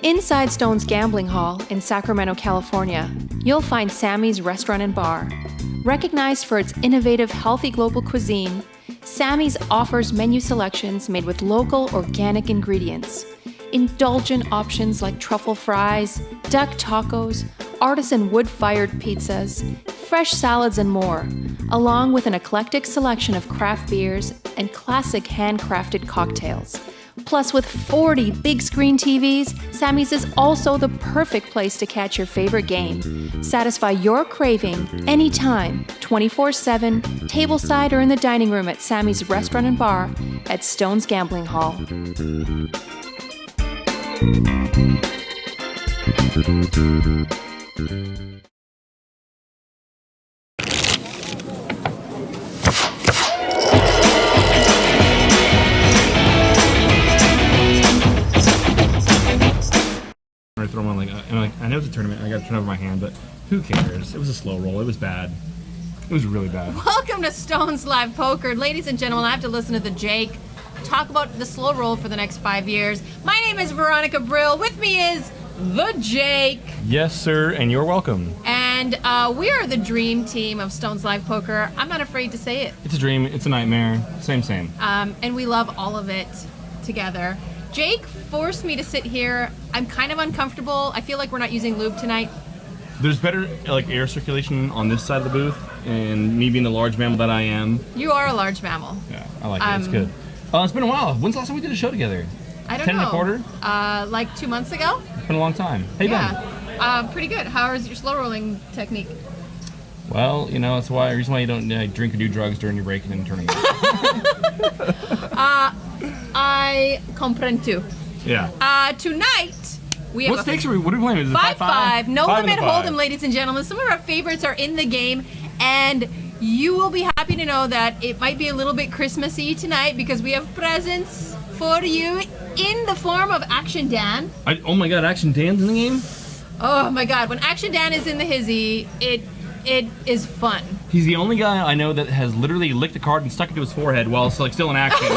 Inside Stone's Gambling Hall in Sacramento, California, you'll find Sammy's Restaurant and Bar. Recognized for its innovative, healthy global cuisine, Sammy's offers menu selections made with local, organic ingredients. Indulgent options like truffle fries, duck tacos, artisan wood-fired pizzas, fresh salads, and more, along with an eclectic selection of craft beers and classic handcrafted cocktails. Plus, with 40 big screen TVs, Sammy's is also the perfect place to catch your favorite game. Satisfy your craving anytime, 24/7, tableside or in the dining room at Sammy's Restaurant and Bar at Stone's Gambling Hall. Throw them on I know it's a tournament. I got to turn over my hand, but who cares? It was a slow roll. It was bad. It was really bad. Welcome to Stone's Live Poker, ladies and gentlemen. I have to listen to the Jake talk about the slow roll for the next 5 years. My name is Veronica Brill. With me is the Jake. Yes, sir, and you're welcome. And we are the dream team of Stone's Live Poker. I'm not afraid to say it. It's a dream. It's a nightmare. Same. And we love all of it together. Jake forced me to sit here. I'm kind of uncomfortable. I feel like we're not using lube tonight. There's better air circulation on this side of the booth, and me being the large mammal that I am. You are a large mammal. Yeah, I like it. It's good. It's been a while. When's the last time we did a show together? I don't 10 know. 10 and a quarter? Like 2 months ago? It's been a long time. How you been? Pretty good. How is your slow rolling technique? Well, that's the reason why you don't drink or do drugs during your break and tournament. I comprendo. Yeah. Tonight we have what stakes are we? What are we playing? Is it 5-5? No Five limit and a five. hold'em, ladies and gentlemen. Some of our favorites are in the game, and you will be happy to know that it might be a little bit Christmassy tonight because we have presents for you in the form of Action Dan. Oh my God, Action Dan's in the game? Oh my God, when Action Dan is in the hizzy, it is fun. He's the only guy I know that has literally licked a card and stuck it to his forehead while it's still in action.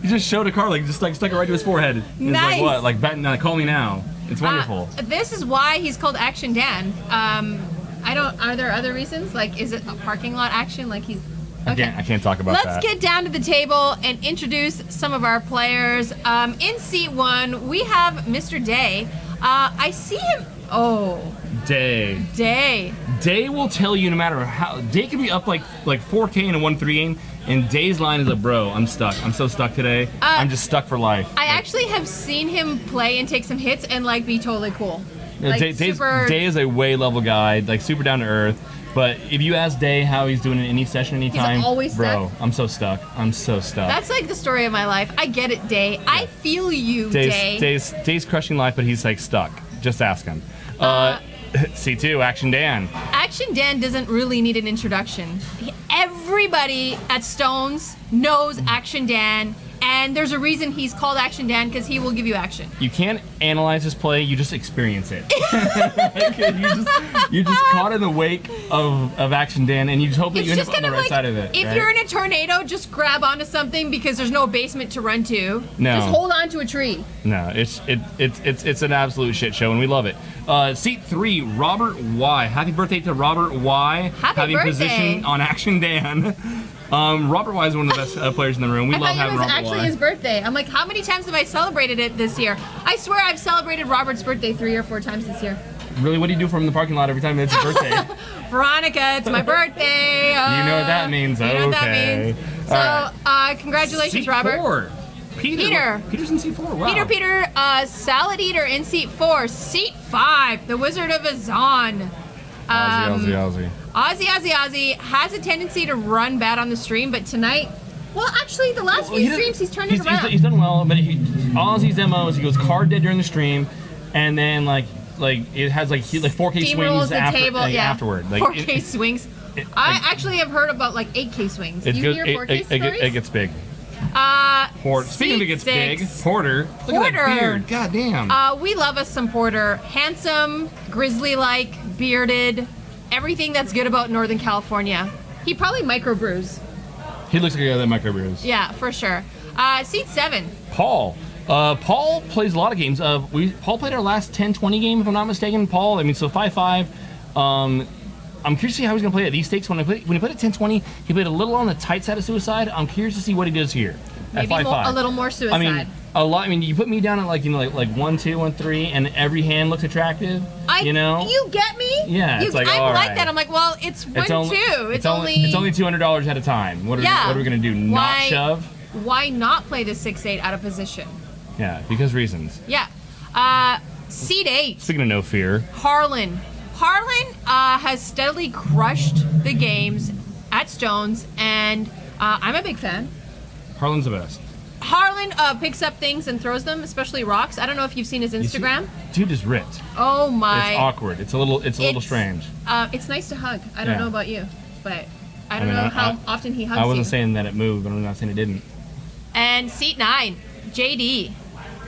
he just showed a card, stuck it right to his forehead. Nice. He's like what? Call me now. It's wonderful. This is why he's called Action Dan. Are there other reasons? Is it a parking lot action? Okay. I can't talk about that. Let's get down to the table and introduce some of our players. In seat 1, we have Mr. Day. I see him. Oh. Day. Day will tell you no matter how. Day can be up like 4K in a 1-3 game, and Day's line is a bro. I'm stuck. I'm so stuck today. I'm just stuck for life. I actually have seen him play and take some hits and be totally cool. Day is a way level guy, super down to earth. But if you ask Day how he's doing in any session, anytime, he's always bro, stuck. I'm so stuck. That's the story of my life. I get it, Day. Yeah. I feel you, Day. Day's crushing life, but he's stuck. Just ask him. C2, Action Dan. Action Dan doesn't really need an introduction. Everybody at Stones knows Action Dan, and there's a reason he's called Action Dan, because he will give you action. You can't analyze his play, you just experience it. you're just caught in the wake of Action Dan, and you just hope that you end up on the right side of it. If you're in a tornado, just grab onto something because there's no basement to run to. No. Just hold on to a tree. No, it's an absolute shit show, and we love it. Seat 3, Robert Y. Happy birthday to Robert Y. Happy birthday. Position on Action Dan. Robert Y is one of the best players in the room. We love having Robert Y. It was actually his birthday. I'm like, how many times have I celebrated it this year? I swear I've celebrated Robert's birthday 3 or 4 times this year. Really? What do you do for him in the parking lot every time it's his birthday? Veronica, it's my birthday. You know what that means. You know what that means. So, congratulations, seat Robert. 4. Peter's in seat 4. Wow. Peter, Salad Eater in seat 4. Seat 5, the Wizard of Azaan. Ozzy has a tendency to run bad on the stream, but tonight, well, actually, the last few streams he's turned it around. He's done well, but Ozzy's MO is he goes card dead during the stream, and then it has 4K swings afterward. 4K swings. I actually have heard about 8K swings. Do you hear 4K stories? It gets big. Speaking of it gets big, Porter. Look at that beard. God damn. We love us some Porter. Handsome, grizzly-like, bearded, everything that's good about Northern California. He probably microbrews. He looks like a guy that microbrews. Yeah, for sure. Seat 7. Paul. Paul plays a lot of games. Paul played our last 10-20 game, if I'm not mistaken. Paul, I mean, so 5-5. I'm curious to see how he's going to play at these stakes. When he played at 10-20, he played a little on the tight side of suicide. I'm curious to see what he does here Maybe at 5-5. a little more suicide. I mean, a lot. I mean, you put me down at like 1, 2, 1, 3, and every hand looks attractive. You get me? Yeah, it's like, I all like right. that. I'm like, well, it's 1, 2. It's only $200 at a time. What are we going to do? Not shove? Why not play the 6-8 out of position? Yeah, because reasons. Yeah. Seat 8. Speaking of no fear. Harlan. Harlan has steadily crushed the games at Stones, and I'm a big fan. Harlan's the best. Harlan picks up things and throws them, especially rocks. I don't know if you've seen his Instagram. Dude is ripped. Oh my! It's awkward. It's a little strange. It's nice to hug. I don't know about you, but I don't know how often he hugs you. I wasn't saying that it moved, but I'm not saying it didn't. And seat 9, JD.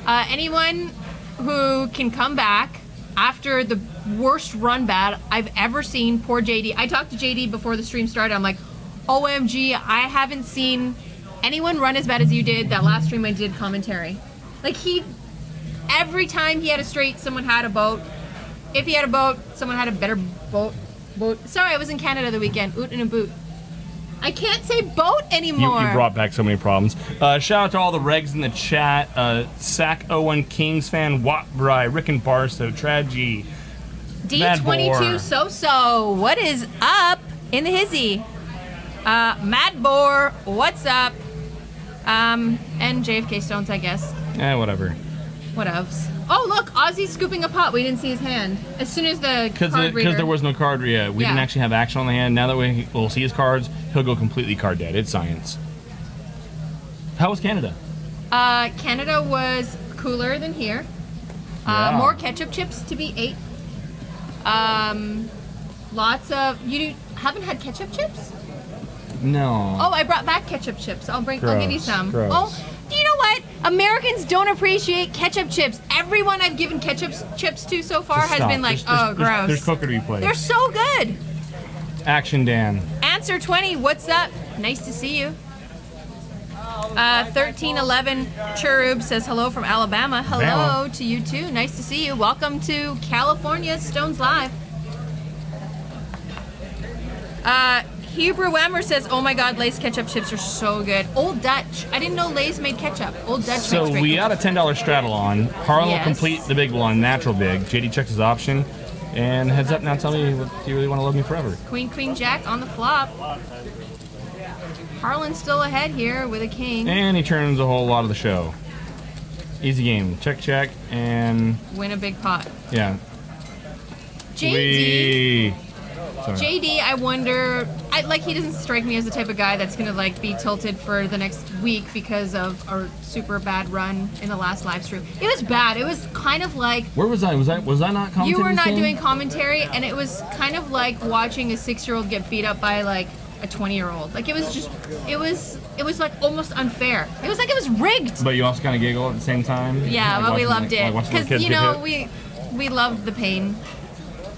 Anyone who can come back after the worst run bad I've ever seen, poor JD. I talked to JD before the stream started. I'm like, OMG, I haven't seen anyone run as bad as you did that last stream I did commentary. Like, every time he had a straight, someone had a boat. If he had a boat, someone had a better boat. Sorry, I was in Canada the weekend. Oot in a boot. I can't say boat anymore. You brought back so many problems. Shout out to all the regs in the chat. Sac01 Kings fan, Watt Rick and Barstow, Trad G, D22 So. What is up in the hizzy? Mad Boar, what's up? And JFK Stones, I guess. Whatever. Whatevs. Oh, look, Ozzy's scooping a pot. We didn't see his hand. As soon as the card reader... Because there was no card. We didn't actually have action on the hand. Now that we'll see his cards, he'll go completely card dead. It's science. How was Canada? Canada was cooler than here. More ketchup chips to be ate. Lots of... You haven't had ketchup chips? No. Oh, I brought back ketchup chips. I'll give you some. Gross. Oh, do you know what? Americans don't appreciate ketchup chips. Everyone I've given ketchup chips to so far has been like, gross. There's cooker to be played. They're so good. Action Dan. Answer 20, what's up? Nice to see you. 1311 Cherub says hello from Alabama. Hello to you too. Nice to see you. Welcome to California Stones Live. Hebrew Whammer says, oh my god, Lay's ketchup chips are so good. Old Dutch. I didn't know Lay's made ketchup. Old Dutch So makes great we ketchup. got a $10 straddle on. Harlan will complete the big one, natural big. JD checks his option. And heads up now, tell me, do you really want to love me forever? Queen, Jack on the flop. Harlan's still ahead here with a king. And he turns a whole lot of the show. Easy game. Check, and... Win a big pot. Yeah. JD. JD, I wonder... he doesn't strike me as the type of guy that's going to, be tilted for the next week because of our super bad run in the last live stream. It was bad. It was kind of like... Where was I? Was I not commentating? You were not doing commentary, and it was kind of like watching a 6-year-old get beat up by, a 20-year-old. It was almost unfair. It was like it was rigged. But you also kind of giggle at the same time? Yeah, but we loved it. Because, we loved the pain.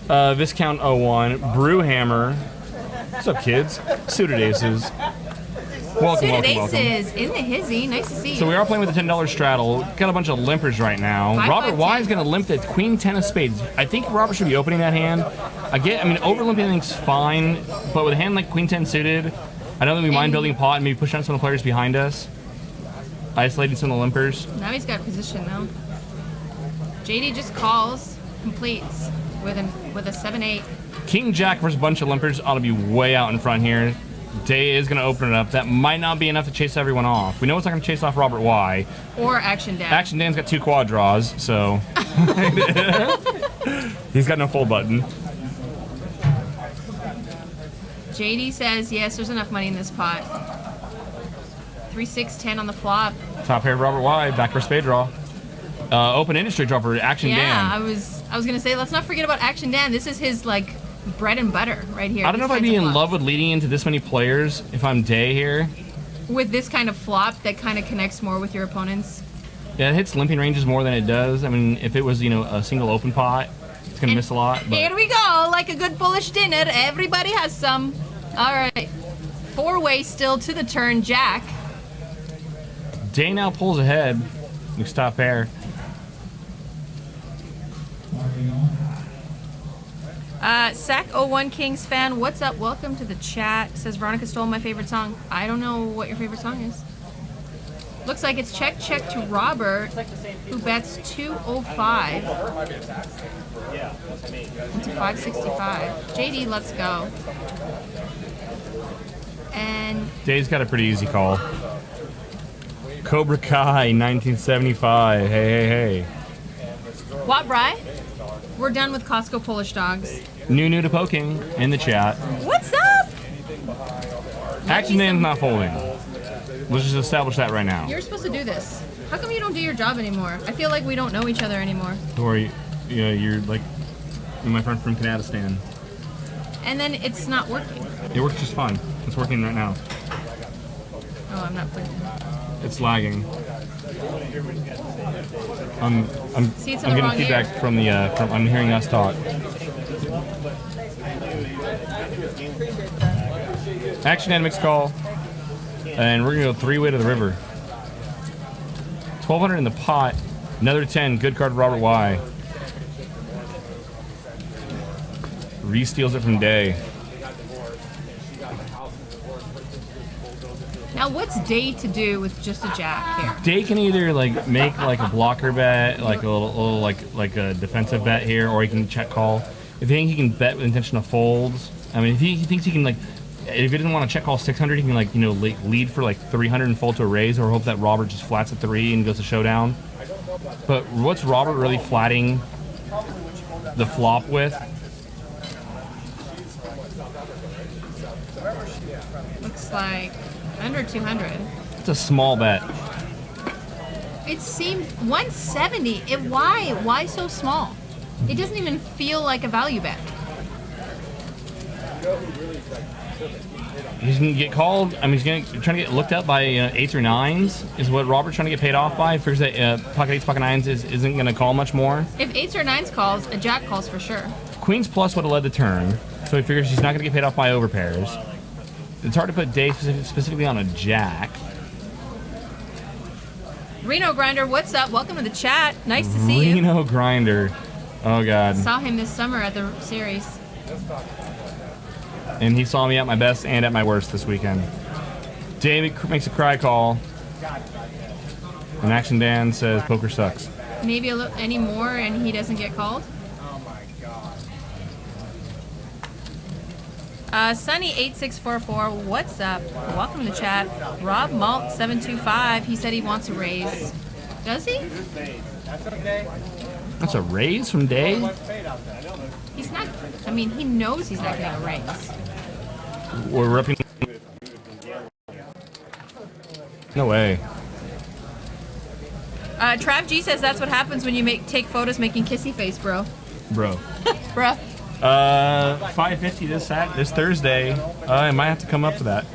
Viscount 01, Brewhammer. What's up, kids? Suited Aces. Welcome. In the hizzy. Nice to see you. So we are playing with the $10 straddle. Got a bunch of limpers right now. Robert Y is going to limp the Queen 10 of spades. I think Robert should be opening that hand. Over limping thing's fine, but with a hand like Queen 10 suited, I don't think we mind building a pot and maybe pushing out some of the players behind us. Isolating some of the limpers. Now he's got position, though. JD just calls, completes with a 7-8. King Jack versus a bunch of limpers ought to be way out in front here. Day is going to open it up. That might not be enough to chase everyone off. We know it's not going to chase off Robert Y. Or Action Dan. Action Dan's got 2 quad draws, so... He's got no full button. JD says, yes, there's enough money in this pot. 3-6-10 on the flop. Top pair of Robert Y, back for spade draw. Open industry draw for Action Dan. Yeah, I was going to say, let's not forget about Action Dan. This is his, bread and butter right here. I don't know if I'd be in love with leading into this many players if I'm Day here. With this kind of flop that kind of connects more with your opponents. Yeah, it hits limping ranges more than it does. If it was, a single open pot, it's going to miss a lot. But here we go, like a good bullish dinner. Everybody has some. All right. Four-way still to the turn, Jack. Day now pulls ahead. We stop there. Sac01 Kings fan, what's up? Welcome to the chat. Says Veronica stole my favorite song. I don't know what your favorite song is. Looks like it's check to Robert, who bets 205 into 565. JD, let's go. And Day's got a pretty easy call. Cobra Kai 1975. Hey. what, Bri? We're done with Costco Polish dogs. New to poking in the chat. What's up? Action Dan's not folding. Let's just establish that right now. You're supposed to do this. How come you don't do your job anymore? I feel like we don't know each other anymore. Or you're like my friend from Canadistan. And then it's not working. It works just fine. It's working right now. Oh, I'm not playing. It's lagging. See, it's I'm in the getting wrong feedback ear. from the I'm hearing us talk. Action Dan mixed call. And we're gonna go 3-way to the river. 1,200 in the pot. Another 10. Good card, Robert Y. Re-steals it from Day. Now, what's Day to do with just a jack here? Day can either like make like a blocker bet, like a little like a defensive bet here, or he can check call. If he thinks he can bet with intention of folds, I mean, if he thinks he can like, if he doesn't want to check call 600, he can like lead for like 300 and fold to a raise, or hope that Robert just flats at 3 and goes to showdown. But what's Robert really flatting the flop with? Looks like under 200. It's a small bet. It seems 170. Why so small? It doesn't even feel like a value bet. He's gonna get called. I mean, he's trying to get looked up by 8s or 9s. Is what Robert's trying to get paid off by. Figures that pocket 8s, pocket 9s isn't gonna call much more. If 8s or 9s calls, a jack calls for sure. Queens plus would have led the turn, so he figures he's not gonna get paid off by overpairs. It's hard to put Day specifically on a jack. Reno Grinder, what's up? Welcome to the chat. Nice to see you. Reno Grinder. Oh God. Saw him this summer at the series. And he saw me at my best and at my worst this weekend. Day makes a cry call. And Action Dan says poker sucks. Maybe a little any more and he doesn't get called. Sunny8644, what's up? Welcome to the chat. Rob Malt 725, he said he wants a raise. Does he? That's a raise from Day? He's not, I mean, he knows he's not getting a raise. We're ripping. No way. Trav G says that's what happens when you take photos making kissy face, bro. Bro. Bruh. 550 this Thursday. I might have to come up for that.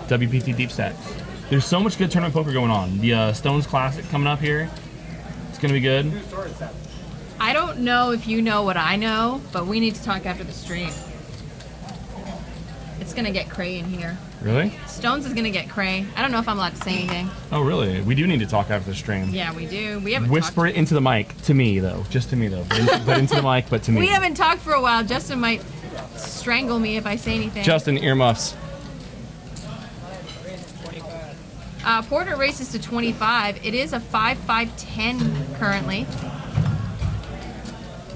WPT Deep Stacks. There's so much good tournament poker going on. The Stones Classic coming up here. It's gonna be good. I don't know if you know what I know, but we need to talk after the stream. It's gonna get cray in here. Really? Stones is gonna get cray. I don't know if I'm allowed to say anything. Oh, really? We do need to talk after the stream. Yeah, we do. We haven't Whisper it into the mic. To me, though. Just to me, though. But into the mic, but to me. We haven't talked for a while. Justin might strangle me if I say anything. Justin, earmuffs. Porter races to 25. It is a 5-5-10 currently.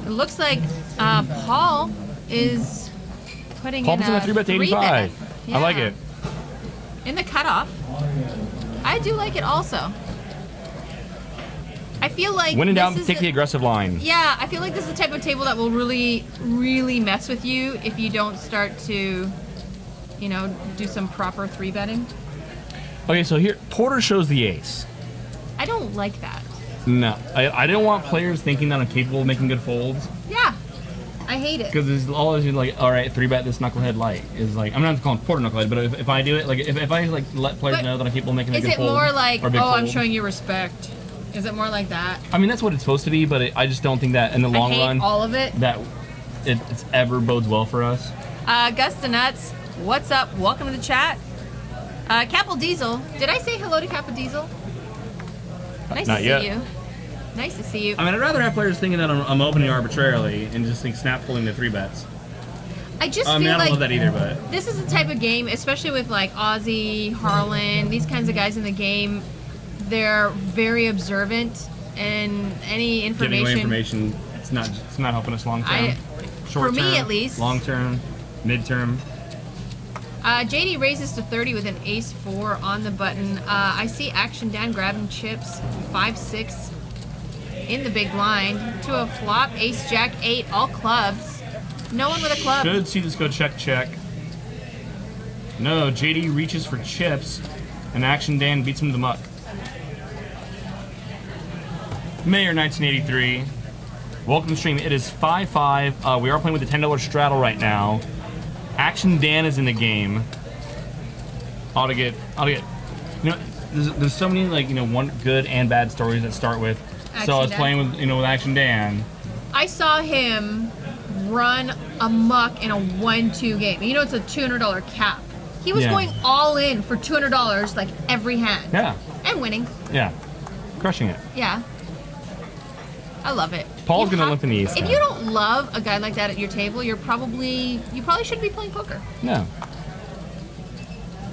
It looks like Paul is putting Paul in puts in a 3-bet to 85. I like it. In the cutoff. I do like it also. I feel like When in doubt, this is take the aggressive line. Yeah, I feel like this is the type of table that will really, really mess with you if you don't start to, do some proper 3-betting. Okay, so here, Porter shows the ace. I don't like that. No, I don't want players thinking that I'm capable of making good folds. Yeah, I hate it. Because it's always like, all right, 3-bet this knucklehead light is like, I'm not calling Porter knucklehead, but if I do it, like if I like let players But know that I'm capable of making a Is good it fold. more like, or a big I'm fold. showing you respect? Is it more like that? I mean, that's what it's supposed to be, but I just don't think that in the long I hate run, all of it. that it's ever bodes well for us. Gus the Nuts, What's up? Welcome to the chat. Capel Diesel. Did I say hello to Capel Diesel? Nice Not to see yet. you. Nice to see you. I mean, I'd rather have players thinking that I'm opening arbitrarily and just think snap pulling the 3-bets. I just I mean, feel I don't like love that either, but this is the type of game, especially with like Ozzy, Harlan, these kinds of guys in the game. They're very observant, and any giving away information. information, it's not helping us long term. Short for me, term, at least. Long term, mid term. JD raises to 30 with an ace-4 on the button. I see Action Dan grabbing chips, 5-6 in the big blind to a flop, ace-jack-8, all clubs. No one with a club. Should see this go check. No, JD reaches for chips, and Action Dan beats him to the muck. Mayor 1983. Welcome to the stream. It is 5-5. We are playing with the $10 straddle right now. Action Dan is in the game. Ought to get. You know, there's so many one good and bad stories that start with. Action so I was Dan. playing with Action Dan. I saw him run amok in a 1-2 game. You know, it's a $200 cap. He was going all in for $200 like every hand. Yeah. And winning. Yeah. Crushing it. Yeah. I love it. Paul's gonna limp in the East If now. you don't love a guy like that at your table, you probably shouldn't be playing poker. No.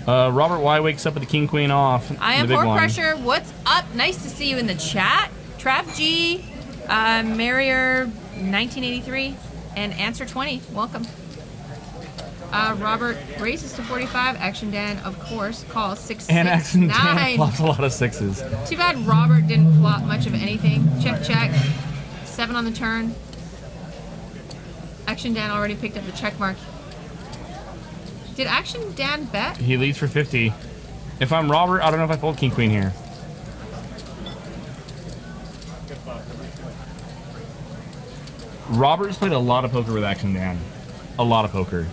Robert Y wakes up with the king queen off. I am the big More one. Pressure. What's up? Nice to see you in the chat. Trav G, Marrier 1983, and Answer 20. Welcome. Robert raises to 45. Action Dan, of course, calls 6-6. And Action Dan 9. flops a lot of 6s. Too bad Robert didn't flop much of anything. Check. 7 on the turn. Action Dan already picked up the check mark. Did Action Dan bet? He leads for 50. If I'm Robert, I don't know if I fold king queen here. Robert's played a lot of poker with Action Dan. A lot of poker.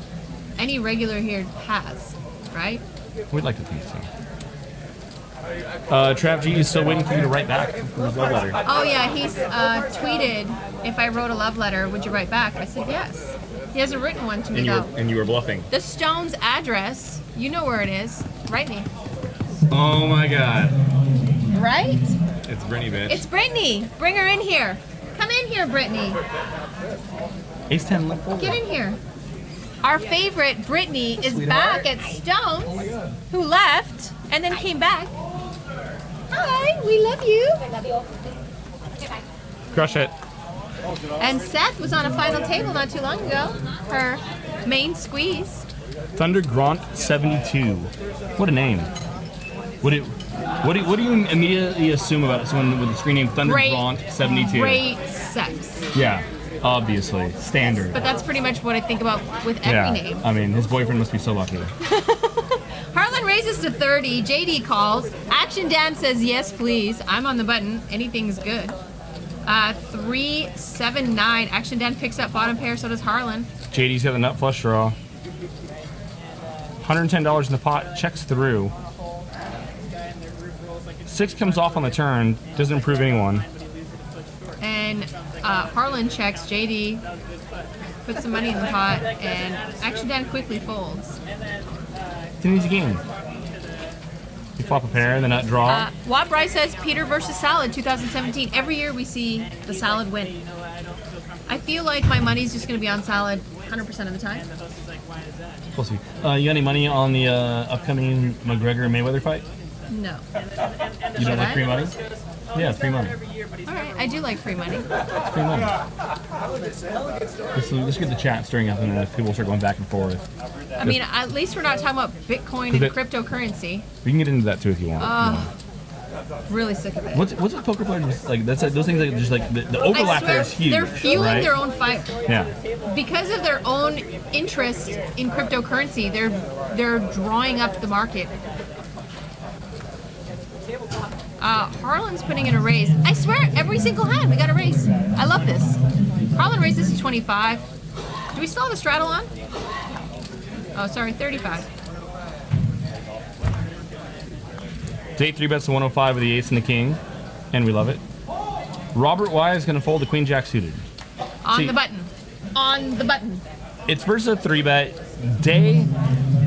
Any regular here has, right? We'd like to think so. Trav G is still waiting for you to write back from his love letter. Oh yeah, he's tweeted, if I wrote a love letter, would you write back? I said yes. He hasn't written one to me though. And you were bluffing. The Stone's address, you know where it is. Write me. Oh my god. Right? It's Brittany, bitch. It's Brittany. Bring her in here. Come in here, Brittany. Ace 10 left fold. Get in here. Our favorite Brittany is back at Stone's, who left and then came back. Hi, we love you. Crush it. And Seth was on a final table not too long ago. Her main squeeze. Thunder Grant 72. What a name. What do you immediately assume about someone with the screen name Thunder Grant 72? Great sex. Yeah, obviously. Standard. But that's pretty much what I think about with every name. I mean, his boyfriend must be so lucky. Harlan raises to 30. JD calls. Action Dan says, yes, please. I'm on the button. Anything's good. 3-7-9. Action Dan picks up bottom pair, so does Harlan. JD's got the nut flush draw. $110 in the pot. Checks through. 6 comes off on the turn. Doesn't improve anyone. And Harlan checks. JD puts some money in the pot, and Action Dan quickly folds. It's an easy game. You flop a pair, the nut draw. Watt Bryce says Peter versus Salad 2017. Every year we see the Salad win. I feel like my money's just going to be on Salad 100% of the time. We'll see. You got any money on the upcoming McGregor-Mayweather fight? No. You don't like free money? Yeah, free money. All right, I do like free money. It's free money. Let's get the chat stirring up, and then people start going back and forth. I mean, at least we're not talking about Bitcoin and cryptocurrency. We can get into that too if you want. Really sick of it. What's a poker player like? That's those things like just like the overlap there is huge. They're fueling right? their own fire. Yeah. Because of their own interest in cryptocurrency, they're drawing up the market. Harlan's putting in a raise. I swear, every single hand we got a raise. I love this. Harlan raises to 25. Do we still have a straddle on? Oh, sorry, 35. Date 3 bets to 105 with the ace and the king, and we love it. Robert Y is going to fold the queen jack suited. On the button. On the button. It's versus a 3 bet. Day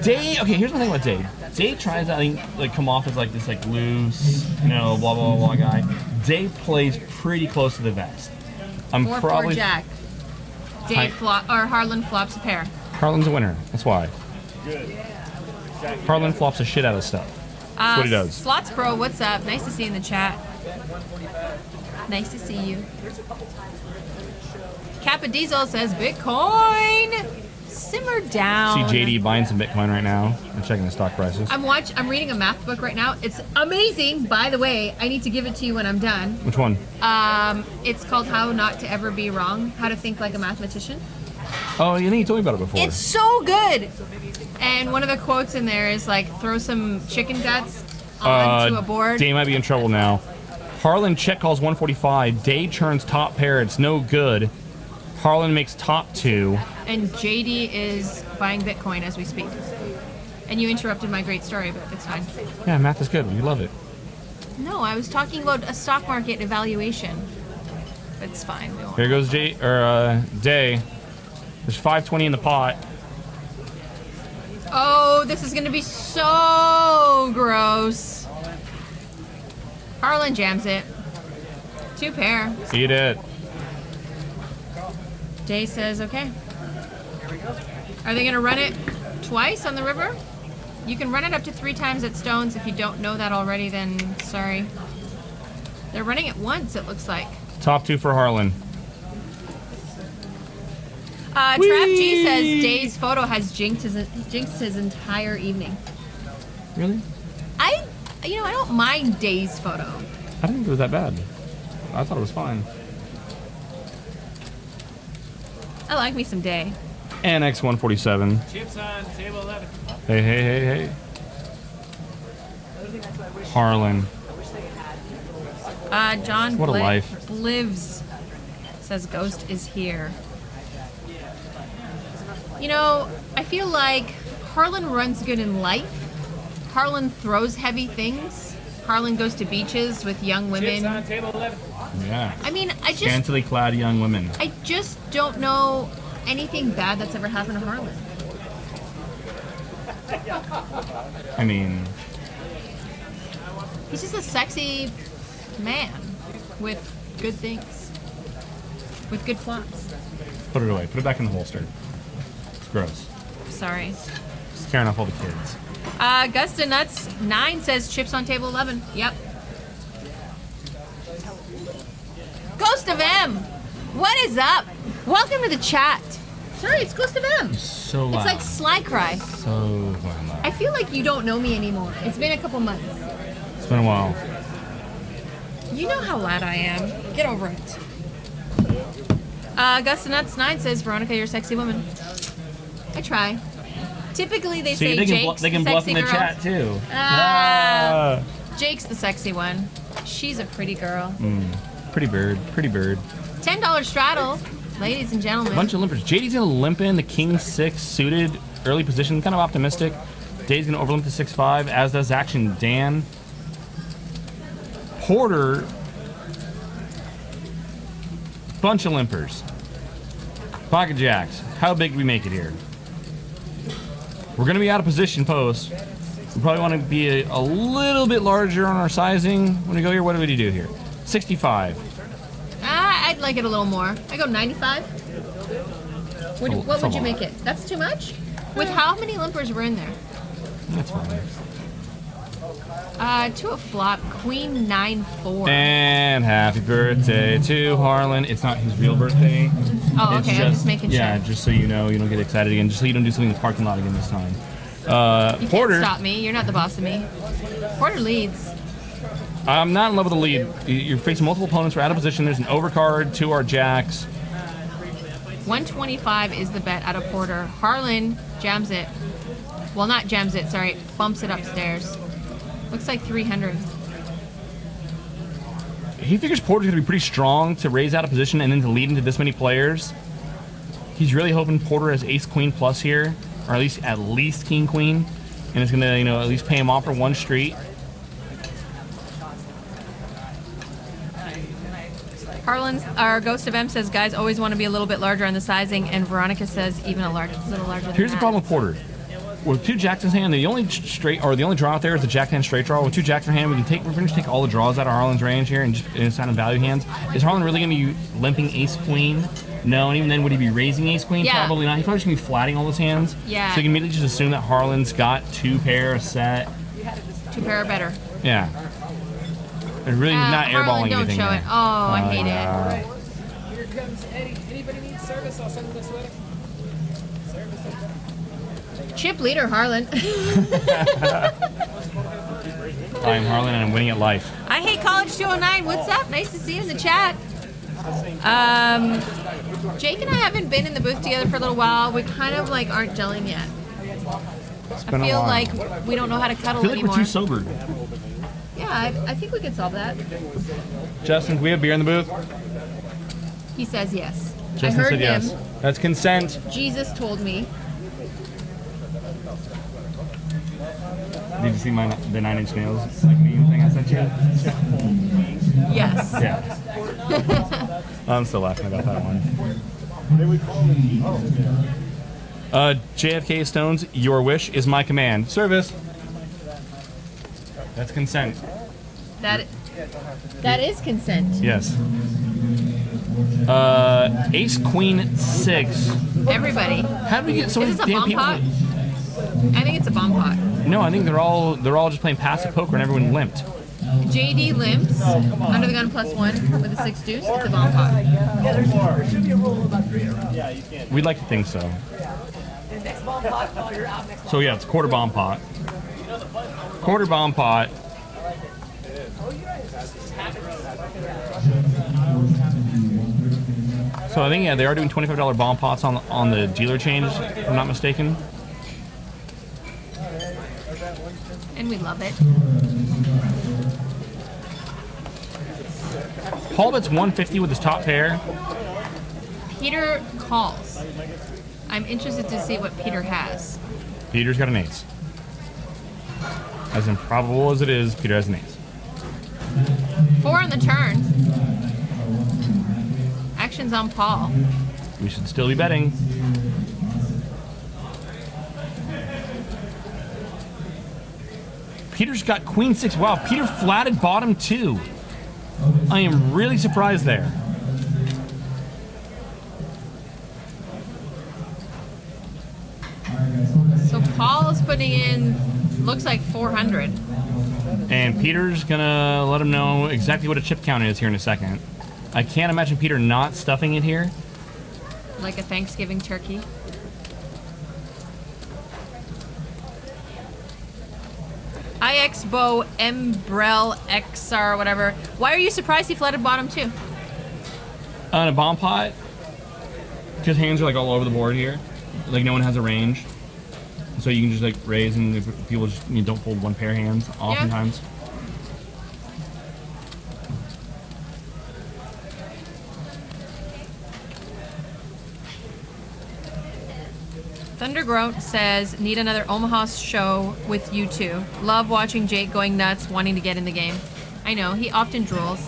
Day, okay, here's the thing about Day. Day tries to, I think, like, come off as, like, this, like, loose, you know, blah, blah, blah guy. Day plays pretty close to the vest. I'm 4-4 probably... jack. Day Harlan flops a pair. Harlan's a winner. That's why. Harlan flops the shit out of stuff. That's what he does. Slots Pro, what's up? Nice to see you in the chat. Nice to see you. Kappa Diesel says Bitcoin. Simmer down. See JD buying some Bitcoin right now. I'm checking the stock prices. I'm reading a math book right now. It's amazing. By the way, I need to give it to you when I'm done. Which one? It's called How Not to Ever Be Wrong. How to Think Like a Mathematician. Oh, you think you told me about it before. It's so good. And one of the quotes in there is like, throw some chicken guts onto a board. Day might be in trouble now. Harlan check calls 145. Day turns top pair. It's no good. Harlan makes top 2. And JD is buying Bitcoin as we speak. And you interrupted my great story, but it's fine. Yeah, math is good. We love it. No, I was talking about a stock market evaluation. It's fine. We won't. Here goes Day. There's 520 in the pot. Oh, this is going to be so gross. Harlan jams it. 2 pair. Eat it. Day says, okay. Are they going to run it twice on the river? You can run it up to 3 times at Stones. If you don't know that already, then sorry. They're running it once, it looks like. Top 2 for Harlan. Trap G says Day's photo has jinxed his entire evening. Really? I don't mind Day's photo. I didn't think it was that bad. I thought it was fine. I like me some Day. NX 147. Chips on table 11. Hey. Harlan. John What a life. lives says Ghost is here. You know, I feel like Harlan runs good in life. Harlan throws heavy things. Harlan goes to beaches with young Chips women. on table 11. Yeah. I mean, Scantily clad young women. I just don't know anything bad that's ever happened to Harlan. I mean, He's just a sexy man with good things, with good plots. put it away. Put it back in the holster. It's gross. Sorry. Scaring off all the kids. Gusta Nuts 9 says chips on table 11. Yep. Ghost of M, what is up? Welcome to the chat. Sorry, it's Ghost of M. So loud. It's like Sly Cry. So fucking loud. I feel like you don't know me anymore. It's been a couple months. It's been a while. You know how loud I am. Get over it. Gusta Nuts 9 says, Veronica, you're a sexy woman. I try. Typically, they See, say they Jake's can the bluff sexy in the girl. chat too. Jake's the sexy one. She's a pretty girl. Pretty bird. $10 straddle, ladies and gentlemen. A bunch of limpers. JD's gonna limp in the king 6 suited early position. Kind of optimistic. Day's gonna overlimp to 6-5, as does Action Dan. Porter. Bunch of limpers. Pocket jacks. How big do we make it here? We're going to be out of position post. We probably want to be a little bit larger on our sizing when we go here. What do we do here? 65. I'd like it a little more. I go 95. What would you make it? That's too much? With how many limpers were in there? That's fine. To a flop, Queen 9-4. And happy birthday to Harlan. It's not his real birthday. Oh, It's okay. I'm just making sure. Yeah, just so you know, you don't get excited again. Just so you don't do something in the parking lot again this time. You Porter. can't stop me. You're not the boss of me. Porter leads. I'm not in love with the lead. You're facing multiple opponents. We're out of position. There's an overcard. 2 are jacks. 125 is the bet out of Porter. Harlan jams it. Well, not jams it, sorry. Bumps it upstairs. Looks like 300. He figures Porter's going to be pretty strong to raise out of position and then to lead into this many players. He's really hoping Porter has ace-queen plus here, or at least king-queen, and it's going to, at least pay him off for 1 street. Harlan's, our Ghost of M says, guys always want to be a little bit larger on the sizing, and Veronica says even little larger than Here's the that. problem with Porter. with 2 jacks in his hand, the only draw out there is the jack-10 straight draw. With 2 jacks in hand, we're going to take all the draws out of Harlan's range here and just assign him value hands. Is Harlan really going to be limping ace-queen? No, and even then, would he be raising ace-queen? Yeah. Probably not. He's probably just going to be flatting all his hands. Yeah. So you can immediately just assume that Harlan's got 2 pair, a set. 2 pair or better. Yeah. They're really not Harlan, airballing don't anything show there. it. Oh, I hate it. Here comes Eddie. Anybody need service? I'll send them this way. Chip leader, Harlan. I am Harlan and I'm winning at life. I hate College 209. What's up? Nice to see you in the chat. Jake and I haven't been in the booth together for a little while. We kind of like aren't gelling yet. It's I been a feel while. like we don't know how to cuddle I feel like anymore. we're too sobered. Yeah, I think we could solve that. Justin, can we have beer in the booth? He says yes. Justin I heard said him. yes. That's consent. Jesus told me. Did you see the 9 Inch Nails like meme thing I sent you? Yes. Yeah. I'm still laughing about that one. JFK Stones, your wish is my command. Service. That's consent. That is consent. Yes. Ace Queen 6. Everybody. How did we get so many Is this a damn bomb people? pot? I think it's a bomb pot. No, I think they're all just playing passive poker and everyone limped. JD limps under the gun +1 with a 6 deuce. It's a bomb pot. We'd like to think so. So yeah, it's a quarter bomb pot. Quarter bomb pot. So I think they are doing $25 bomb pots on the dealer change, if I'm not mistaken. And we love it. Paul bets 150 with his top pair. Peter calls. I'm interested to see what Peter has. Peter's got an ace. As improbable as it is, Peter has an ace. 4 on the turn. Action's on Paul. We should still be betting. Peter's got Queen 6. Wow, Peter flatted bottom 2. I am really surprised there. So Paul is putting in, looks like 400. And Peter's gonna let him know exactly what a chip count is here in a second. I can't imagine Peter not stuffing it here. Like a Thanksgiving turkey. IXBO MBRILL XR whatever. Why are you surprised he flatted bottom 2? On a bomb pot, because hands are like all over the board here. Like no one has a range. So you can just like raise and if people just don't fold one pair of hands oftentimes. Thundergrunt says, need another Omaha show with you two. Love watching Jake going nuts, wanting to get in the game. I know, he often drools.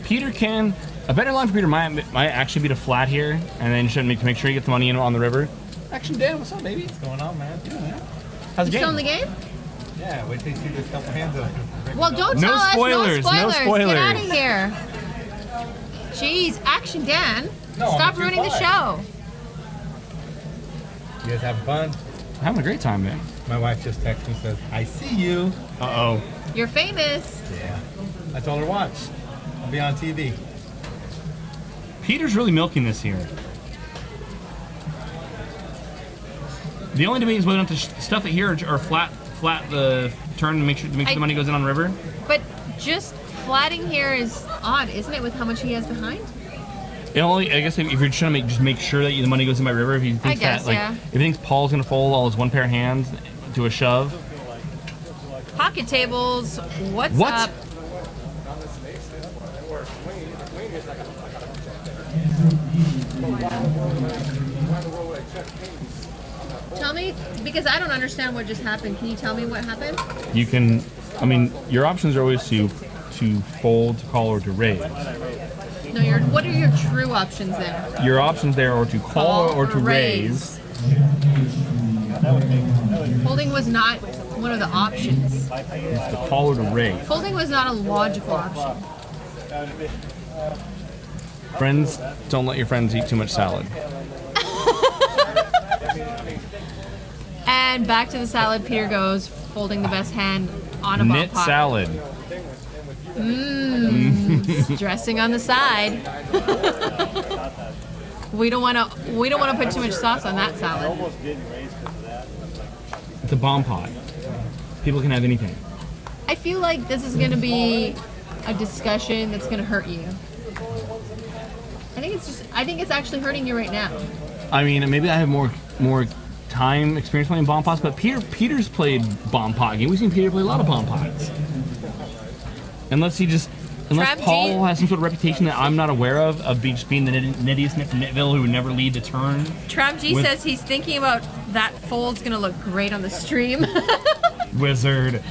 Peter can, a better line for Peter might actually be to flat here, and then should make sure he gets the money in on the river. Action Dan, what's up, baby? What's going on, man? Yeah, man. How's the You still in game? the game? Yeah, wait till you see this couple hands up. Well, don't No tell us, spoilers, no no spoilers. spoilers. Get out of here. Jeez, Action Dan. No, Stop I'm ruining the 2-5. show. You guys having fun? Having a great time, man. My wife just texted me and says, I see you. Uh-oh. You're famous. Yeah. I told her watch. I'll be on TV. Peter's really milking this here. The only debate is whether or not to stuff it here or flat the turn to make sure the money goes in on river. But just flatting here is odd, isn't it, with how much he has behind? It only, I guess, if you're trying to just make sure that the money goes in by river, if you think guess, that, like, yeah. if he thinks Paul's gonna fold all his one pair of hands to a shove. Pocket tables, what's What? up? Tell me, because I don't understand what just happened. Can you tell me what happened? You can, I mean, your options are always to fold, to call, or to raise. No, what are your true options then? Your options there are to call or to raise. Folding was not one of the options. It's the call or the raise. Folding was not a logical option. Friends, don't let your friends eat too much salad. And back to the salad. Peter goes, folding the best hand on a ball Knit pot. salad. Dressing on the side. We don't want to put too much sauce on that salad. It's a bomb pot. People can have anything. I feel like this is going to be a discussion that's going to hurt you. I think it's actually hurting you right now. I mean, maybe I have more time experience playing bomb pots, but Peter's played bomb pot game. We've seen Peter play a lot of bomb pots. Unless Paul has some sort of reputation that I'm not aware of just being the nittiest Nick from Knittville who would never lead the turn. Trav G says he's thinking about that fold's going to look great on the stream. Wizard.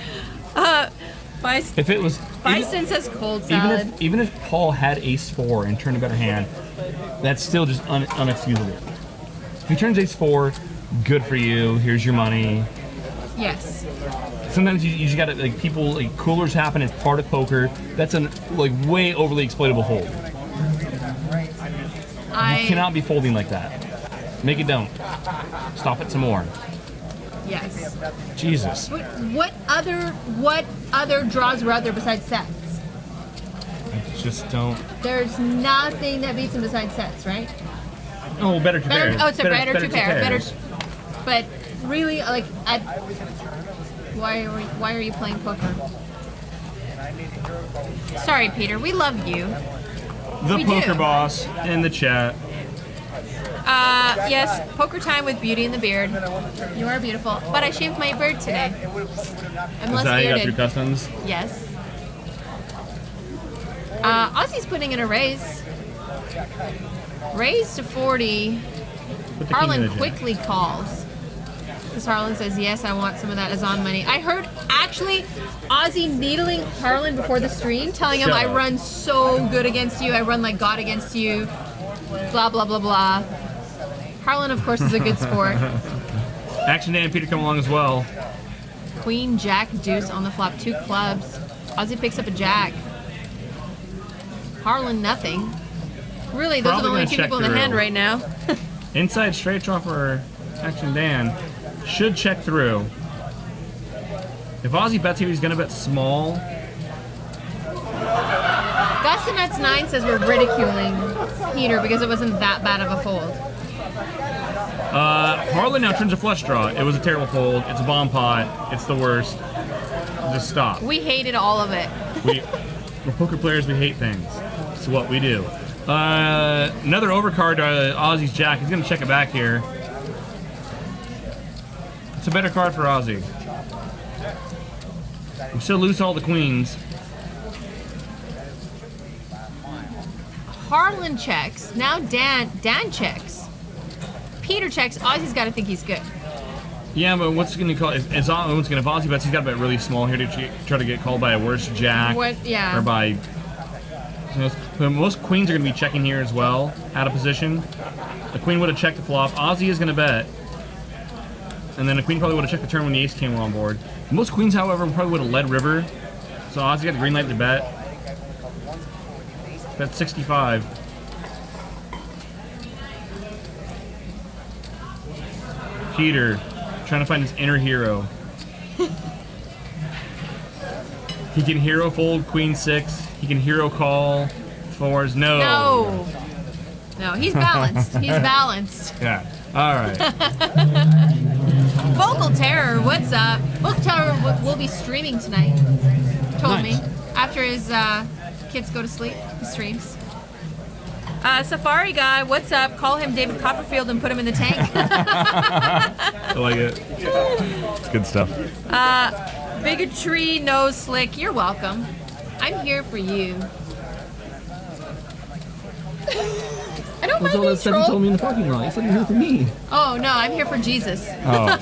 If it was Bison says cold salad. Even if Paul had ace-4 and turned a better hand, that's still just unexcusable. If he turns ace-4, good for you. Here's your money. Yes. Sometimes you just gotta, like, people, like, coolers happen as part of poker. That's an, like, way overly exploitable hold. You cannot be folding like that. Make it don't. Stop it some more. Yes. Jesus. What other draws were out there besides sets? I just don't. There's nothing that beats him besides sets, right? Oh, better two pairs. Oh, it's a better two pairs. But really, like, why are you playing poker? Sorry, Peter. We love you. The poker boss in the chat. Yes, poker time with Beauty and the Beard. You are beautiful. But I shaved my beard today. I'm less Is that how you got bearded. through customs? Yes. Ozzy's putting in a raise. Raise to 40. Harlan quickly calls. Because Harlan says, yes, I want some of that Azaan money. I heard, actually, Ozzy needling Harlan before the stream, telling him, I run so good against you. I run like God against you. Blah, blah, blah, blah. Harlan, of course, is a good sport. Action Dan and Peter come along as well. Queen, Jack, Deuce on the flop. 2 clubs. Ozzy picks up a Jack. Harlan, nothing. Really, those are the only 2 people in the hand right now. Inside straight draw for Action Dan. Should check through. If Ozzy bets here, he's going to bet small. Gustanuts 9 says we're ridiculing Peter because it wasn't that bad of a fold. Harlan now turns a flush draw. It was a terrible fold. It's a bomb pot. It's the worst. Just stop. We hated all of it. We're poker players. We hate things. It's what we do. Another overcard to Ozzy's Jack. He's going to check it back here. It's a better card for Ozzy. We still lose all the queens. Harlan checks. Now Dan checks. Peter checks. Ozzy's got to think he's good. Yeah, but what's going to call if Ozzy bets, he's got to bet really small here to try to get called by a worse Jack. Yeah. Or by. Most queens are going to be checking here as well, out of position. The queen would have checked the flop. Ozzy is going to bet. And then the queen probably would have checked the turn when the ace came on board. Most queens, however, probably would have led river. So Ozzy got the green light to bet. Bet 65. Peter, trying to find his inner hero. He can hero fold queen 6. He can hero call 4s. No, he's balanced. He's balanced. Yeah. All right. Vocal Terror, what's up? Vocal Terror will be streaming tonight. Told me after his kids go to sleep. He streams. Safari Guy, what's up? Call him David Copperfield and put him in the tank. I like it. It's good stuff. Bigotry Nose Slick, you're welcome. I'm here for you. I don't mind being trolled. You told me in the parking lot. You said you're here for me. Oh, no, I'm here for Jesus. Oh.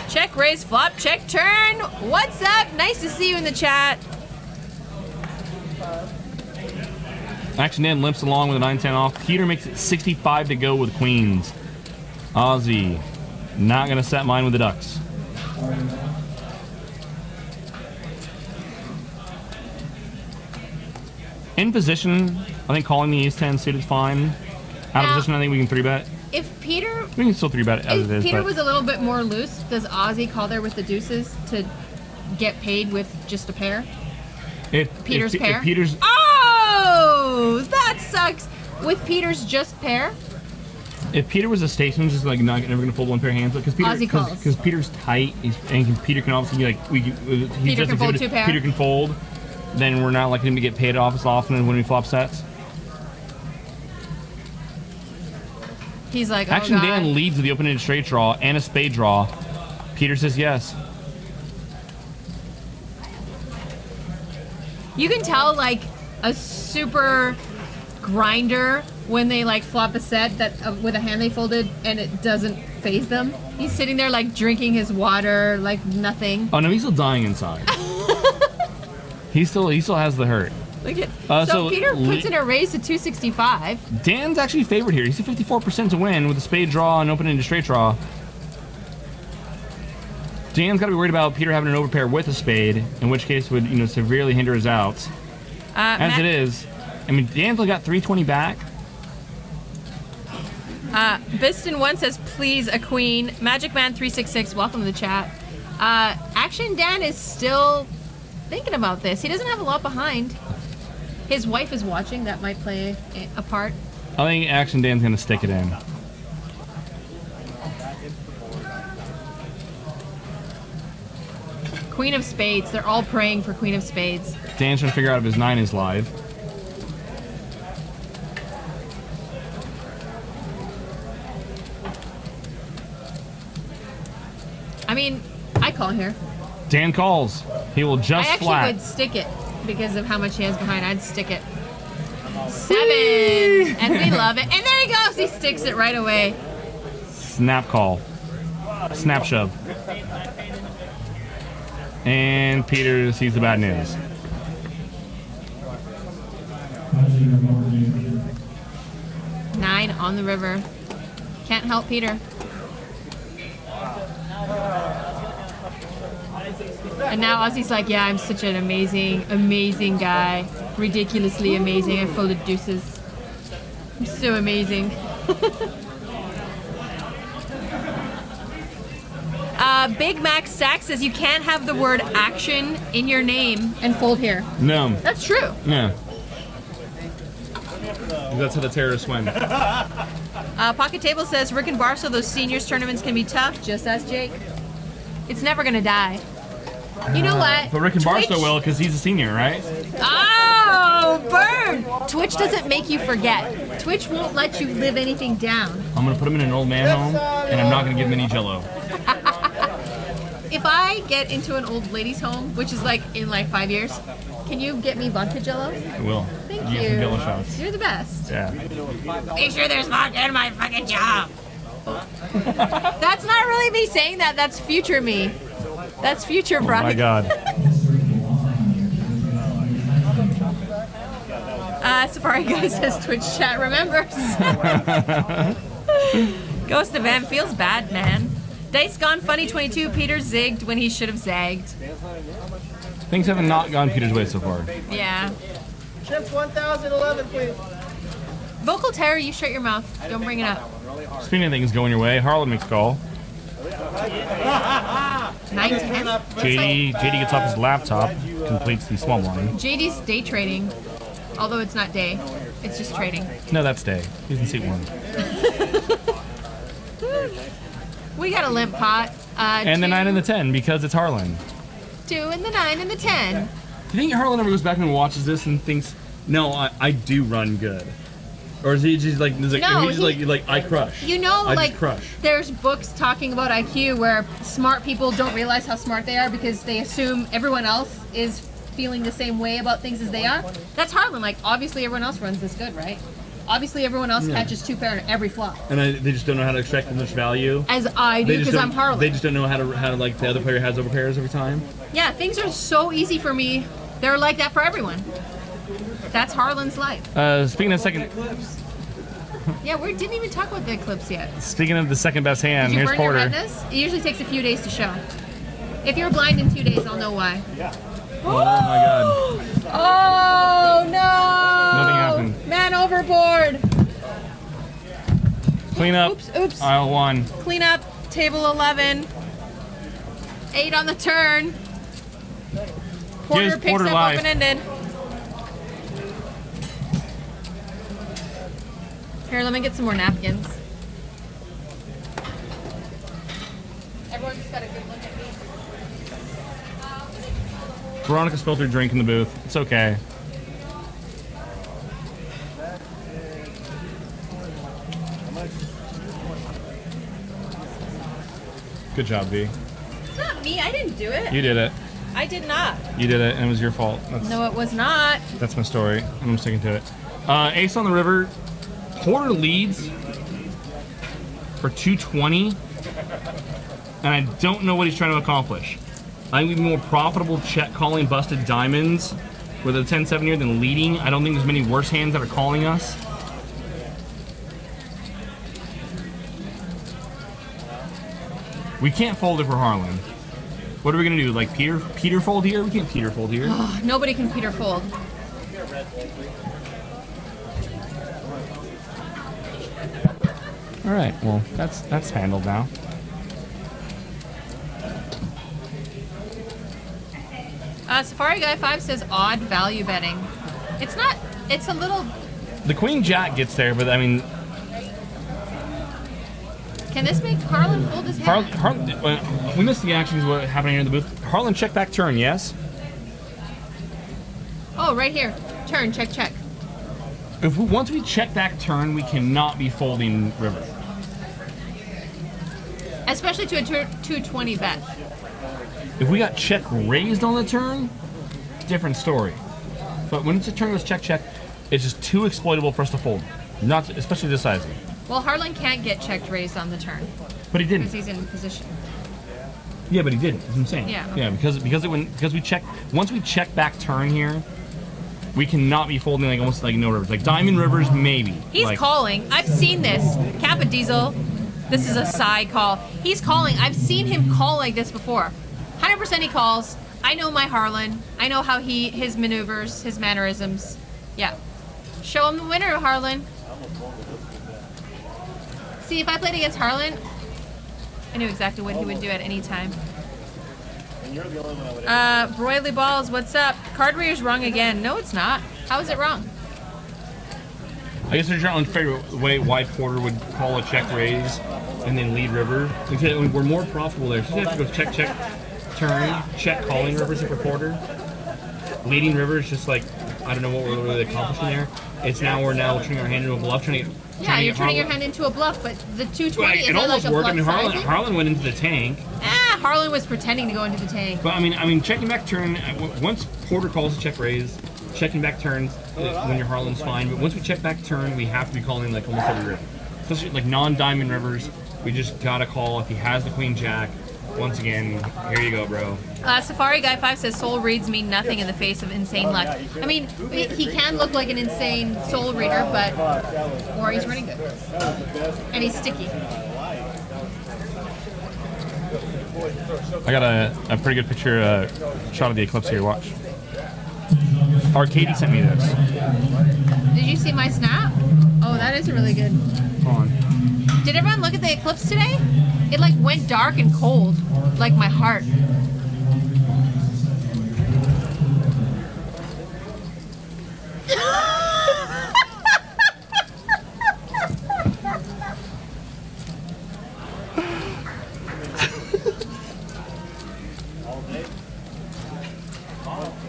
Check raise. raise, flop, check, turn. What's up? Nice to see you in the chat. Action Dan limps along with a 9-10 off. Peter makes it 65 to go with queens. Ozzy, not gonna set mine with the ducks. In position, I think calling the ace-10 suited is fine. Out of Now, position, I think we can 3-bet. If Peter We can still 3-bet as it is. Peter but was a little bit more loose, does Ozzy call there with the deuces to get paid with just a pair? Peter's pair? If Peter's... Oh! That sucks! With Peter's just pair? If Peter was a statesman, just like never gonna fold one pair of hands, because Ozzy calls. because Peter's tight, and Peter can obviously be like Peter can fold two pair. Peter can fold, then we're not likely to get paid off as often when we flop sets. He's like, oh Action God. Dan leads with the open-ended straight draw and a spade draw. Peter says yes. You can tell like a super grinder when they like flop a set that with a hand they folded and it doesn't phase them. He's sitting there like drinking his water like nothing. Oh no, he's still dying inside. he still has the hurt. Look at so Peter puts in a raise to 265. Dan's actually favored here. He's at 54% to win with a spade draw and open-ended straight draw. Dan's got to be worried about Peter having an overpair with a spade, in which case would severely hinder his outs. As it is, I mean, Dan's only got 320 back. Biston one says, please, a queen. Magic Man 366, welcome to the chat. Action Dan is still thinking about this. He doesn't have a lot behind. His wife is watching. That might play a part. I think Action Dan's going to stick it in. Queen of Spades. They're all praying for Queen of Spades. Dan's trying to figure out if his 9 is live. I mean, I call here. Dan calls. He will just I actually flat. would stick it because of how much he has behind. I'd stick it. 7. And we love it. And there he goes. He sticks it right away. Snap call. Snap shove. And Peter sees the bad news. Nine on the river. Can't help Peter. And now Ozzy's like, yeah, I'm such an amazing guy. Ridiculously amazing. I folded deuces. I'm so amazing. Big Mac Stack says you can't have the word action in your name and fold here. No. That's true. Yeah. That's how the terrorists win. Pocket Table says Rick and Barstow, those seniors tournaments can be tough. Just ask Jake. It's never gonna die. You know what? But Rick and Barstow will, because he's a senior, right? Oh, burn! Twitch doesn't make you forget. Twitch won't let you live anything down. I'm going to put him in an old man home, and I'm not going to give him any jello. If I get into an old ladies' home, which is like in like 5 years, can you get me vodka jello? I will. Thank Get you. some jello shots. You're the best. Yeah. Make sure there's vodka in my fucking job. That's not really me saying that. That's future me. That's future Brian. Oh my God. Safari Guy says Twitch chat remembers. Ghost of M feels bad, man. Dice Gone Funny 22. Peter zigged when he should have zagged. Things have not gone Peter's way so far. Yeah. Chips 1011, please. Vocal terror, you shut your mouth. Don't bring it up. Speaking of things going your way, Harlan makes call. 9-10. JD gets off his laptop, completes the small blind. JD's day trading. Although it's not day. It's just trading. No, that's day. He's in seat 1. We got a limp pot. And the 9 and the 10, because it's Harlan. 2 and the 9 and the 10. Do you think Harlan ever goes back and watches this and thinks, no, I do run good? Or is he just like, No, he's just like, I crush. You know, I like, just crush. there's books talking about IQ where smart people don't realize how smart they are because they assume everyone else is feeling the same way about things as they are. That's Harlan. Like, obviously everyone else runs this good, right? Obviously, everyone else catches 2 pair every flop. And they just don't know how to extract as much value. As I do, because I'm Harlan. They just don't know how to like the other player has over pairs every time. Yeah, things are so easy for me. They're like that for everyone. That's Harlan's life. Speaking of second, Yeah, we didn't even talk about the eclipse yet. speaking of the second best hand, Did you here's burn your Porter. redness? It usually takes a few days to show. If you're blind in 2 days, I'll know why. Oh my god. Oh no! Nothing happened. Man overboard. Clean up. Oops. Aisle 1. Clean up. Table 11. 8 on the turn. Porter Here's picks Porter up live. open-ended. Here, let me get some more napkins. Everyone just got a good look at me. Veronica spilled her drink in the booth. It's okay. Good job, V. It's not me. I didn't do it. You did it. I did not. You did it, and it was your fault. No, it was not. That's my story. I'm sticking to it. Ace on the river. Porter leads for 220, and I don't know what he's trying to accomplish. I think we'd be more profitable check calling busted diamonds with a 10-7 here than leading. I don't think there's many worse hands that are calling us. We can't fold it for Harlan. What are we gonna do? Like Peter fold here? We can't Peter fold here. Nobody can Peter fold. All right. Well, that's handled now. Safari Guy 5 says odd value betting. It's not. It's a little. The Queen Jack gets there, but I mean, Can this make Harlan fold his hand? we missed the actions. What happening here in the booth? Harlan check back turn. Yes. Oh, right here. Turn. Check. Check. Once we check back turn, we cannot be folding river. Especially to a 220 bet. If we got check raised on the turn, different story. But when it's a turn goes check check, it's just too exploitable for us to fold. Not especially this sizing. Well, Harlan can't get checked raised on the turn But he because didn't. he's in position. Yeah, but he didn't. That's what I'm saying. Yeah. Yeah, because we check once we check back turn here, we cannot be folding like almost like no rivers. Like diamond rivers, maybe. He's like, calling. I've seen this. Kappa Diesel. This is a side call. He's calling. I've seen him call like this before. 100% he calls. I know my Harlan. I know how his maneuvers, his mannerisms. Yeah. Show him the winner, Harlan. See, if I played against Harlan, I knew exactly what he would do at any time. Broily Balls, what's up? Card reader's wrong again. No, it's not. How is it wrong? I guess there's not favorite way why Porter would call a check raise and then lead river. Because we're more profitable there. So you have to go check check turn, check calling rivers for Porter. Leading river is just like I don't know what we're really accomplishing there. It's now we're turning our hand into a bluff, trying to Yeah, you're turning your hand into a bluff, but the 220 Right, is it like almost a worked. I bluff mean, sizing? Harlan went into the tank. Harlan was pretending to go into the tank. But I mean, checking back turn. Once Porter calls a check raise, checking back turns when your Harlan's fine. But once we check back turn, we have to be calling like almost every river, especially like non-diamond rivers. We just gotta call if he has the Queen Jack. Once again, here you go, bro. Safari Guy 5 says soul reads mean nothing in the face of insane luck. I mean, he can look like an insane soul reader, but or he's running good, and he's sticky. I got a pretty good picture, shot of the eclipse here. Watch. Arcady sent me this. Did you see my snap? Oh, that is really good. Hold on. Did everyone look at the eclipse today? It like went dark and cold, like my heart. All day?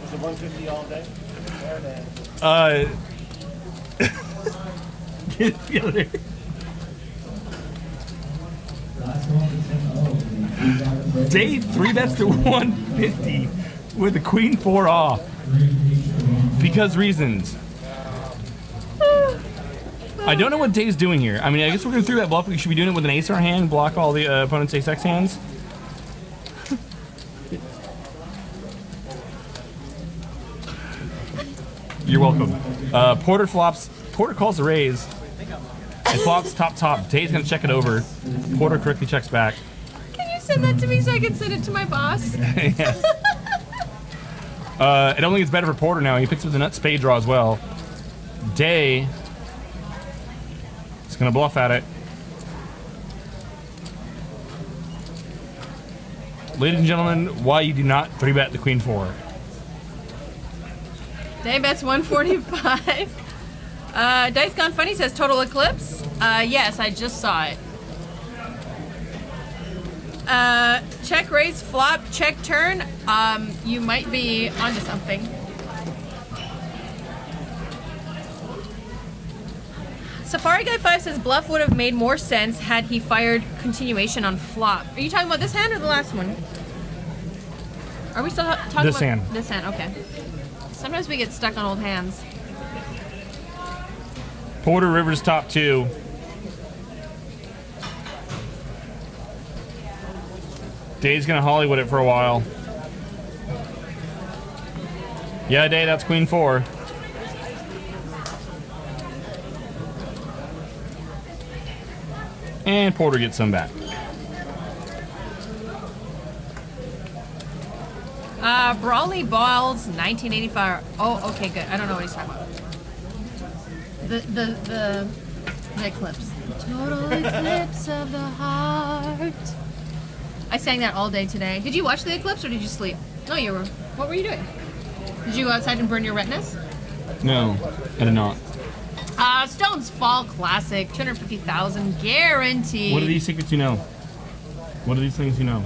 Was it 150 all day? Get it together. Dave 3 bets to 150 with the Queen 4 off. Because reasons. I don't know what Day's doing here. I mean, I guess we're going through that bluff. We should be doing it with an ace in our hand, block all the opponent's ace-x hands. You're welcome. Porter flops. Porter calls the raise. And flops top. Day's going to check it over. Porter correctly checks back. Can you send that to me so I can send it to my boss? Yes. It only gets better for Porter now. He picks up the nut spade draw as well. Day is going to bluff at it. Ladies and gentlemen, why you do not 3-bet the queen 4. Day bets 145. Dice Gone Funny says total eclipse. Yes, I just saw it. Check raise, flop, check turn. You might be onto something. Safari Guy 5 says bluff would have made more sense had he fired continuation on flop. Are you talking about this hand or the last one? Are we still talking This about hand. this hand? Okay. Sometimes we get stuck on old hands. Porter Rivers top 2. Day's gonna Hollywood it for a while. Yeah, Day, that's queen 4. And Porter gets some back. Brawley Balls 1985. Oh, okay, good. I don't know what he's talking about. The eclipse. Total eclipse of the heart. I sang that all day today. Did you watch the eclipse or did you sleep? No, you were. What were you doing? Did you go outside and burn your retinas? No, I did not. Stone's Fall Classic, 250,000 guaranteed. What are these secrets you know? What are these things you know?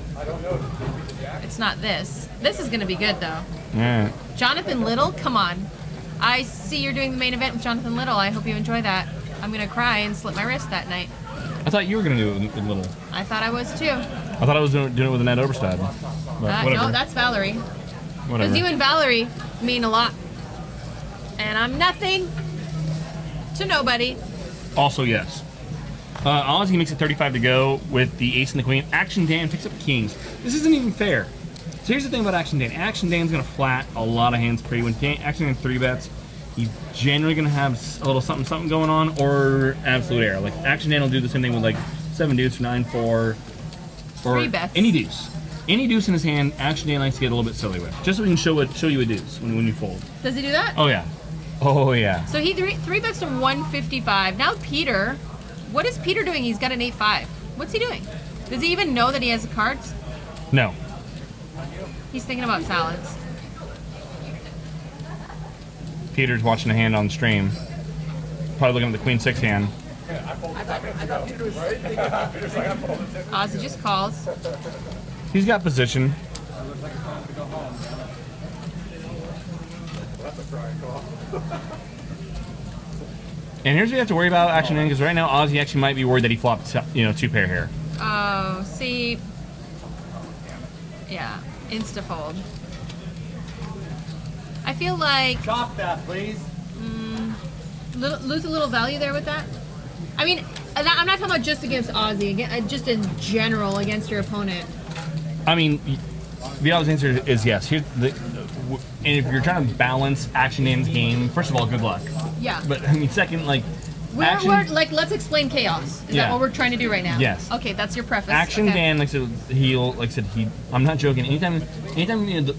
It's not this. This is gonna be good though. Yeah. Jonathan Little, come on. I see you're doing the main event with Jonathan Little. I hope you enjoy that. I'm gonna cry and slit my wrist that night. I thought you were gonna do it with Little. I thought I was too. I thought I was doing it with Annette Oberstad. But whatever. No, that's Valerie. Whatever. Because you and Valerie mean a lot. And I'm nothing to nobody. Also, yes. Ozzy makes it 35 to go with the ace and the queen. Action Dan picks up kings. This isn't even fair. So here's the thing about Action Dan. Action Dan's going to flat a lot of hands pre. When Action Dan 3-bets, he's generally going to have a little something going on or absolute error. Like Action Dan will do the same thing with like 7 deuce or 9-4 or 3-bets. any deuce. Any deuce in his hand, Action Dan likes to get a little bit silly with. Just so he can show you a deuce when you fold. Does he do that? Oh, yeah. Oh, yeah. So he 3-bets to 155. Now Peter, what is Peter doing? He's got an 8-5. What's he doing? Does he even know that he has the cards? No. He's thinking about salads. Peter's watching a hand on stream. Probably looking at the queen 6 hand. Ozzy just calls. He's got position. And here's what you have to worry about Action Dan, because right now Ozzy actually might be worried that he flopped 2-pair here. Oh, see. Yeah, insta-fold. I feel like Chop that, please. lose a little value there with that. I mean, I'm not talking about just against Ozzy, just in general against your opponent. I mean, the obvious answer is yes. And if you're trying to balance Action Dan's game, first of all, good luck. Yeah. But I mean, second, like, We're like, let's explain chaos. Is that what we're trying to do right now? Yes. Okay, that's your preface. Action okay. Dan, I'm not joking. Anytime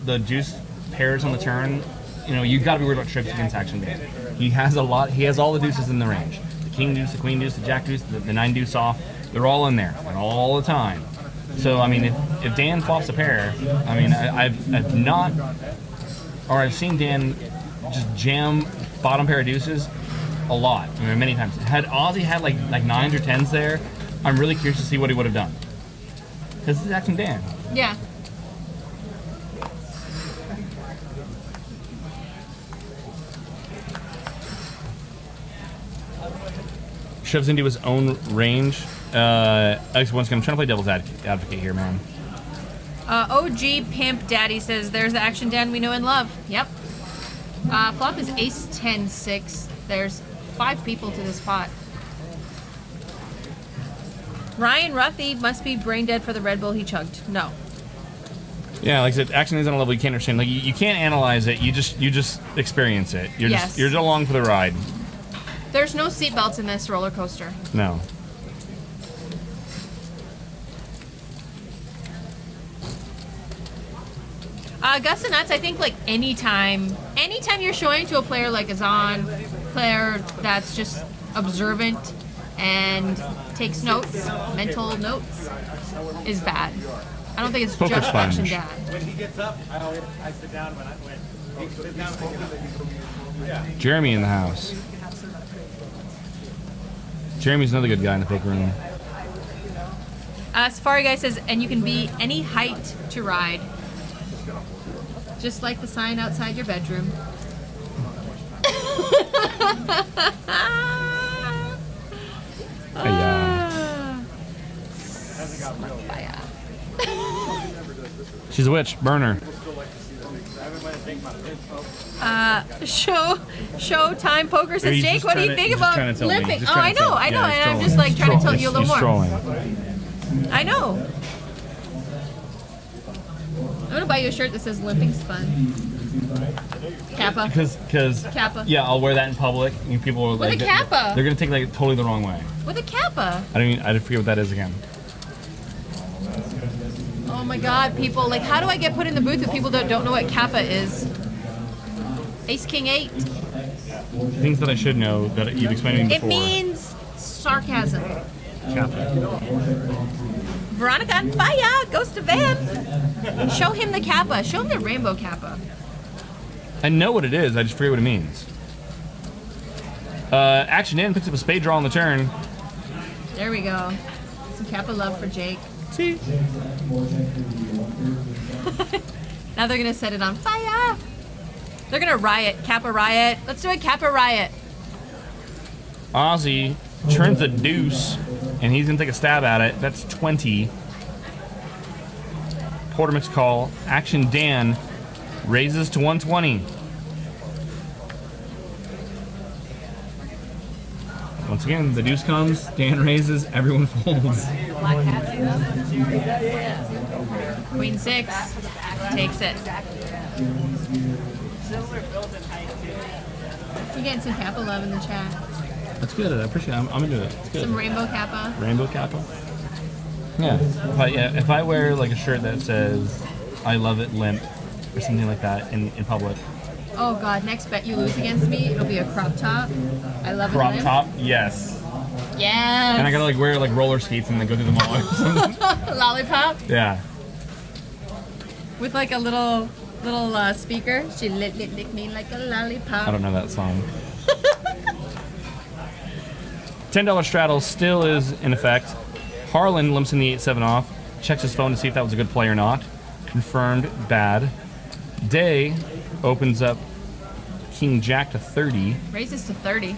the deuce pairs on the turn, you got to be worried about trips against Action Dan. He has all the deuces in the range. The king deuce, the queen deuce, the jack deuce, the 9 deuce off. They're all in there, and all the time. So I mean, if Dan flops a pair, I mean, I've seen Dan just jam bottom pair of deuces a lot. I mean, many times. Had Ozzy had like 9s or 10s there, I'm really curious to see what he would have done. Because this is Action Dan. Yeah. Shoves into his own range. Once again, I'm trying to play devil's advocate here, man. OG Pimp Daddy says, there's the Action Dan we know and love. Yep. Flop is ace 10 6. There's 5 people to this pot. Ryan Ruffy must be brain dead for the Red Bull he chugged. No. Yeah, like I said, action is on a level you can't understand. Like you can't analyze it. You just experience it. You're Yes. just along for the ride. There's no seatbelts in this roller coaster. No. Gus and Nuts, I think like anytime you're showing to a player like Azaan, player that's just observant and takes notes, mental notes, is bad. I don't think it's Poker just sponge. action dad. When he gets up, I sit down when he sits down. Yeah. Jeremy in the house. Jeremy's another good guy in the poker room. Safari Guy says, and you can be any height to ride. Just like the sign outside your bedroom. She's a witch. Burn her. Showtime Poker says, He's Jake, just what do you trying to- think he's just about trying to tell me. limping? He's Oh, trying I to tell know, me. I know, Yeah, he's and I'm trolling. just like trying to tell you a little He's more. trolling. I know. I'm gonna buy you a shirt that says limping's fun. Kappa. Because Kappa. yeah, I'll wear that in public. And people are like, a kappa. They're gonna take like totally the wrong way. With a kappa. I forget what that is again. Oh my god, people, like how do I get put in the booth with people that don't know what kappa is? Ace King 8. Things that I should know that you've explained to me It before. means sarcasm. Kappa. Veronica on fire! Goes to Van! Show him the kappa. Show him the rainbow kappa. I know what it is. I just forget what it means. Action in picks up a spade draw on the turn. There we go. Some kappa love for Jake. See? Now they're gonna set it on fire. They're gonna riot. Kappa riot. Let's do a kappa riot. Ozzy turns a deuce, and he's gonna take a stab at it. That's 20. Porter mix call. Action Dan raises to 120. Once again, the deuce comes. Dan raises. Everyone folds. Queen 6 takes it. You're getting some kappa love in the chat. That's good. I appreciate it. I'm into it. It's good. Some rainbow kappa. Rainbow kappa. Yeah. If I wear like a shirt that says "I love it limp" or something like that in public. Oh god, next bet you lose against me, it'll be a crop top. I love it. Crop top, yes. Yes. And I gotta like wear like roller skates and then go through the mall or something. Lollipop Yeah. with like a little speaker. She lick me like a lollipop. I don't know that song. $10 straddle still is in effect. Harlan limps in the 8-7 off. Checks his phone to see if that was a good play or not. Confirmed bad. Day opens up King Jack to 30. Raises to 30.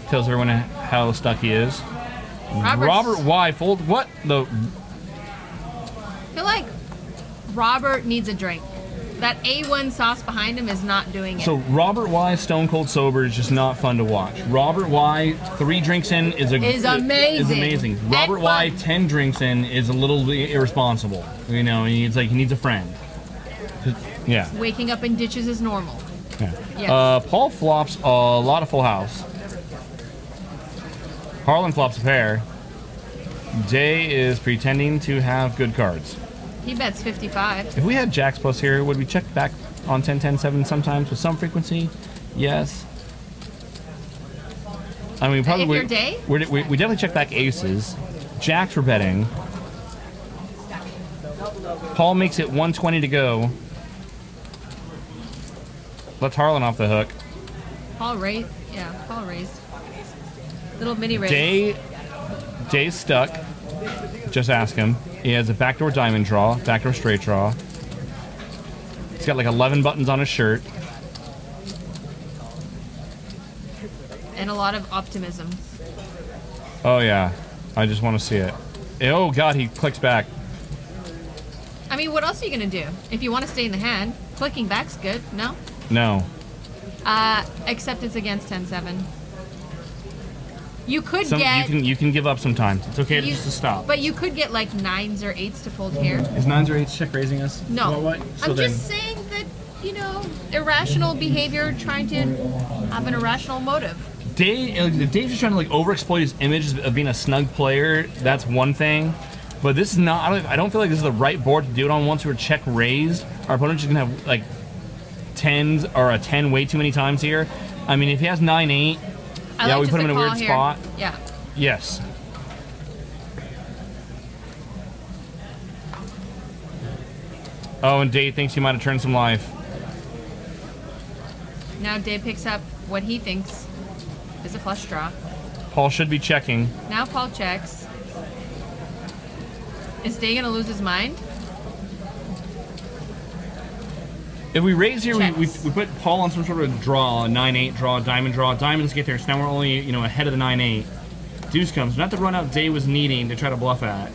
Tells everyone how stuck he is. Robert's- Robert Y fold. What the? I feel like Robert needs a drink. That A1 sauce behind him is not doing it. So Robert Y stone cold sober is just not fun to watch. Robert Y 3 drinks in is amazing. Is amazing. And Robert Y fun. 10 drinks in is a little bit irresponsible. You know, he needs a friend. Yeah. Waking up in ditches is normal. Yeah. Yes. Paul flops a lot of full house. Harlan flops a pair. Day is pretending to have good cards. He bets 55. If we had Jacks Plus here, would we check back on 10-10-7 sometimes with some frequency? Yes. I mean, probably If you're Day? we definitely check back aces. Jacks we're betting. Paul makes it 120 to go. Let's Harlan off the hook. Paul raised. Yeah, Paul raised. Little mini raise. Day's stuck. Just ask him. He has a backdoor diamond draw, backdoor straight draw. He's got like 11 buttons on his shirt. And a lot of optimism. Oh yeah, I just want to see it. Oh god, he clicks back. I mean, what else are you gonna do? If you want to stay in the hand, clicking back's good. No? No. Except it's against 10-7. You could Some, get. you can give up sometimes. It's okay you- just to stop. But you could get like 9s or 8s to fold here. Is 9s or 8s check raising us? No. What? So I'm then, just saying that, irrational behavior trying to have an irrational motive. Dave's just trying to like overexploit his image of being a snug player. That's one thing. But this is not. I don't feel like this is the right board to do it on once we're check raised. Our opponent's just gonna have like 10s or a 10 way too many times here. I mean, if he has 9-8, yeah, we put him in a weird spot. Yeah. Yes. Oh, and Dave thinks he might have turned some life. Now Dave picks up what he thinks is a flush draw. Paul should be checking. Now Paul checks. Is Dave gonna lose his mind? If we raise here, we Checks. put Paul on some sort of draw, 9-8 draw, diamond draw. Diamonds get there, so now we're only ahead of the 9-8. Deuce comes, not the run out Dave was needing to try to bluff at.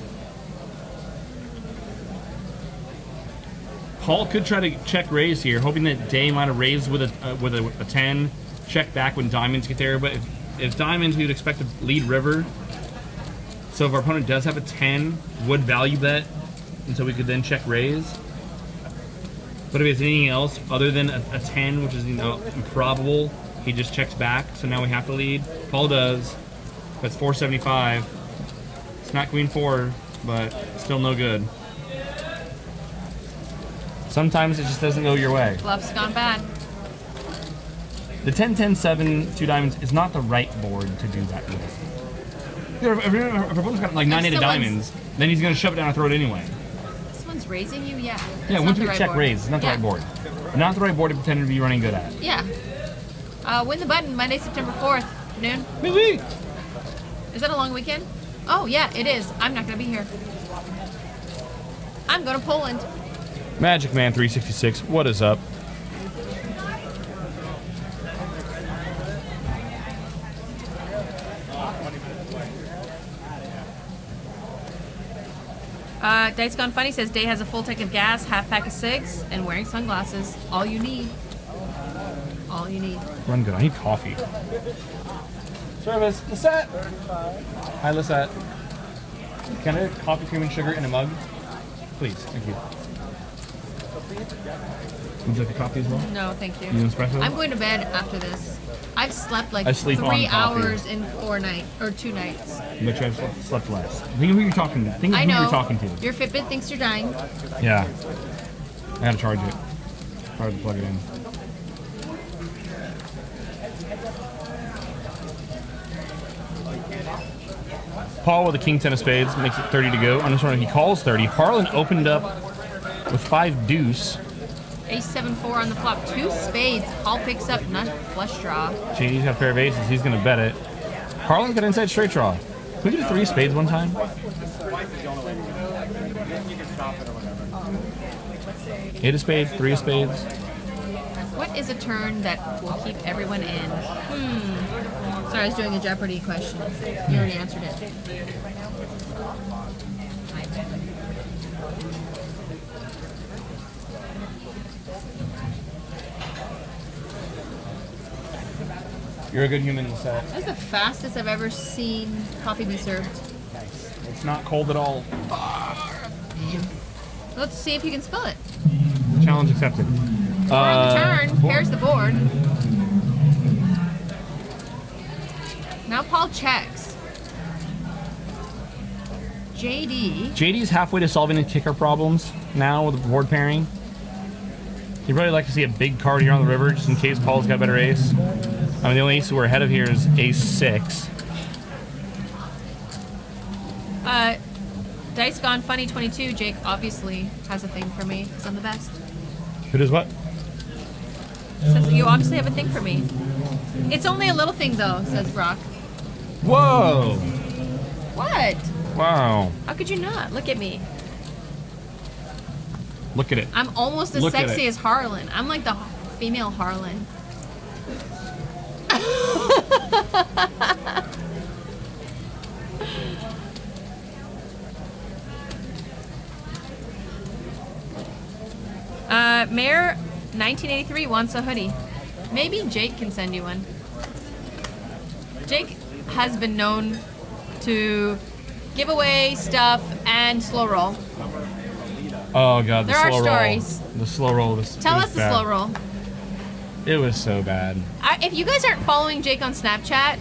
Paul could try to check raise here, hoping that Dave might have raised with a 10, check back when diamonds get there. But if diamonds, we would expect to lead river. So if our opponent does have a 10, would value bet until we could then check raise. But if he has anything else other than a 10, which is improbable, he just checks back. So now we have to lead. Paul does. That's 475. It's not queen 4, but still no good. Sometimes it just doesn't go your way. Bluff's gone bad. The 10-10-7, 2 diamonds is not the right board to do that with. If our opponent's got like 9-8 of someone's- diamonds, then he's going to shove it down our throat anyway. This one's raising you? Yeah. Yeah, It's once not we the right check board. raise, it's not the Yeah. right board. Not the right board to pretend to be running good at. Yeah. Win the button Monday, September 4th, noon. Maybe. Is that a long weekend? Oh, yeah, it is. I'm not going to be here. I'm going to Poland. Magic Man 366, what is up? Dice Gone Funny says Day has a full tank of gas, half pack of cigs, and wearing sunglasses. All you need. All you need. Run good. I need coffee. Service. Lisette. Hi, Lisette. Can I have coffee, cream, and sugar in a mug? Please. Thank you. Would you like a coffee as well? No, thank you. You want espresso? I'm going to bed after this. I've slept like I sleep 3 on coffee. hours in 2 nights. But I've slept less. Think of who you're talking to. Think of I who know. you're talking to. Your Fitbit thinks you're dying. Yeah. I gotta charge it. Hard to plug it in. Paul with a king 10 of spades makes it 30 to go. I'm just wondering if he calls 30. Harlan opened up with 5 deuce. Ace 7-4 on the flop. 2 spades. Paul picks up nut flush draw. He's got a pair of aces. He's gonna bet it. Harlan's got inside straight draw. Can we do 3 spades one time? Eight of spades, 3 of spades. What is a turn that will keep everyone in? Sorry, I was doing a Jeopardy question. You already answered it. You're a good human, Lisette. That's the fastest I've ever seen coffee be served. Nice. It's not cold at all. Let's see if you can spell it. Challenge accepted. We're on the turn. Pairs the board. Now Paul checks. JD. JD's halfway to solving his kicker problems now with the board pairing. He'd probably like to see a big card here on the river just in case Paul's got a better ace. I mean, the only ace we're ahead of here is ace 6. Dice Gone Funny 22. Jake obviously has a thing for me because I'm the best. Who does what? Says you obviously have a thing for me. It's only a little thing though, says Brock. Whoa! What? Wow. How could you not? Look at me. Look at it. I'm almost as Look at sexy it. as Harlan. I'm like the female Harlan. Mayor 1983 wants a hoodie. Maybe Jake can send you one. Jake, has been known to give away stuff and slow roll. Oh god, the There are slow roll. stories. The slow roll was. Tell was us the bad. slow roll. It was so bad. If you guys aren't following Jake on Snapchat,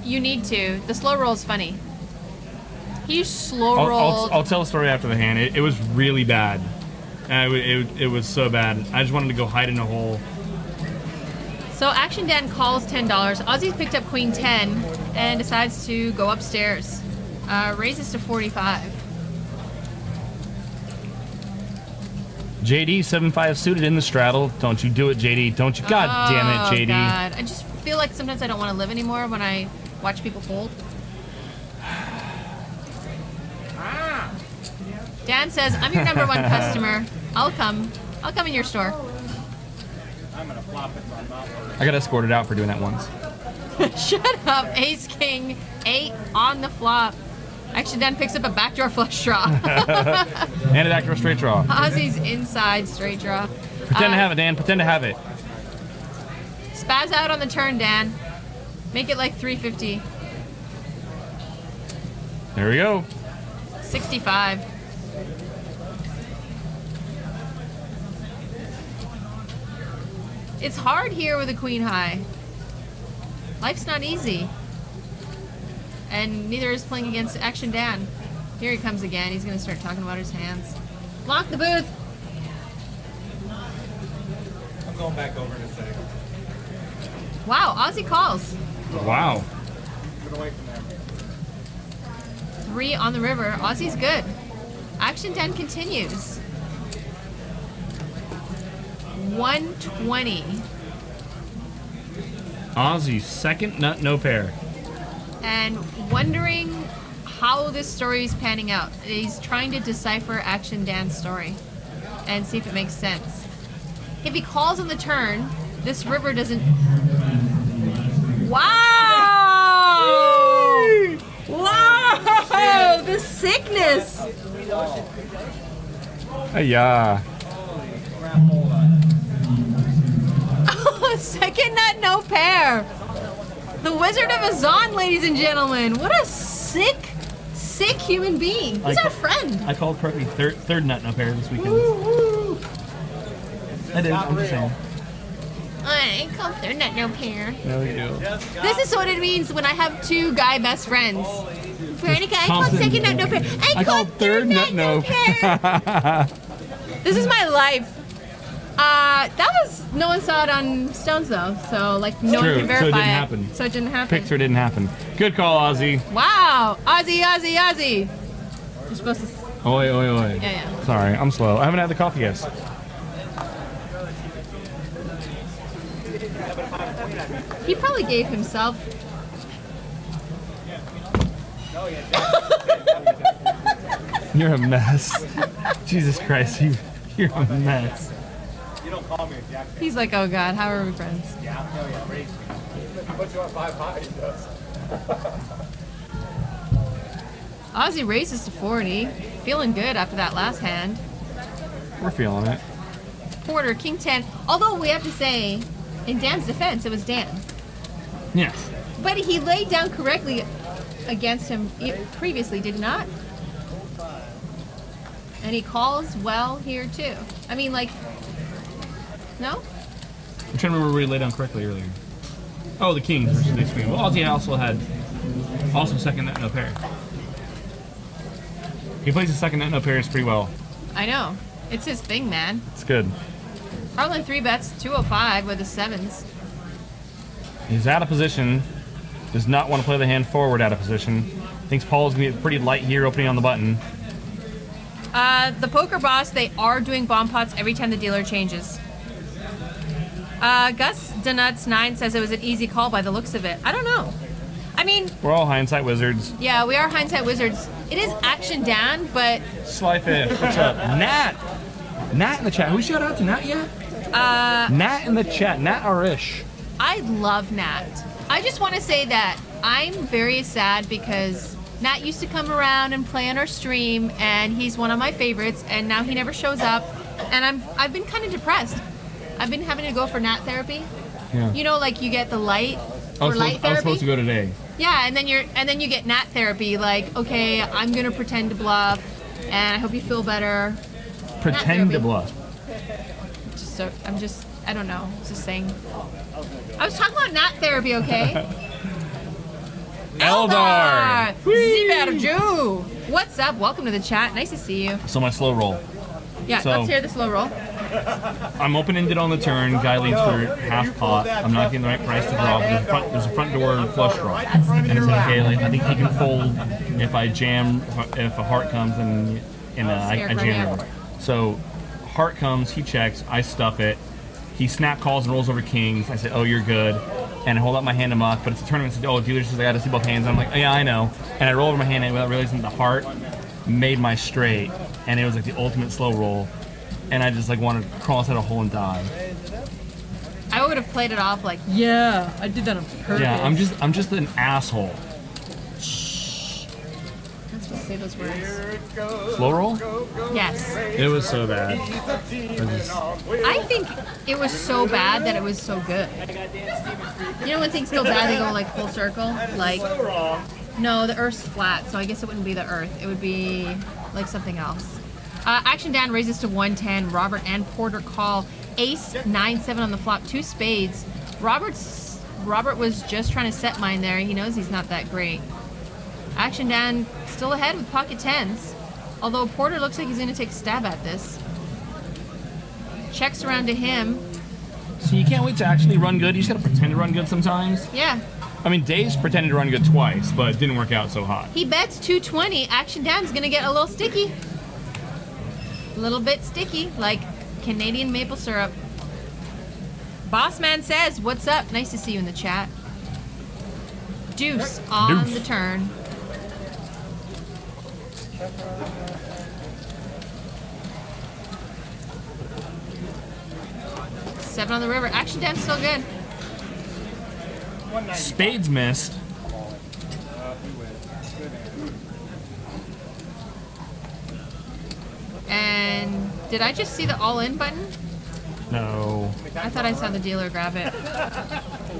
you need to. The slow roll is funny. He slow rolled. I'll tell a story after the hand. It was really bad. It was so bad. I just wanted to go hide in a hole. So Action Dan calls $10. Ozzy's picked up Queen 10 and decides to go upstairs. Raises to 45. JD 7-5 suited in the straddle. Don't you do it, JD. Don't you. God damn it, JD. God. I just feel like sometimes I don't want to live anymore when I watch people fold. Dan says, I'm your #1 customer. I'll come in your store. I'm gonna flop it, so I'm not worried. I got escorted out for doing that once. Shut up. Ace King 8 on the flop. Action Dan picks up a backdoor flush draw. And a backdoor straight draw. Ozzy's inside straight draw. Pretend to have it, Dan. Pretend to have it. Spaz out on the turn, Dan. Make it like 350. There we go. 65. It's hard here with a queen high. Life's not easy. And neither is playing against Action Dan. Here he comes again. He's going to start talking about his hands. Lock the booth. I'm going back over in a second. Wow, Ozzy calls. Wow. Get away from there. 3 on the river. Ozzy's good. Action Dan continues. 120. Ozzy's second nut, no pair. And wondering how this story is panning out. He's trying to decipher Action Dan's story and see if it makes sense. If he calls on the turn, this river doesn't... Wow! Wow! The sickness! Yeah. Second nut, no pair. The Wizard of Azaan, ladies and gentlemen. What a sick human being. He's our friend. I called correctly third nut, no pair this weekend. I did. I'm just saying. I called third nut, no pair. No, you do. This is what it means when I have 2 guy best friends. Veronica, I called second nut, no pair. I called third nut, no pair. This is my life. That was, no one saw it on Stones though, so like no True, one can so it verify didn't happen. So it didn't happen. Picture didn't happen. Good call, Ozzy. Wow, Ozzy. You're supposed to. Oi, oi, oi. Yeah. Sorry, I'm slow. I haven't had the coffee yet. He probably gave himself. You're a mess. Jesus Christ, you're a mess. You don't call me a jack. He's like, oh God, how are we friends? Yeah, hell yeah, raise me. How much you want 5 highs does? Ozzy raises to 40. Feeling good after that last hand. We're feeling it. Quarter, King 10. Although we have to say, in Dan's defense, it was Dan. Yes. But he laid down correctly against him previously, did he not? And he calls well here too. I mean, like, no? I'm trying to remember where we laid down correctly earlier. Oh, the kings versus the queen. Well, Ozzy also had second nut, no pair. He plays the second nut, no pairs pretty well. I know. It's his thing, man. It's good. Harlan 3 bets 205 with the 7s. He's out of position. Does not want to play the hand forward out of position. Thinks Paul's going to be pretty light here opening on the button. The poker boss, they are doing bomb pots every time the dealer changes. Gus Donuts 9 says it was an easy call by the looks of it. I don't know. I mean, We're all hindsight wizards. yeah, we are hindsight wizards. It is Action Dan, but Sly Fish, what's up? Nat! Nat in the chat. Have we shout out to Nat yet? Nat in the chat. Nat Arish. I love Nat. I just want to say that I'm very sad because Nat used to come around and play on our stream, and he's one of my favorites, and now he never shows up, and I've been kind of depressed. I've been having to go for Nat therapy. Yeah. You know, like you get the light I for light was supposed therapy. to go today. Yeah, and then you get nat therapy. Like, okay, I'm gonna pretend to bluff, and I hope you feel better. Pretend to bluff. I don't know. Just saying. I was talking about nat therapy, okay? Eldar! Ziberju! What's up? Welcome to the chat. Nice to see you. So my slow roll. Yeah, So- let's hear the slow roll. I'm opening it on the turn. Guy leads for half pot. I'm not getting the right price to draw. There's a front door flush draw. And it's like, okay, like, I think he can fold if I jam, if a heart comes and I jam him. So heart comes, he checks, I stuff it. He snap calls and rolls over kings. I say, oh, you're good. And I hold out my hand to muck, but it's a tournament. So, oh, dealer says I got to see both hands. I'm like, oh, yeah, I know. And I roll over my hand without realizing the heart made my straight. And it was like the ultimate slow roll. And I just like wanted to crawl inside a hole and die. I would have played it off like, yeah, I did that on purpose. Yeah, I'm just an asshole. Let's just say those words. Slow roll? Yes. It was so bad. I think it was so bad that it was so good. You know when things go bad, they go like full circle? Like, no, the Earth's flat, so I guess it wouldn't be the Earth. It would be like something else. Action Dan raises to 110. Robert and Porter call. Ace 9-7 on the flop. 2 spades. Robert was just trying to set mine there. He knows he's not that great. Action Dan still ahead with pocket tens. Although Porter looks like he's going to take a stab at this. Checks around to him. So you can't wait to actually run good. You just gotta pretend to run good sometimes. Yeah. I mean, Dave's pretended to run good twice, but it didn't work out so hot. He bets 220. Action Dan's going to get a little sticky. A little bit sticky, like Canadian maple syrup. Bossman says, what's up? Nice to see you in the chat. Deuce on the turn. Seven on the river. Action Dan's still good. Spades missed. And did I just see the all-in button? No. I thought I saw the dealer grab it.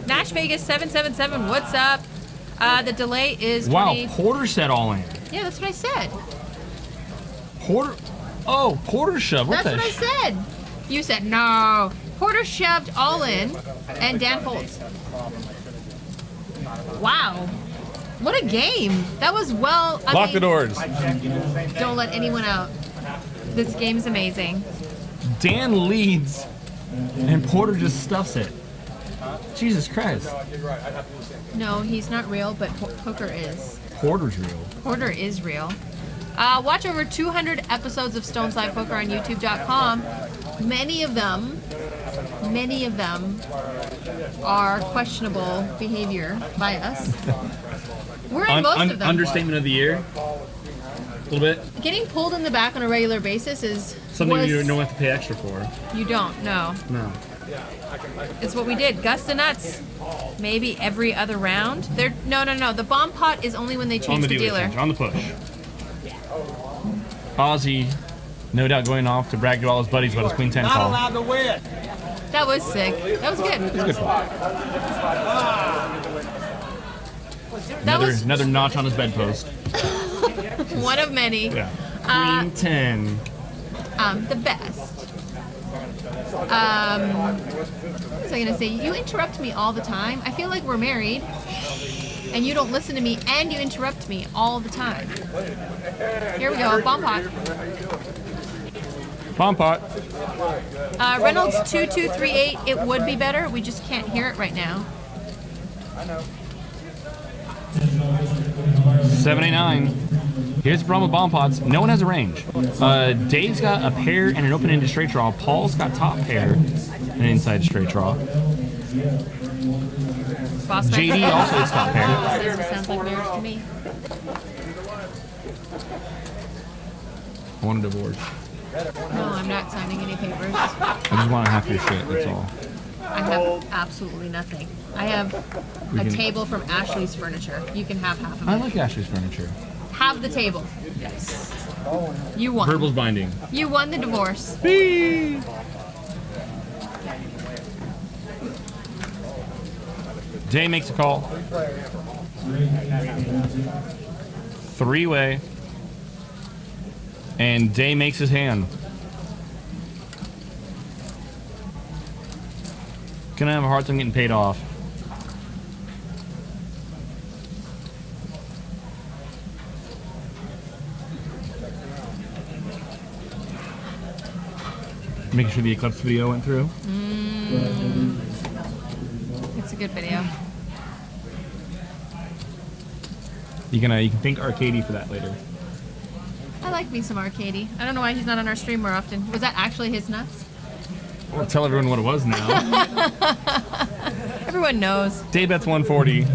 Nash Vegas 777. What's up? The delay is 20. Wow, Porter said all in. Yeah, that's what I said. Porter. Oh, Porter shoved. What That's the? what I said. You said no. Porter shoved all in, and Dan folds. Wow. What a game. That was well. I Lock mean, the doors. Don't let anyone out. This game is amazing. Dan leads, and Porter just stuffs it. Jesus Christ. No, he's not real, but poker is. Porter's real. Porter is real. Watch over 200 episodes of Stone's Live Poker on YouTube.com. Many of them are questionable behavior by us. We're in most of them. Understatement of the year. A little bit. Getting pulled in the back on a regular basis is Something you don't have to pay extra for. You don't, no. No. It's what we did. Gus the nuts. Maybe every other round. No. The bomb pot is only when they change the dealer. Change, on the push. Ozzy, no doubt going off to brag to all his buddies about his queen 10 call. Not allowed to win. That was sick. That was good. It's a good one. Another notch on his bedpost. One of many. Yeah. Queen 10. The best. What was I gonna say? You interrupt me all the time. I feel like we're married, and you don't listen to me, and you interrupt me all the time. Here we go, bomb pot. Bomb pot. Reynolds 2238. It would be better. We just can't hear it right now. 789. Here's the problem with bomb pots. No one has a range. Dave's got a pair and an open-ended straight draw. Paul's got top pair and an inside straight draw. JD also has top pair. Sounds like marriage to me. I want a divorce. No, I'm not signing any papers. I just want half your shit, that's all. I have absolutely nothing. I have a table from Ashley's Furniture. You can have half of it. I like Ashley's Furniture. Have the table. Yes. You won. Verbal's binding. You won the divorce. Day makes a call. Three-way. And Day makes his hand. Gonna have a hard time getting paid off. Making sure the Eclipse video went through. It's a good video. You can thank Arcady for that later. I like me some Arcady. I don't know why he's not on our stream more often. Was that actually his nuts? We'll tell everyone what it was now. Everyone knows. Daybet's 140.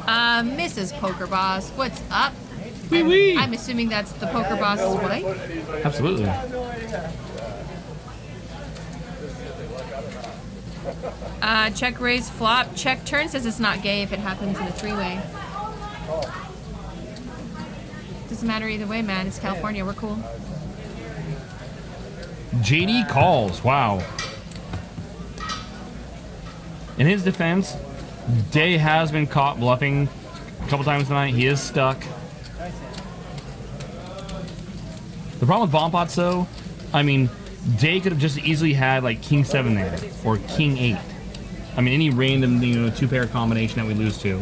Mrs. Poker Boss, what's up? Wee wee. I'm assuming that's the Poker Boss's wife. Absolutely. Check raise flop. Check turn says it's not gay if it happens in a three-way. Doesn't matter either way, man. It's California. We're cool. JD calls. Wow. In his defense, Day has been caught bluffing a couple times tonight. He is stuck. The problem with bomb pots, though, I mean, Day could have just easily had like King 7 there or King 8. I mean, any random, two-pair combination that we lose to.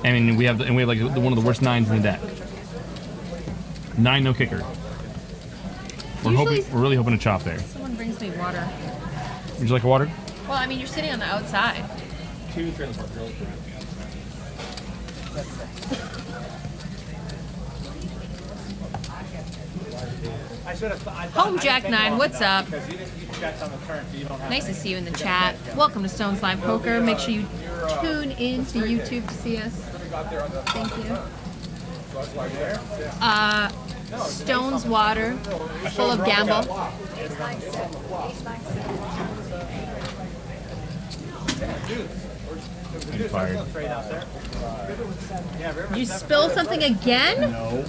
I mean, we have like one of the worst 9s in the deck. 9 no kicker. We're really hoping to chop there. Someone brings me water. Would you like a water? Well, I mean, you're sitting on the outside. Home Jack 9, what's up? Nice to see you in the chat. Welcome to Stone's Live Poker. Make sure you tune in to YouTube to see us. Thank you. Stone's water, full of gamble. Fired. You spill something again? No.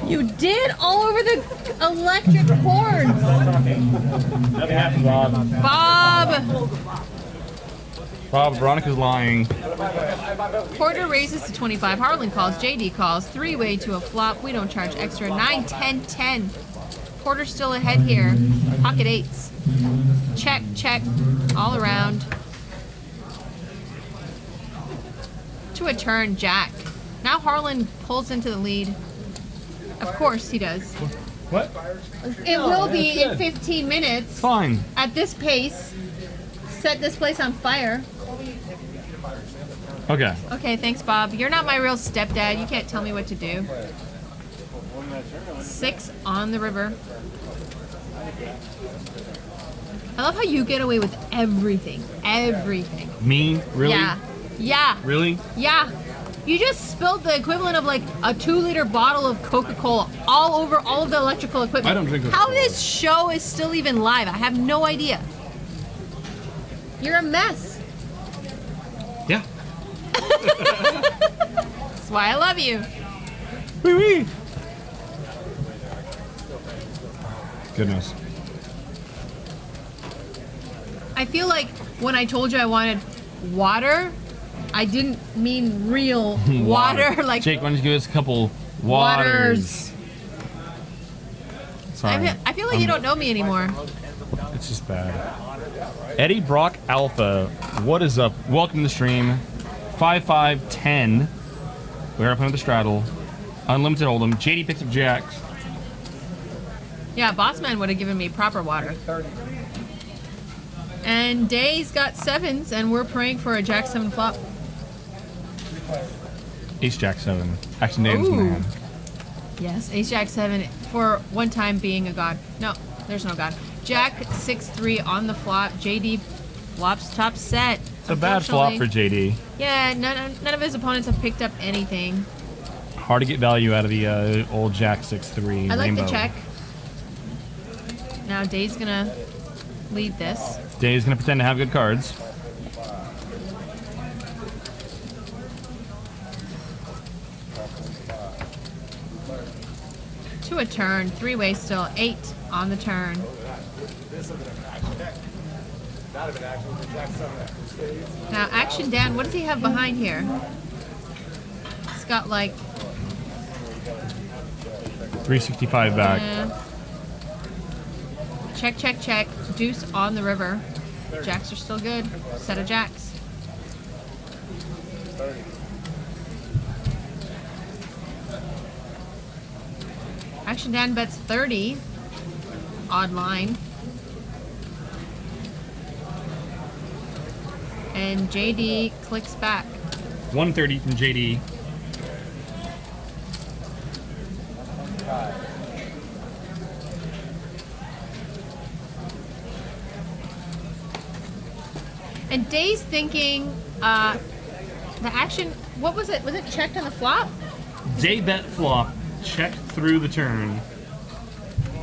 You did all over the electric cords. Nothing happened, Bob. Bob, Veronica's lying. Porter raises to 25. Harlan calls. JD calls. Three-way to a flop. We don't charge extra. 9, 10, 10. Porter's still ahead here. Pocket 8s. Check, check. All around. To a turn, Jack. Now Harlan pulls into the lead. Of course he does. What? It will be in 15 minutes. Fine. At this pace. Set this place on fire. Okay. Okay, thanks, Bob. You're not my real stepdad. You can't tell me what to do. 6 on the river. I love how you get away with everything. Everything. Me? Really? Yeah. Yeah. Really? Yeah. You just spilled the equivalent of like a 2-liter bottle of Coca-Cola all over all of the electrical equipment. I don't drink Coca-Cola. How this show is still even live, I have no idea. You're a mess. Yeah. That's why I love you. Wee wee. Goodness. I feel like when I told you I wanted water, I didn't mean real water. Like Jake, why don't you give us a couple waters? Sorry. I feel like you don't know me anymore. It's just bad. Eddie Brock Alpha, what is up? Welcome to the stream. 5510. We're playing with the straddle. Unlimited Hold'em. JD picks up jacks. Yeah, Bossman would have given me proper water. And Day's got 7s, and we're praying for a Jack 7 flop. Ace Jack 7. Action Dave's Ooh. man. Yes, Ace Jack 7 for one time being a god. No, there's no god. Jack 6-3 on the flop. JD flops top set. It's a bad flop for JD. Yeah, none of his opponents have picked up anything. Hard to get value out of the old Jack 6-3 I like rainbow. the check. Now Day's gonna lead this. Dave's gonna pretend to have good cards. To a turn, 3-way still, 8 on the turn. Now, Action Dan, what does he have behind here? It's got like 365 back. Check, check, check. Deuce on the river. Jacks are still good. Set of jacks. Action Dan bets 30. Odd line. And JD clicks back. 130 from JD. And Day's thinking, the action, what was it? Was it checked on the flop? Day bet flop, check through the turn.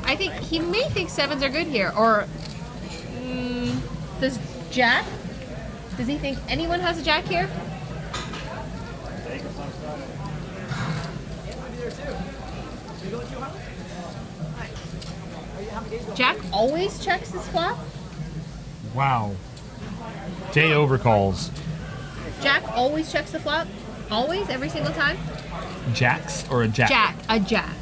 I think he may think sevens are good here. Or, does Jack? Does he think anyone has a Jack here? Jack always checks his flop? Wow. Day overcalls. Jack always checks the flop? Always? Every single time? Jacks or a jack? Jack. A Jack.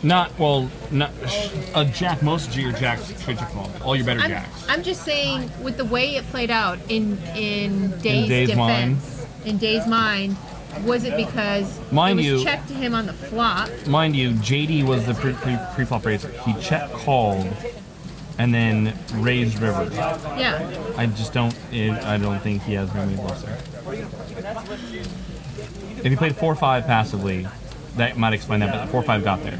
Not a jack. Most of your jacks should check call. All your better jacks. I'm just saying, with the way it played out in Day's defense, mind. in Day's mind, was it because Mind it was you- checked to him on the flop? Mind you, JD was the pre-flop raiser. He check called and then raised river. Yeah. I just don't. I don't think he has very many bluffs there. If he played 4-5 passively, that might explain that. But the 4-5 got there.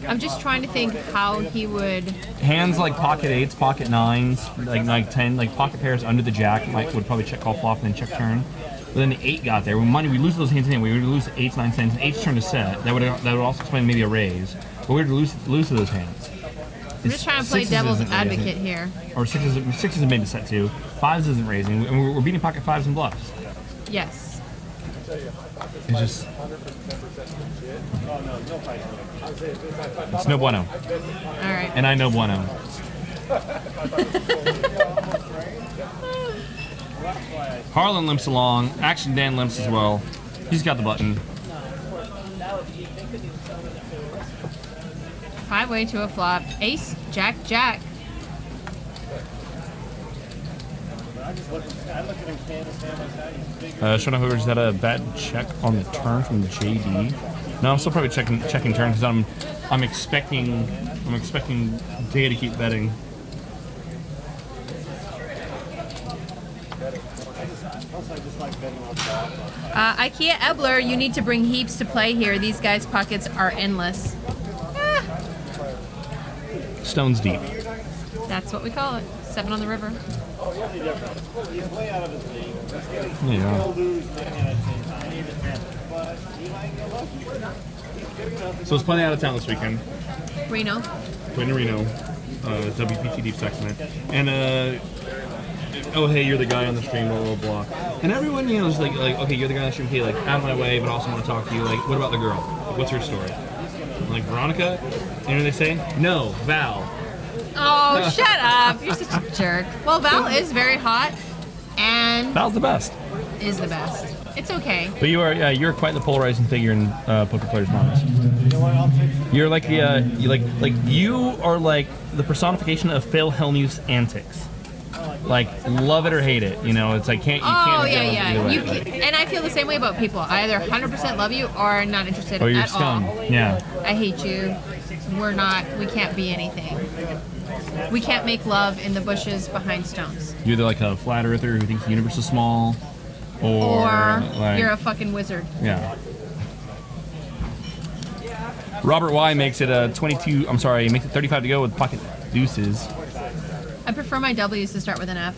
I'm just trying to think how he would. Hands like pocket eights, pocket nines, like 10, like pocket pairs under the jack would probably check call flop and then check turn. But then the 8 got there. We lose those hands anyway. We would lose 8s, 9s, 10s, and 8s turn to set. That would also explain maybe a raise. But we would lose to those hands. I'm just trying to play devil's advocate here. Or sixes are made to set too. 5s isn't raising, and we're beating pocket 5s and bluffs. Yes. It's just. It's no bueno. All right. And I know bueno. Harlan limps along. Action Dan limps as well. He's got the button. 5-way to a flop. Ace, Jack, Jack. Showdown Hoovers had a bad check on the turn from JD. No, I'm still probably checking turn because I'm expecting Day to keep betting. IKEA Ebler, you need to bring heaps to play here. These guys' pockets are endless. Stones deep. That's what we call it. 7 on the river. Yeah. So it's playing out of town this weekend. Reno. Playing in Reno. WPT Deep Sexton. And oh hey, you're the guy on the stream, blah blah blah. And everyone, is like okay, you're the guy on the stream, hey, like out of my way, but also want to talk to you. Like, what about the girl? Like, what's her story? I'm like, Veronica? And what do they say? No, Val. Oh, shut up. You're such a jerk. Well, Val is very hot and Val's the best. is the best. It's okay. But you're quite the polarizing figure in poker players' minds. You're like the you are like the personification of Phil Hellmuth's antics. Like, love it or hate it, it's like can't. Oh get yeah. either way. You can, and I feel the same way about people. I either 100% love you or not interested Or you're at scum. all. Yeah. I hate you. We can't be anything. We can't make love in the bushes behind stones. You're either like a flat earther who thinks the universe is small, or like, you're a fucking wizard. Yeah. Robert Y makes it 22. I'm sorry, he makes it 35 to go with pocket deuces. I prefer my W's to start with an F.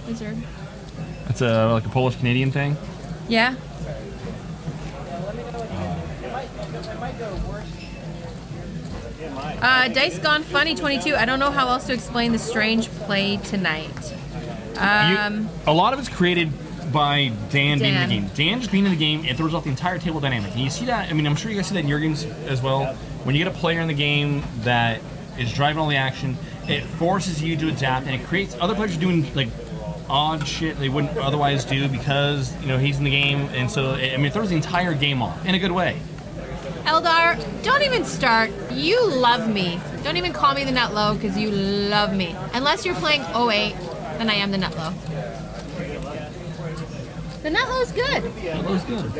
Wizard. That's like a Polish Canadian thing. Yeah. Dice Gone Funny 22. I don't know how else to explain the strange play tonight. A lot of it's created by Dan being in the game. Dan just being in the game, it throws off the entire table dynamic. And you see that, I'm sure you guys see that in your games as well. When you get a player in the game that is driving all the action. It forces you to adapt, and it creates other players doing like odd shit they wouldn't otherwise do because he's in the game, and so it throws the entire game off in a good way. Eldar, don't even start. You love me. Don't even call me the Nutlow because you love me. Unless you're playing 08, then I am the Nutlow. The Nutlow is good. Nutlow's good.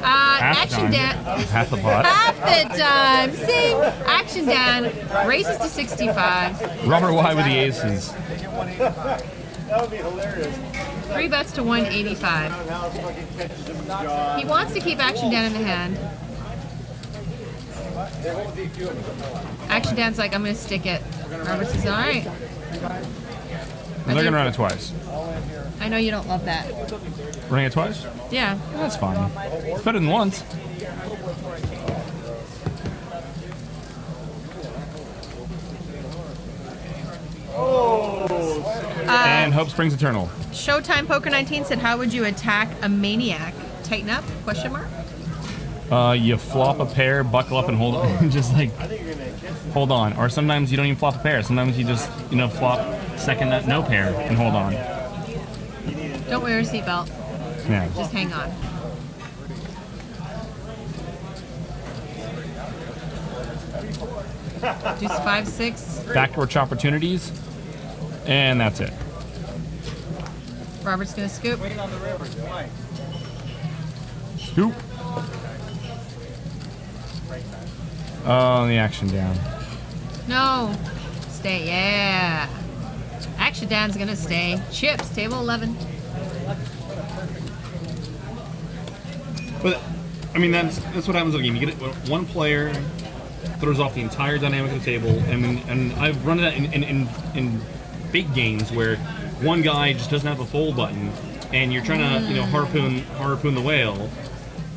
Action Dan. Half the pot. Half the time. Sing. Action Dan races to 65. Robert Y with the aces. That would be hilarious. 3 bets to 185. He wants to keep Action Dan in the hand. Action Dan's like, I'm going to stick it. Robert says, all right. They're going to run it twice. I know you don't love that. Running it twice? Yeah. That's fine. It's better than once. And Hope Springs Eternal. Showtime Poker 19 said, how would you attack a maniac? Tighten up? Question mark? You flop a pair, buckle up, and hold on. Just like hold on. Or sometimes you don't even flop a pair. Sometimes you just flop second no pair and hold on. Don't wear a seatbelt. Yeah. Just hang on. Deuce 5-6. Backdoor opportunities, and that's it. Robert's gonna scoop. Scoop. Oh, the action down. No. Stay. Yeah. Action Dan's gonna stay. Chips. Table 11. But I mean, that's what happens in the game. You get it, one player throws off the entire dynamic of the table, and I've run that in big games where one guy just doesn't have a fold button, and you're trying to harpoon the whale,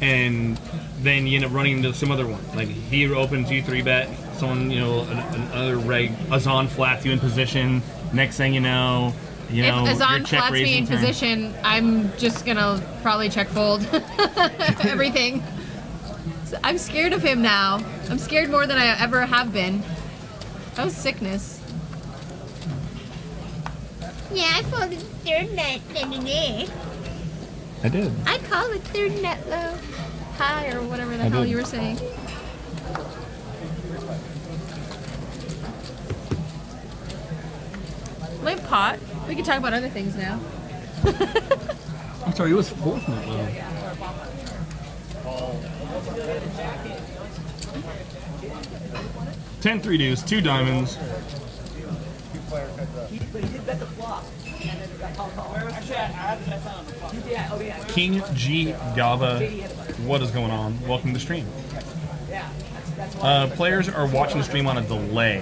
and then you end up running into some other one. Like he opens you 3-bet, someone another reg Azaan flats you in position. Next thing you know. If Azaan flats me in position, I'm just gonna probably check fold everything. So I'm scared of him now. I'm scared more than I ever have been. That was sickness. Yeah, I folded third nut. I did. I call it third nut low. High or whatever the hell you were saying. Limp pot. We can talk about other things now. I'm sorry, it was fourth nut low. Ten 3 deuce, 2 diamonds. King G Gava, what is going on? Welcome to the stream. Players are watching the stream on a delay.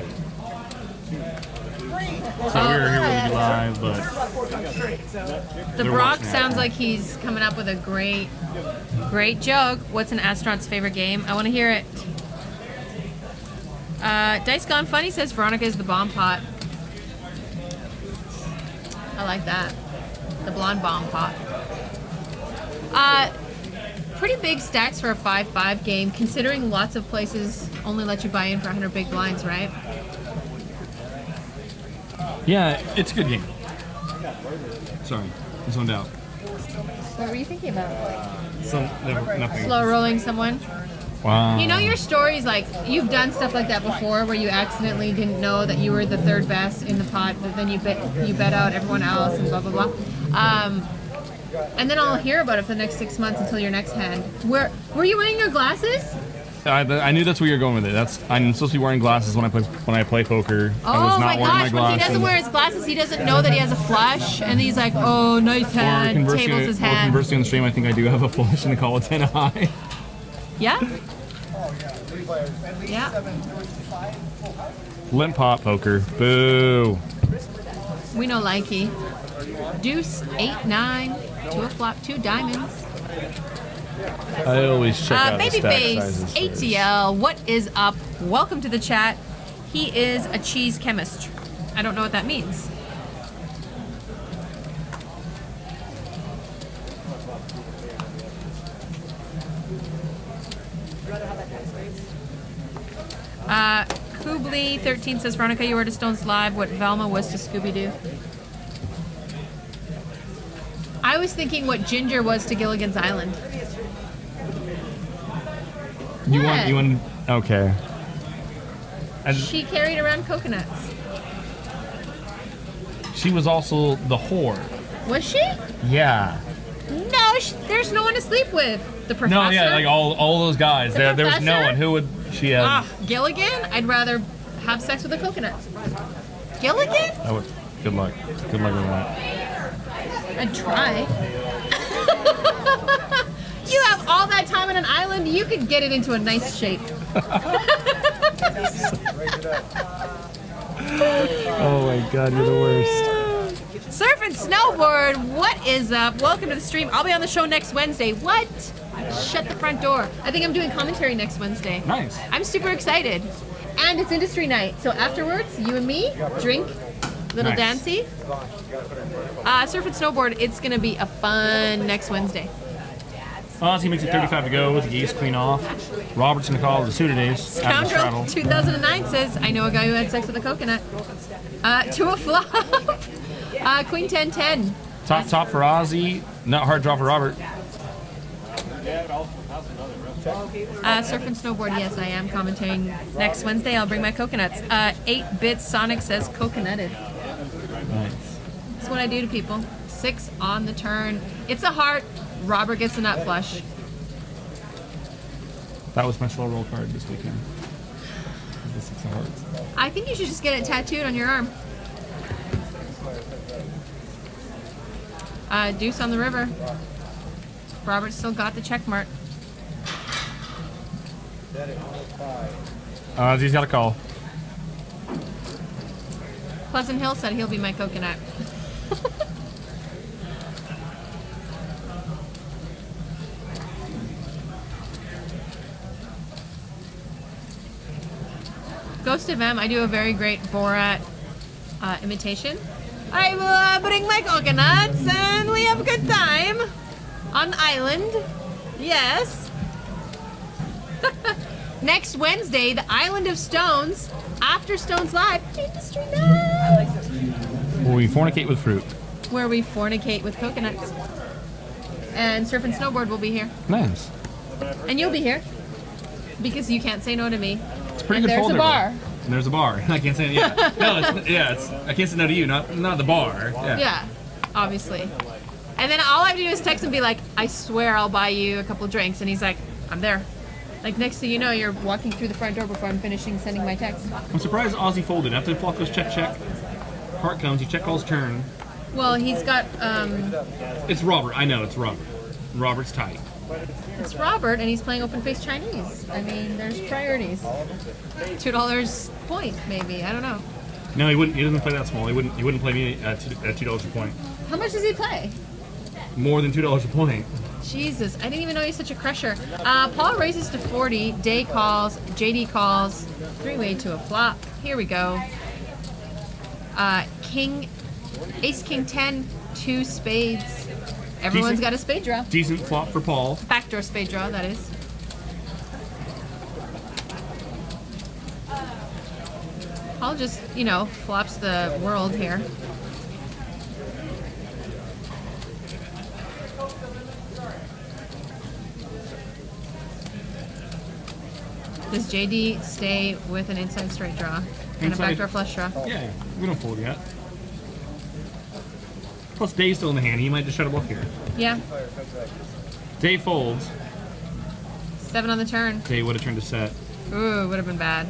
So we're here with you live, but the Brock sounds like he's coming up with a great joke. What's an astronaut's favorite game? I want to hear it. Dice Gone Funny says Veronica is the bomb pot. I like that. The blonde bomb pot. Pretty big stacks for a 5-5 game, considering lots of places only let you buy in for 100 big blinds, right? yeah, it's a good game. Sorry, I zoned out. What were you thinking about? Nothing. Slow rolling someone? Wow. You know your stories, like, you've done stuff like that before where you accidentally didn't know that you were the third best in the pot, but then you bet out everyone else and blah, blah, blah. And then I'll hear about it for the next 6 months until your next hand. Were you wearing your glasses? I knew that's where you're going with it. I'm supposed to be wearing glasses when I play poker. I was not wearing my glasses. When he doesn't wear his glasses, he doesn't know that he has a flush, and he's like, "Oh, nice hand." Tables his hand. Conversely on the stream, I think I do have a flush and a call a 10 high. Yeah. Yeah. Limp pot poker. Boo. We know likey. Deuce 8-9 to a flop, 2 diamonds. I always check out the stack Babyface sizes first. ATL, what is up? Welcome to the chat. He is a cheese chemist. I don't know what that means. Kubli13 says, Veronica, you were to Stones Live what Velma was to Scooby-Doo. I was thinking what Ginger was to Gilligan's Island. You want, okay. And She carried around coconuts. she was also the whore. Was she? Yeah. No, there's no one to sleep with. The professor? No, yeah, like all those guys. The There was no professor? one. Who would she have? Ah, Gilligan? I'd rather have sex with a coconut. Gilligan? I would. Good luck. Good luck with that. I'd try. You have all that time on an island, you could get it into a nice shape. Oh my God, you're the worst. Surf and snowboard, what is up? Welcome to the stream. I'll be on the show next Wednesday. What? Shut the front door. I think I'm doing commentary next Wednesday. Nice. I'm super excited. And it's industry night. So afterwards, you and me, drink, little Nice. dancey. Surf and snowboard, it's going to be a fun next Wednesday. Ozzy makes it 35 to go with the geese clean off. Robert's gonna call it the Suda days. After the Scoundrel straddle. 2009 says, I know a guy who had sex with a coconut. To a flop. Queen 1010. Top for Ozzy. Not hard draw for Robert. Surf and snowboard, yes, I am commentating next Wednesday. I'll bring my coconuts. 8-bit Sonic says coconutted. Nice. That's what I do to people. 6 on the turn. It's a heart. Robert gets a nut flush. That was my slow roll card this weekend. The 6 of hearts. I think you should just get it tattooed on your arm. Deuce on the river. Robert still got the check mark. Ozzy's got a call. Pleasant Hill said he'll be my coconut. Ghost of M, I do a very great Borat imitation. I will bring my coconuts and we have a good time on island. Yes. Next Wednesday, the Island of Stones, after Stones Live, Industry Night, Will we fornicate with fruit? where we fornicate with coconuts. And Surf and Snowboard will be here. Nice. And you'll be here. Because you can't say no to me. It's a pretty And good there's folder. a bar. And there's a bar. I can't say yeah. No, I can't say no to you, not the bar. Yeah. Yeah, obviously. And then all I have to do is text and be like, I swear I'll buy you a couple drinks. And he's like, I'm there. Like, next thing you know, you're walking through the front door before I'm finishing sending my text. I'm surprised Ozzy folded. After the clock goes check. Heart comes, you check calls turn. Well, he's got, It's Robert. I know, it's Robert. Robert's tight. it's Robert, and he's playing open-faced Chinese. I mean, there's priorities. $2 point, maybe. I don't know. No, he wouldn't. He doesn't play that small. He wouldn't play me at $2 a point. How much does he play? More than $2 a point. Jesus, I didn't even know he's such a crusher. Paul raises to 40. Day calls. JD calls. 3-way to a flop. Here we go. Ace, King 10, 2 spades. Everyone's got a spade draw. Decent flop for Paul. Backdoor spade draw, that is. Paul just, flops the world here. Does JD stay with an inside straight draw and a Inside- backdoor flush draw? Yeah, we don't fold yet. Plus, Dave's still in the hand. He might just shut him off here. Yeah. Dave folds. 7 on the turn. Dave would have turned to set. Ooh, would have been bad.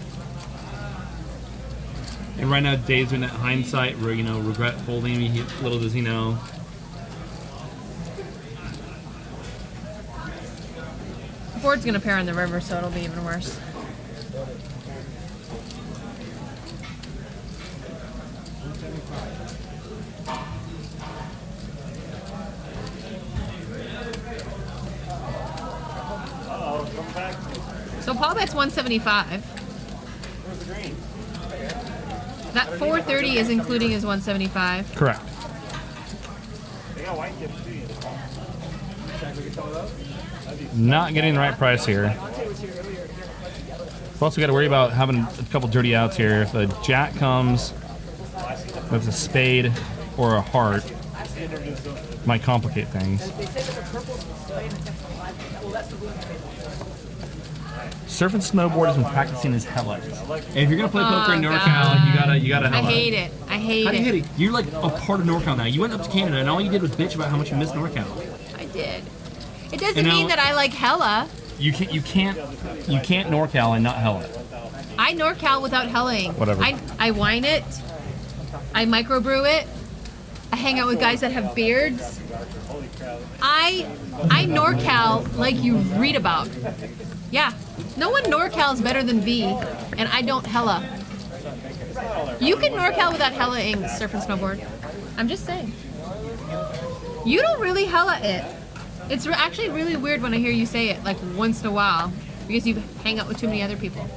And right now, Dave's in that hindsight where, regret folding. Little does he know. The board's gonna pair on the river, so it'll be even worse. So Paul bets 175. That 430 is including his 175. Correct. Not getting the right price here. Plus, we got to worry about having a couple dirty outs here. If a jack comes with a spade or a heart, might complicate things. Surf and snowboard has been practicing his hella. And if you're gonna play poker in NorCal, you gotta hella. I hate it. I hate How do you hate it. it? You're like a part of NorCal now. You went up to Canada and all you did was bitch about how much you miss NorCal. I did. It doesn't mean that I like hella. You can't NorCal and not hella. I NorCal without hellaing. Whatever. I wine it. I microbrew it. I hang out with guys that have beards. I NorCal like you read about. Yeah. No one NorCal is better than V, and I don't hella. You can NorCal without hellaing surf and snowboard. I'm just saying. You don't really hella it. It's actually really weird when I hear you say it, like once in a while, because you hang out with too many other people.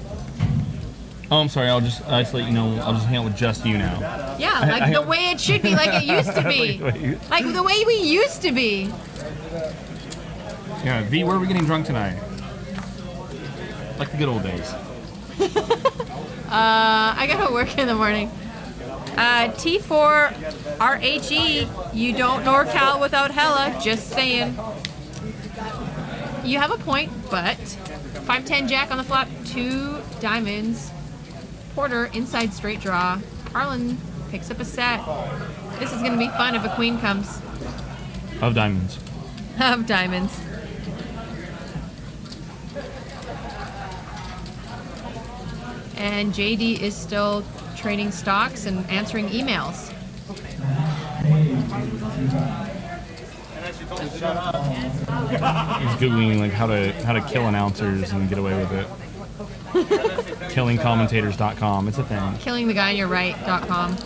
Oh, I'm sorry. I'll just let you know. I'll just hang out with just you now. Yeah, like the way it should be, like it used to be. Like the way we used to be. Yeah, V, where are we getting drunk tonight? Like the good old days. I gotta work in the morning. T4RHE, you don't NorCal without hella, just saying. You have a point, but 5-10 jack on the flop, 2 diamonds. Porter, inside straight draw. Harlan picks up a set. This is gonna be fun if a queen comes. Of diamonds. Of diamonds. And JD is still trading stocks and answering emails. He's googling like how to kill announcers and get away with it. Killingcommentators.com. It's a thing. Killingtheguyonyourright.com.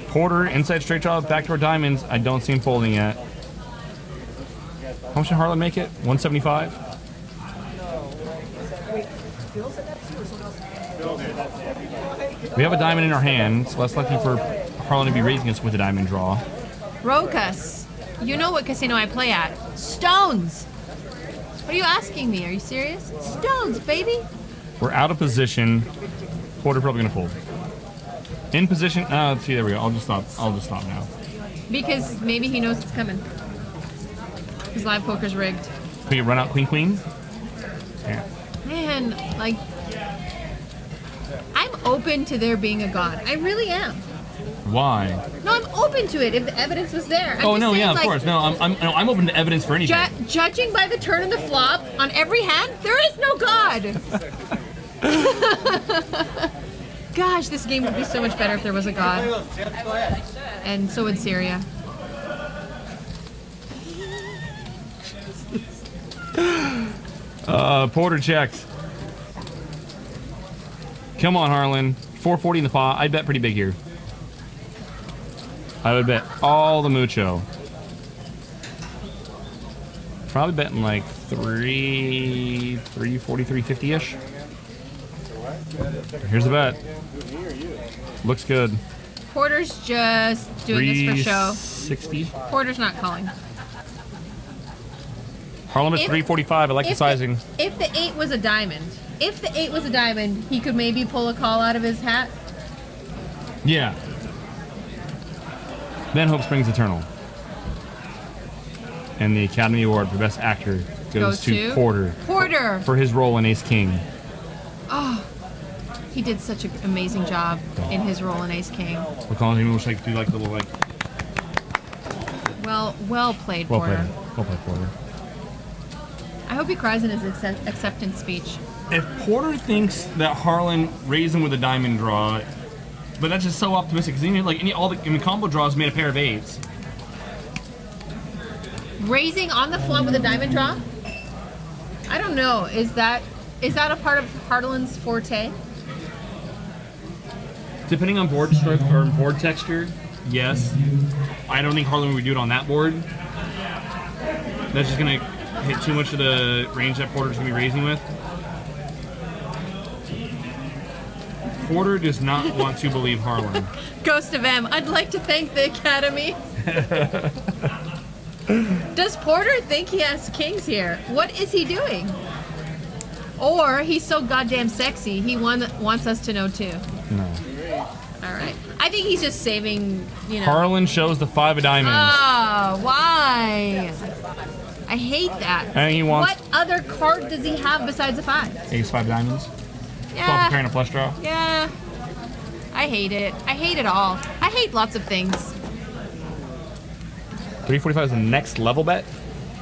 Porter, inside straight draw, backdoor diamonds. I don't see him folding yet. How much did Harlan make it? 175? We have a diamond in our hand. It's less likely for Harlan to be raising us with a diamond draw. Rocus, you know what casino I play at. Stones! What are you asking me? Are you serious? Stones, baby! We're out of position. Porter probably gonna fold. In position. Let's see. There we go. I'll just stop now. Because maybe he knows it's coming. His live poker's rigged. Can you run out queen queen? Yeah. Man, like, I'm open to there being a god. I really am. Why? No, I'm open to it if the evidence was there. Oh no, yeah, of course. No, I'm open to evidence for anything. Judging by the turn of the flop on every hand, there is no god. Gosh, this game would be so much better if there was a god. And so would Syria. Porter checked. Come on, Harlan. 440 in the pot. I'd bet pretty big here. I would bet all the mucho. Probably betting like 340, 350-ish. Here's the bet. Looks good. Porter's just doing this for show. 360. Porter's not calling. Harlan at 345. I like the sizing. If the 8 was a diamond, he could maybe pull a call out of his hat. Yeah. Then Hope Springs Eternal. And the Academy Award for Best Actor goes to Porter. Porter! For his role in Ace King. Oh, he did such an amazing job in his role in Ace King. We're calling him, wish I could do like a little like... Well played, Well Porter. played. Well played, Porter. I hope he cries in his acceptance speech. If Porter thinks that Harlan raised him with a diamond draw, but that's just so optimistic because combo draws made a pair of 8s. Raising on the flop with a diamond draw? I don't know. Is that a part of Harlan's forte? Depending on board stroke or board texture, yes. I don't think Harlan would do it on that board. That's just gonna hit too much of the range that Porter's gonna be raising with. Porter does not want to believe Harlan. Ghost of M, I'd like to thank the Academy. Does Porter think he has kings here? What is he doing? Or he's so goddamn sexy, he wants us to know too. No. All right. I think he's just saving, you know. Harlan shows the 5 of diamonds. Oh, why? I hate that. And he wants. What other card does he have besides a 5? Ace 5 diamonds. 12 Yeah. preparing a flush draw. Yeah. I hate it. I hate it all. I hate lots of things. 345 is the next level bet.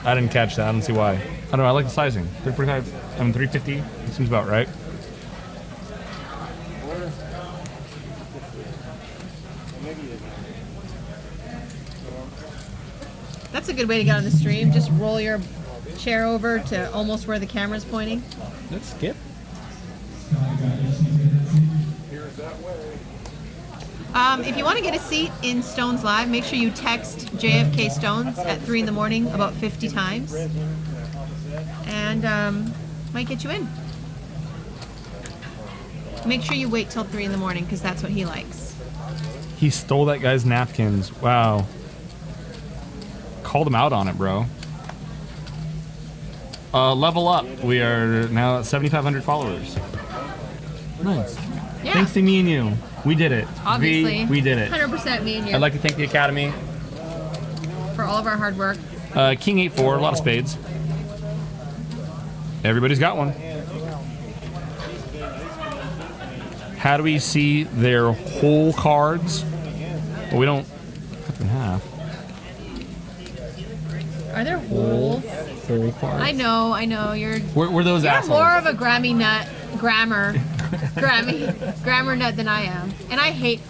I didn't catch that. I don't see why. I don't know. I like the sizing. 345. 350. It seems about right. That's a good way to get on the stream. Just roll your chair over to almost where the camera's pointing. Let's skip. If you want to get a seat in Stones Live, make sure you text JFK Stones at 3 in the morning about 50 times. And might get you in. Make sure you wait till 3 in the morning because that's what he likes. He stole that guy's napkins. Wow. Called him out on it, bro. Level up. We are now at 7,500 followers. Nice. Yeah. Thanks to me and you. We did it. Obviously. We did it. 100% me and you. I'd like to thank the Academy. For all of our hard work. King 8-4, a lot of spades. Everybody's got one. How do we see their whole cards? Well, we don't cut them in half. Are there holes? Whole cards. I know. You're We're those assholes. more of a grammar nut than I am. And I hate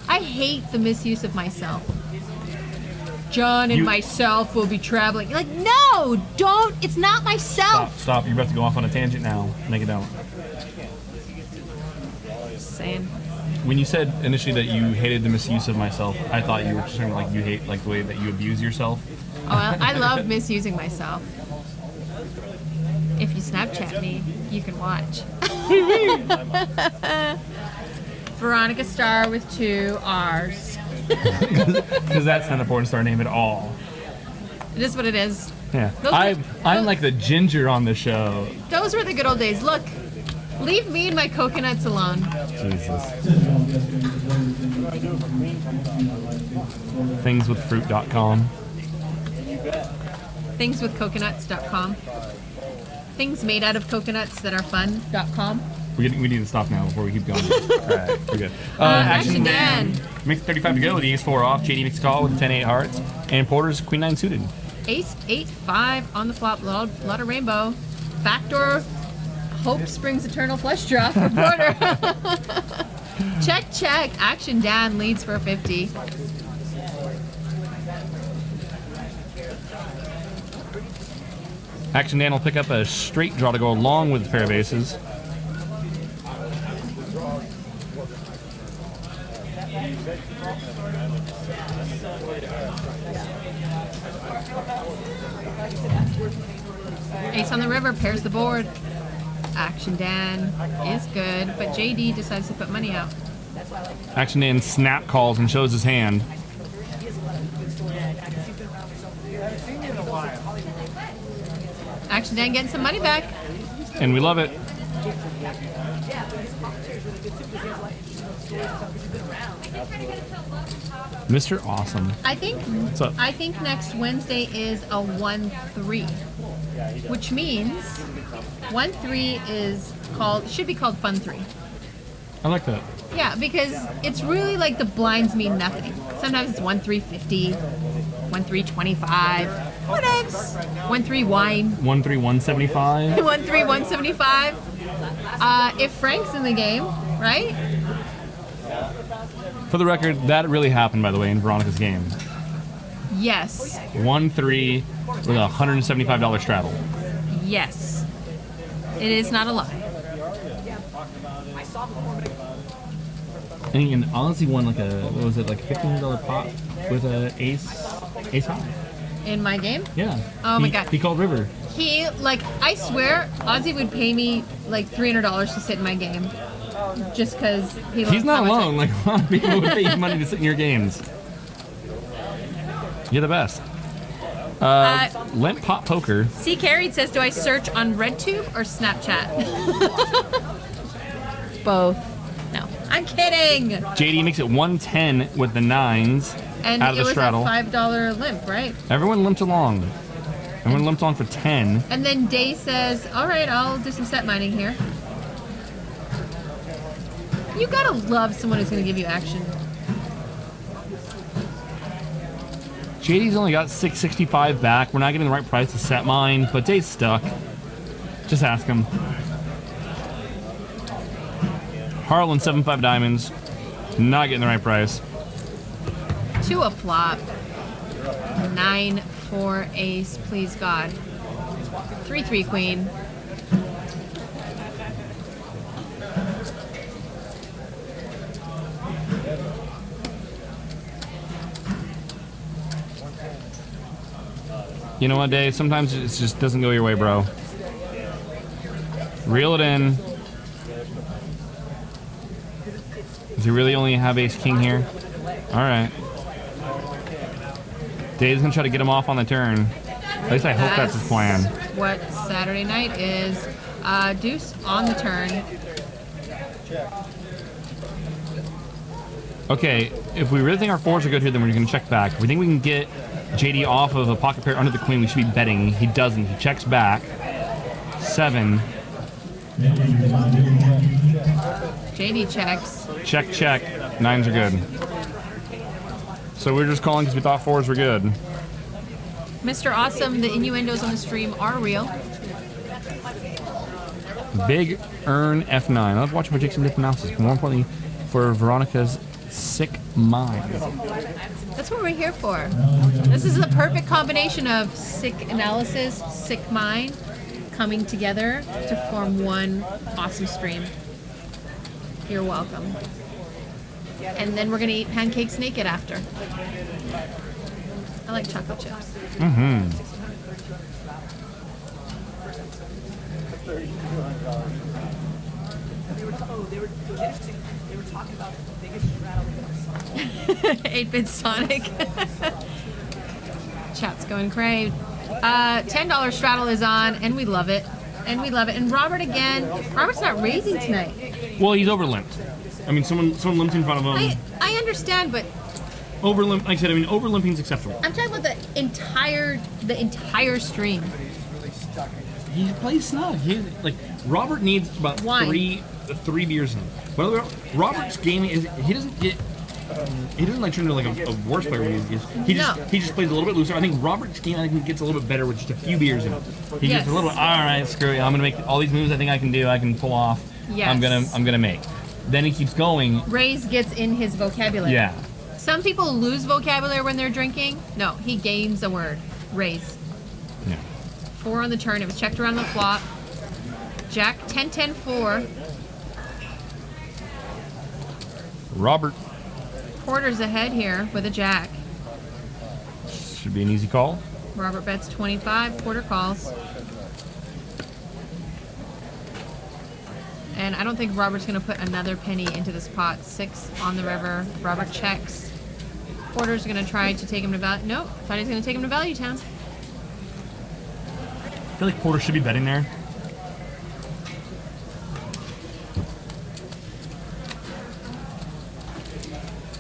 the misuse of myself. John and myself will be traveling. Like, no, don't. It's not myself. Stop. You're about to go off on a tangent now. Make it don't. Just saying. When you said initially that you hated the misuse of myself, I thought you were just saying like you hate like the way that you abuse yourself. Oh, I love misusing myself. If you Snapchat me, you can watch. Veronica Star with 2 R's. Because that's not a porn star name at all. It is what it is. Yeah. I'm like the ginger on the show. Those were the good old days. Look, leave me and my coconuts alone. Jesus. Thingswithfruit.com. Thingswithcoconuts.com. Things made out of coconuts that are fun.com. We need to stop now before we keep going. Alright, we're good. Action Dan. Makes 35 to go. The ace 4 off. JD makes a call with 10-8 hearts. And Porter's queen 9 suited. Ace 8-5 on the flop. Lot of rainbow. Backdoor. Hope springs eternal flush draw for Porter. Check. Action Dan leads for 50. Action Dan will pick up a straight draw to go along with the pair of aces. Ace on the river pairs the board. Action Dan is good, but JD decides to put money out. Action Dan snap calls and shows his hand. Action Dan getting some money back. And we love it. Mr. Awesome. I think What's up? I think next Wednesday is a 1-3, which means 1-3 should be called Fun 3. I like that. Yeah, because it's really like the blinds mean nothing. Sometimes it's 1-3-50, 1-3-25, whatevs. 1-3 wine. 1-3-175. 1-3-175. If Frank's in the game, right? For the record, that really happened, by the way, in Veronica's game. Yes. 1-3 with a $175 straddle. Yes. It is not a lie. And honestly won like a, what was it, like a $1,500 pot with a ace high. In my game? Yeah. Oh my God. He called river. He, like, I swear, Ozzy would pay me like $300 to sit in my game. Just because he loves He's not how much alone. Like, a lot of people would pay you money to sit in your games. You're the best. Limp Pot Poker. C. Carried says, do I search on RedTube or Snapchat? Both. No, I'm kidding. JD makes it 110 with the 9s And out of it the was straddle. a $5 limp, right? Everyone limped along. Everyone limped along for 10. And then Day says, all right, I'll do some set mining here. You gotta love someone who's gonna give you action. JD's only got 665 back. We're not getting the right price to set mine, but Day's stuck. Just ask him. Harlan, 7-5 diamonds. Not getting the right price. 2 a flop. 9-4 ace, please God. 3-3 queen. You know what, Dave? Sometimes it just doesn't go your way, bro. Reel it in. Does he really only have ace-king here? Alright. Dave's gonna try to get him off on the turn. At least I hope that's his plan. What Saturday night is. Deuce on the turn. Okay, if we really think our fours are good here, then we're gonna check back. If we think we can get JD off of a pocket pair under the queen, we should be betting. He doesn't. He checks back. 7. JD checks. Check, check. 9s are good. So we're just calling because we thought 4s were good. Mr. Awesome, the innuendos on the stream are real. Big Earn F9. I love watching prediction different analysis, but more importantly, for Veronica's sick mind. That's what we're here for. This is the perfect combination of sick analysis, sick mind, coming together to form one awesome stream. You're welcome. And then we're gonna eat pancakes naked after. I like chocolate chips. Mm-hmm. They were talking about the biggest straddle. 8-bit Sonic. Chat's going crazy. $10 straddle is on, and we love it. And we love it. And Robert again. Robert's not raising tonight. Well, he's over-limped. I mean, someone limped in front of him. I understand, but Over-limp, like I said, I mean, over-limping is acceptable. I'm talking about the entire stream. He plays snug. Robert needs about Wine. three beers in him. But Robert's game is he doesn't like turn into like a worse player when he just plays a little bit looser. I think Robert's game gets a little bit better with just a few beers in him. He gets a little all right, screw it. I'm gonna make all these moves I think I can pull off. Yes. I'm gonna make. Then he keeps going. Raise gets in his vocabulary. Yeah. Some people lose vocabulary when they're drinking. No, he gains a word. Raise. Yeah. 4 on the turn. It was checked around the flop. Jack 10-10-4. Robert Porter's ahead here with a jack. should be an easy call. Robert bets 25. Porter calls. And I don't think Robert's going to put another penny into this pot. 6 on the river. Robert checks. Porter's going to try to take him to value. Nope. Thought he was going to take him to Value Town. I feel like Porter should be betting there.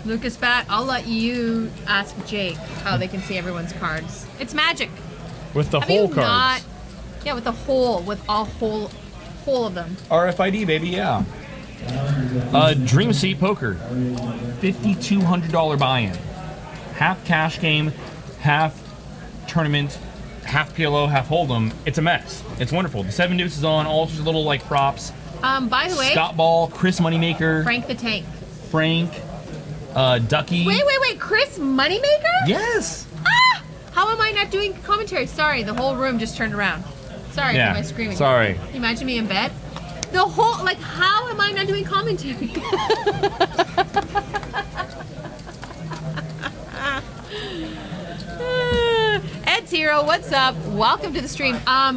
Lucas Fat, I'll let you ask Jake how they can see everyone's cards. It's magic. With the Have whole you cards. Yeah, with the whole, with all whole of them. RFID, baby, yeah. Dream Seat Poker. $5,200 buy-in. Half cash game, half tournament, half PLO, half Hold'em. It's a mess. It's wonderful. The 7 deuce is on, all sorts of little like props. By the way, Scott Ball, Chris Moneymaker, Frank the Tank. Frank, Ducky. Wait, Chris Moneymaker? Yes. Ah! How am I not doing commentary? Sorry, the whole room just turned around. Sorry for my screaming. Sorry. Can you imagine me in bed? The whole, like, how am I not doing commentary? Ed's Hero, what's up? Welcome to the stream. How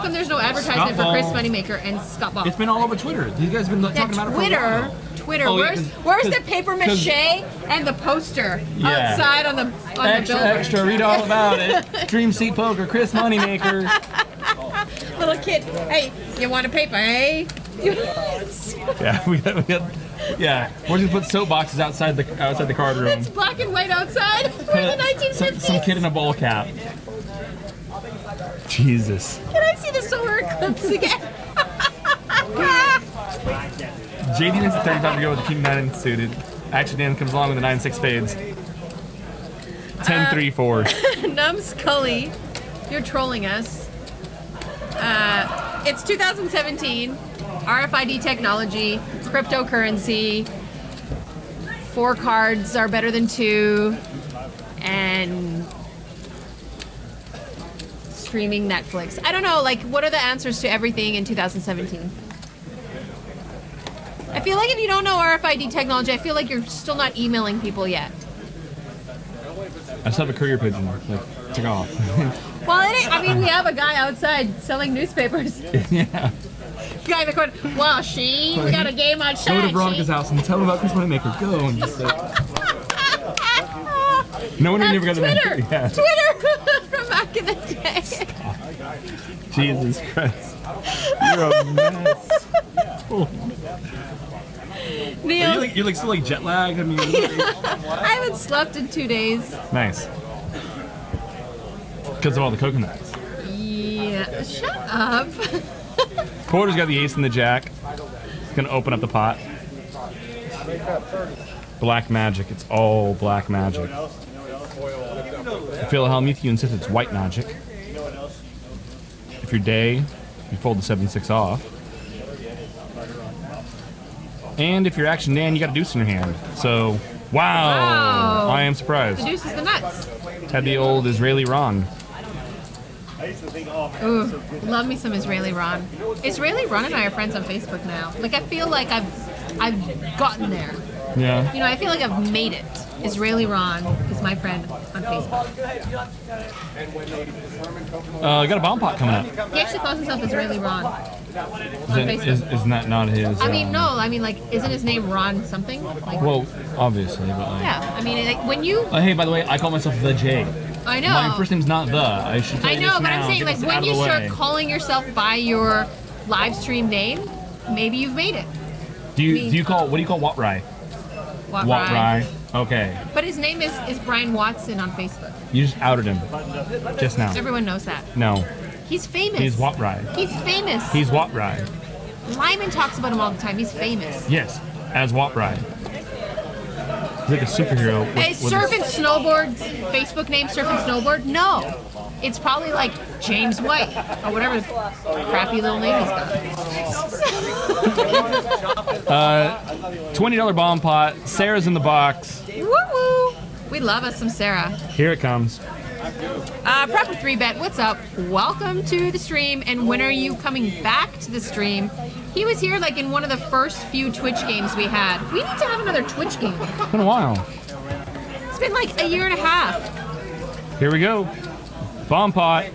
come there's no advertisement for Chris Moneymaker and Scott Ball? It's been all over Twitter. You guys have been talking about it for a while. Twitter. Oh, yeah, Where's the paper mache and the poster outside on the billboard? Extra, read all about it. Dream Seat Poker, Chris Moneymaker. Little kid, hey, you want a paper, hey? Yeah, we got. Yeah, we're gonna put soapboxes outside the card room. It's black and white outside. We're in the 1950s. Some kid in a ball cap. Jesus. Can I see the solar eclipse again? JD makes a 35 to go with the King 9 suited. Action Dan comes along with the 9-6 spades. 10-3-4. Num Scully, you're trolling us. It's 2017. RFID technology, cryptocurrency, 4 cards are better than 2, and streaming Netflix. I don't know, like, what are the answers to everything in 2017? I feel like if you don't know RFID technology, I feel like you're still not emailing people yet. I still have a courier pigeon. Like, took off. Well, it ain't, I mean, we have a guy outside selling newspapers. Yeah. Guy in the corner. Well, Shane, we got a game outside. Go to Veronica's house and tell them about Chris Moneymaker. Go and just no one ever got to Twitter. Yeah. Twitter from back in the day. Jesus Christ. You're a mess. Neil, You're like still like jet lagged. I mean, I haven't slept in 2 days. nice. Because of all the coconuts. Yeah, shut up. Porter's got the ace and the jack. He's gonna open up the pot. Black magic. It's all black magic. Philhelm, you insist it's white magic. If you're day, you fold the 7-6 off. And if you're action Dan, you got a deuce in your hand. So, wow. I am surprised. The deuce is the nuts. Had the old Israeli Ron. Ooh, love me some Israeli Ron. Israeli Ron and I are friends on Facebook now. Like, I feel like I've gotten there. Yeah. You know, I feel like I've made it. Israeli Ron is my friend on Facebook. Got a bomb pot coming up. He actually calls himself Israeli Ron on Facebook. Isn't that not his? I mean, no. I mean, like, isn't his name Ron something? Like, Well, obviously, but like. yeah. I mean, like, when you... Hey, by the way, I call myself the J. I know. My first name's not the. I should tell I you know, this but now. I'm saying, Get like, this when out of you the start way. calling yourself by your live stream name, maybe you've made it. Do you call what do you call Watt-Rye? Watt-Rye. Okay. But his name is Brian Watson on Facebook. You just outed him. Just now. Everyone knows that. No. He's famous. He's Watt-Rye. He's famous. He's Watt-Rye. Lyman talks about him all the time. He's famous. Yes, as Watt-Rye. He's like a superhero. Hey, Surf and Snowboard's Facebook name, Surf and Snowboard? No. It's probably like James White or whatever crappy little name he's got. $20 bomb pot. Sarah's in the box. Woo-woo. We love us some Sarah. Here it comes. Proper 3-bet, what's up? Welcome to the stream, and when are you coming back to the stream? He was here like in one of the first few Twitch games we had. We need to have another Twitch game. It's been a while. It's been like a year and a half. Here we go. Bomb pot.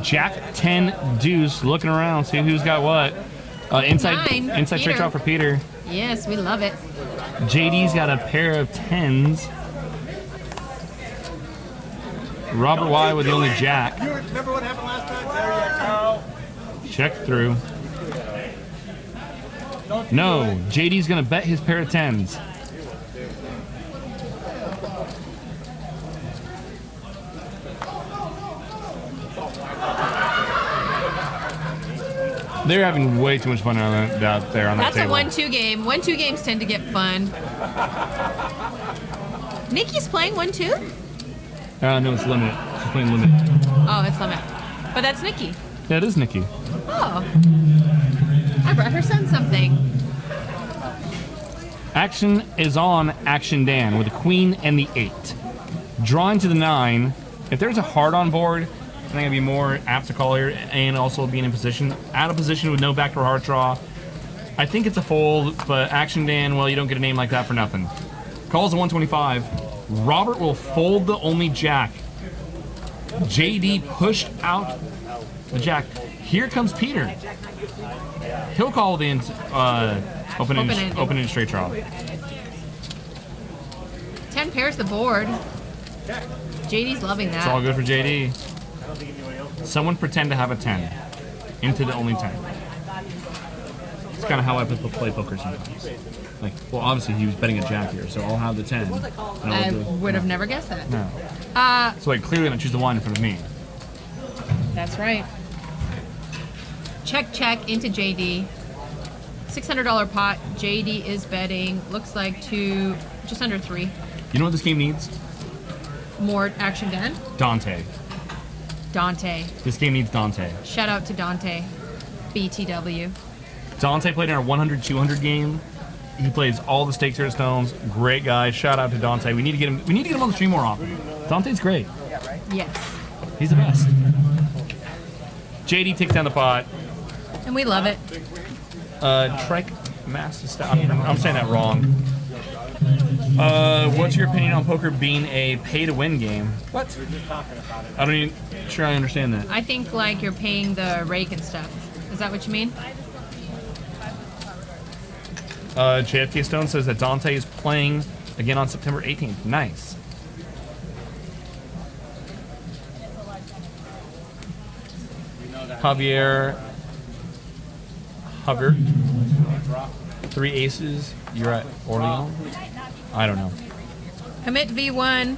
Jack 10 deuce. Looking around, see who's got what. Inside Peter. straight draw for Peter. Yes, we love it. JD's got a pair of 10s. Robert Y with the only jack. You remember what happened last time? There you go. Check through. No, JD's gonna bet his pair of 10s. They're having way too much fun out there on that That's table. a 1-2 game. 1-2 games tend to get fun. Nikki's playing 1-2? No, it's limit. She's playing limit. Oh, it's limit. But that's Nikki. Yeah, it is Nikki. Oh. I brought her son something. Action is on Action Dan with the queen and the 8. Drawing to the 9. If there's a heart on board, I think I'd be more apt to call here and also being in position. Out of position with no backdoor heart draw. I think it's a fold, but Action Dan, well, you don't get a name like that for nothing. Calls a 125. Robert will fold the only jack. JD pushed out the jack. Here comes Peter. He'll call the Open straight draw. 10 pairs the board. JD's loving that. It's all good for JD. Someone pretend to have a 10 into the only 10. It's kind of how I play poker sometimes. Like, well, obviously he was betting a jack here, so I'll have the 10. I would have never guessed that. No. So like clearly gonna choose the 1 in front of me. That's right. Check into JD. $600 pot. JD is betting. Looks like just under 3. You know what this game needs? More action done. Dante. Dante. This game needs Dante. Shout out to Dante. BTW. Dante played in our 100-200 game. He plays all the stakes here at Stones. Great guy. Shout out to Dante. We need to get him. We need to get him on the stream more often. Dante's great. Yes. He's the best. JD takes down the pot. And we love it. Trek Master. I'm saying that wrong. What's your opinion on poker being a pay-to-win game? What? I don't even sure I understand that. I think like you're paying the rake and stuff. Is that what you mean? JFK Stone says that Dante is playing again on September 18th. Nice. Javier. 3 aces. You're at Orleans? I don't know. Commit V1.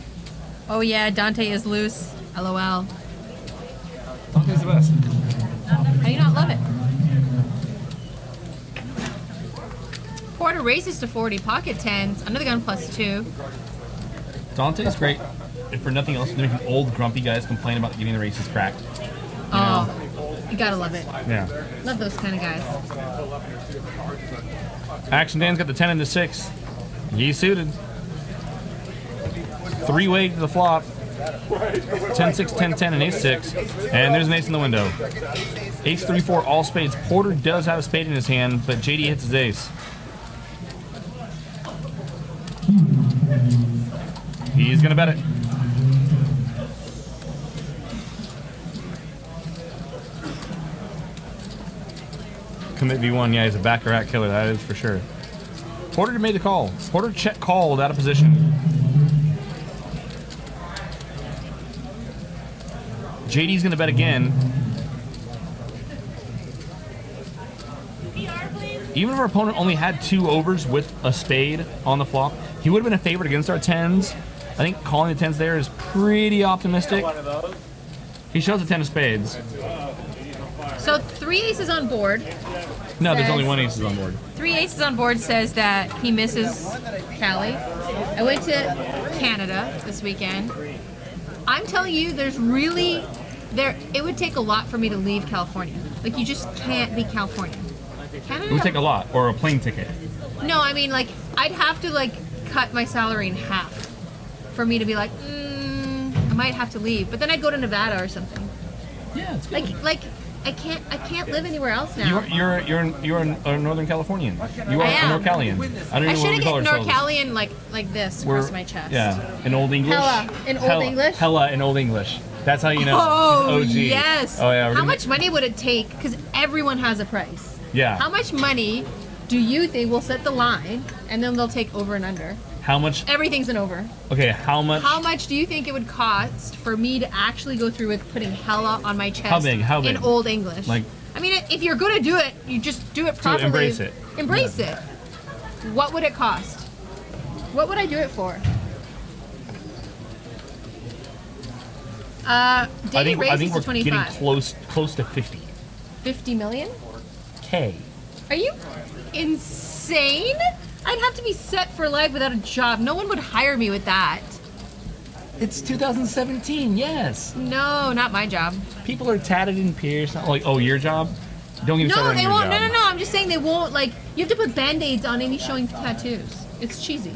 Oh yeah, Dante is loose. LOL. Dante's the best. How do you not love it? Porter raises to 40. Pocket 10s. Under the gun +2. Dante's great. If for nothing else, they're making old grumpy guys complain about getting the races cracked. You gotta love it. Yeah. Love those kind of guys. Action Dan's got the 10 and the 6. He's suited. 3-way to the flop. 10-6, 10-10, and ace-6. And there's an ace in the window. Ace-3-4, all spades. Porter does have a spade in his hand, but JD hits his ace. He's gonna bet it. Commit V1, yeah, he's a baccarat killer, that is for sure. Porter made the call. Porter check called out of position. JD's gonna bet again. Even if our opponent only had 2 overs with a spade on the flop, he would have been a favorite against our 10s. I think calling the 10s there is pretty optimistic. He shows a 10 of spades. So 3 aces on board. No, there's only 1 ace on board. 3 aces on board says that he misses Cali. I went to Canada this weekend. I'm telling you, it would take a lot for me to leave California. Like, you just can't be California. Canada? It would take a lot, or a plane ticket. No, I mean, like, I'd have to, like, cut my salary in half for me to be like, I might have to leave. But then I'd go to Nevada or something. Yeah, it's good. Like, I can't live anywhere else now. You're a Northern Californian. You are I a am. NorCalian. I don't I know should what we have call get ourselves. NorCalian like this across my chest. Yeah, in Old English. Hella in Old English. Hella in Old English. That's how you know. Oh, OG. yes. Oh yeah. How much money would it take? Because everyone has a price. Yeah. How much money do you think will set the line, and then they'll take over and under? How much? Everything's an over. Okay, how much? How much do you think it would cost for me to actually go through with putting hella on my chest? How big? How big? In Old English. Like. I mean, if you're gonna do it, you just do it properly. Embrace it. Embrace it. What would it cost? What would I do it for? Daily raises to 25. Getting close to 50. 50 million? K. Are you insane? I'd have to be set for life without a job. No one would hire me with that. It's 2017. Yes. No, not my job. People are tatted and pierced. Not like, oh, your job. Don't get me started No, on they your won't. job. No. I'm just saying they won't. Like, you have to put band-aids on any showing tattoos. It's cheesy.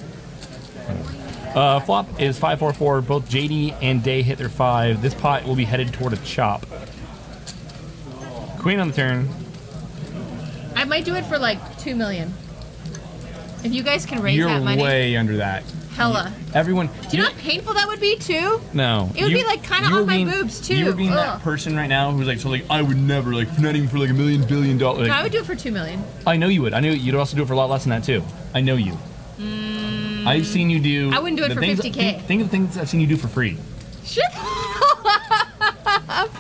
Flop is 5-4-4. Both JD and Day hit their 5. This pot will be headed toward a chop. Queen on the turn. I might do it for like 2 million. If you guys can raise You're that money. way under that. Hella. Everyone. Do you know how painful that would be too? No. It would be like kind of on my boobs too. You were being that person right now who's like, so like, I would never, like, not even for like $1 billion. Like, No, I would do it for $2 million. I know you would. I know you'd also do it for a lot less than that too. I know you. I've seen you do. I wouldn't do it for $50K. Think of the things I've seen you do for free. Shut up.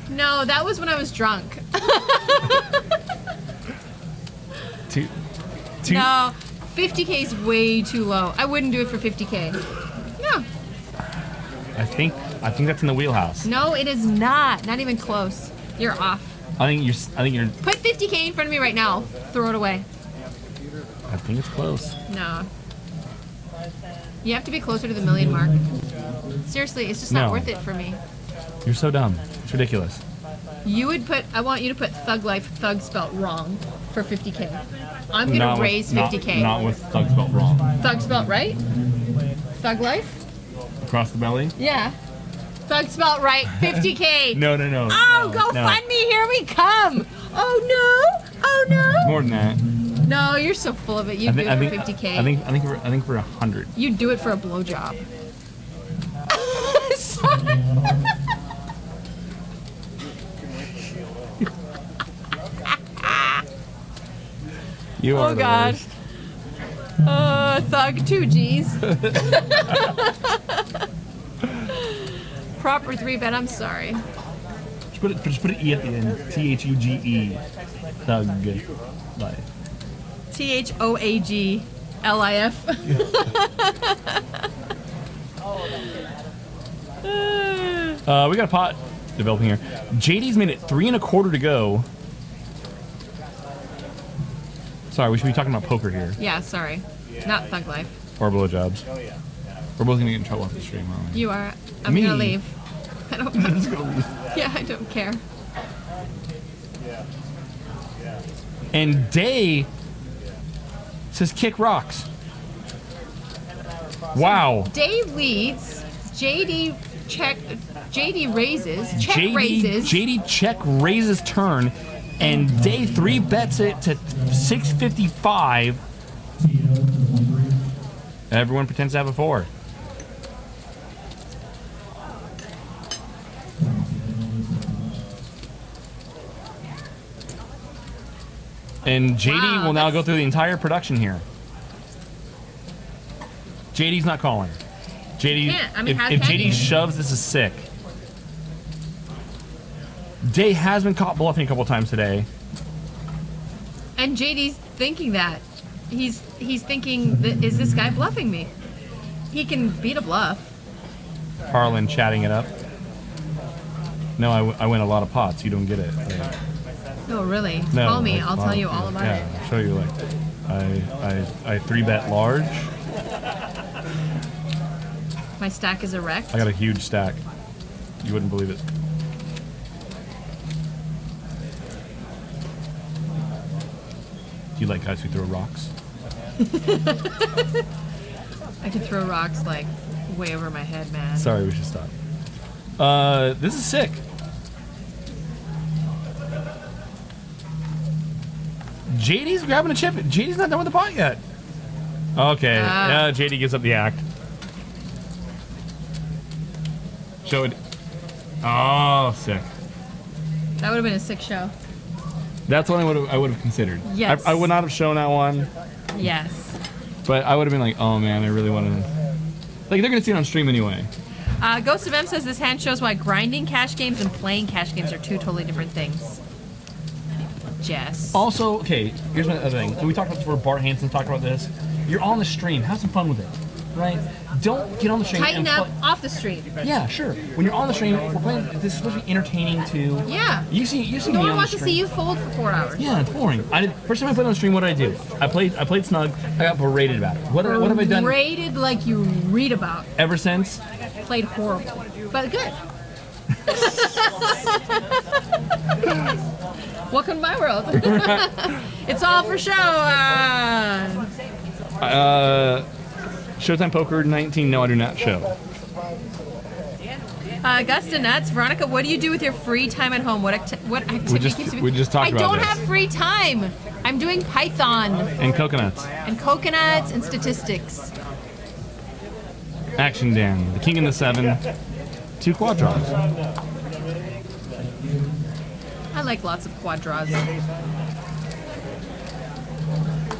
No, that was when I was drunk. No, 50K is way too low. I wouldn't do it for 50K. No. I think that's in the wheelhouse. No, it is not. Not even close. You're off. I think you're. Put 50K in front of me right now. Throw it away. I think it's close. No. You have to be closer to the $1 million mark. Seriously, it's just not worth it for me. You're so dumb. It's ridiculous. You would put. I want you to put Thug Life, Thug spelt wrong, for 50K. I'm gonna raise 50K. Not with Thug spelled wrong. Thug spelt right? Thug Life? Across the belly? Yeah. Thug spelt right, 50K. No. Oh, go fund me, here we come. Oh no, oh no. More than that. No, you're so full of it. You do it for 50K. I think for 100. You do it for a blowjob. Sorry. You are Oh God. Thug 2 G's. Proper 3-bet. I'm sorry. Just put an E at the end. THUGE. Thug life. THOAGLIF. We got a pot developing here. JD's made it 3 1/4 to go. Sorry, we should be talking about poker here. Yeah, sorry. Not Thug Life. Or blowjobs. We're both gonna get in trouble after the stream, aren't we? You are. I'm Me? gonna leave. I don't. Yeah, I don't care. And Day says kick rocks. Wow. Dave leads. JD raises. JD check raises turn, and Day 3-bets it to 655. Everyone pretends to have a 4. And JD will now go through the entire production here. JD's not calling. JD, if JD shoves, this is sick. Day has been caught bluffing a couple times today. And JD's thinking that. He's thinking, is this guy bluffing me? He can beat a bluff. Harlan chatting it up. No, I win a lot of pots. You don't get it. Like, Oh, really? no, Call me. like, I'll tell you all about it. I'll show you. Like, I 3-bet large. My stack is erect. I got a huge stack. You wouldn't believe it. Do you like guys who throw rocks? I can throw rocks like way over my head, man. Sorry, we should stop. This is sick. JD's grabbing a chip. JD's not done with the pot yet. Okay. JD gives up the act. Show it. Oh, sick. That would have been a sick show. That's what I would have considered. Yes. I would not have shown that one. Yes. But I would have been like, oh man, I really want to. Like, they're gonna see it on stream anyway. Ghost of M says this hand shows why grinding cash games and playing cash games are 2 totally different things. Jess. Also, okay, here's my other thing. So we talked about this before. Bart Hansen talked about this. You're on the stream. Have some fun with it, right? Don't get on the stream. Tighten up off the stream. Yeah, sure. When you're on the stream, we're playing. This is supposed to be entertaining too. Yeah. You see No me one on wants the to stream. see you fold for 4 hours. Yeah, it's boring. First time I played on the stream, what did I do? I played snug. I got berated about it. What have I done? Rated like you read about. Ever since? Played horrible, but good. Welcome to my world. It's all for show. Showtime Poker 19. No, I do not show. Augusta Nuts, Veronica, what do you do with your free time at home? What activity keeps you? We just talked about I don't this. have free time. I'm doing Python And coconuts. and coconuts and statistics. Action Dan. The king and the 7. 2 quad draws. I like lots of quad draws.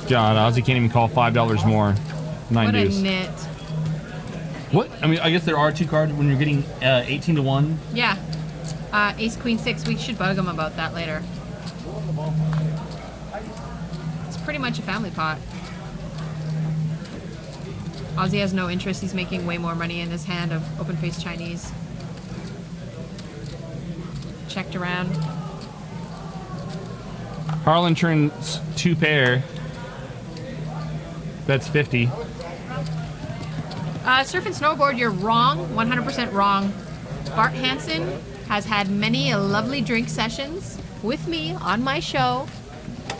God, Ozzy can't even call $5 more. 9 What deuce. a nit. What? I mean, I guess there are 2 cards when you're getting 18 to 1. Yeah. Ace, Queen, 6. We should bug him about that later. It's pretty much a family pot. Ozzy has no interest. He's making way more money in his hand of open-faced Chinese. Checked around. Harlan turns 2 pair. That's 50. Surf and snowboard, you're wrong. 100% wrong. Bart Hansen has had many a lovely drink sessions with me on my show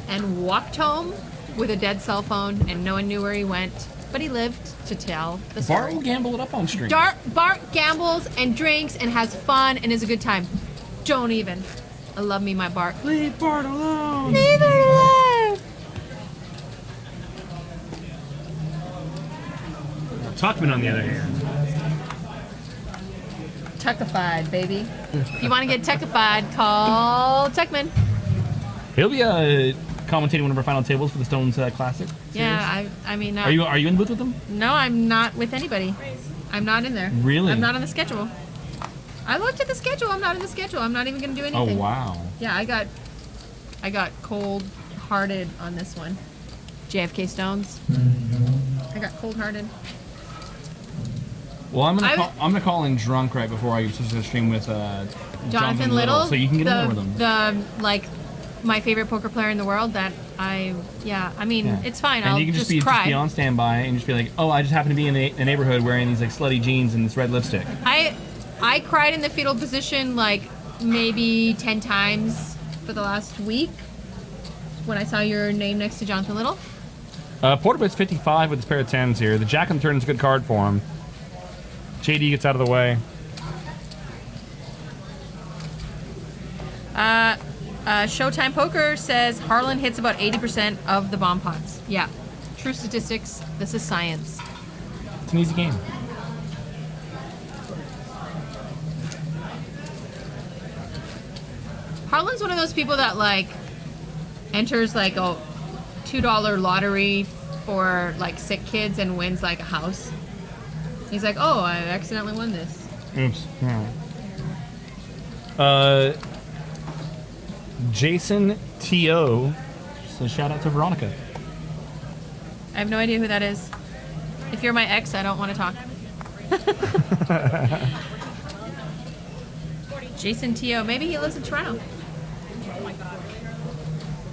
and walked home with a dead cell phone and no one knew where he went, but he lived to tell the story. Bart will gamble it up on stream. Bart gambles and drinks and has fun and is a good time. Don't even. I love me my Bart. Leave Bart alone. Leave it alone. Tuckman, on the other hand. Tuckified, baby. If you want to get tuckified, call Tuckman. He'll be commentating one of our final tables for the Stones Classic. Yeah, I mean... Are you in the booth with them? No, I'm not with anybody. I'm not in there. Really? I'm not on the schedule. I looked at the schedule. I'm not in the schedule. I'm not even going to do anything. Oh, wow. Yeah, I got cold-hearted on this one. JFK Stones. I got cold-hearted. Well, I'm gonna call in drunk right before I switch to the stream with Jonathan Little, so you can get in there with him. My favorite poker player in the world. It's fine. And I'll you can just just cry. be on standby and just be like, oh, I just happen to be in the neighborhood wearing these like slutty jeans and this red lipstick. I cried in the fetal position like maybe 10 times for the last week when I saw your name next to Jonathan Little. Porterbit's 55 with his pair of 10s here. The Jack on the turn is a good card for him. JD gets out of the way. Showtime Poker says Harlan hits about 80% of the bomb pots. Yeah. True statistics. This is science. It's an easy game. Harlan's one of those people that like enters like a $2 lottery for like sick kids and wins like a house. He's like, oh, I accidentally won this. Oops. Jason T.O. So shout out to Veronica. I have no idea who that is. If you're my ex, I don't want to talk. Jason T.O. Maybe he lives in Toronto.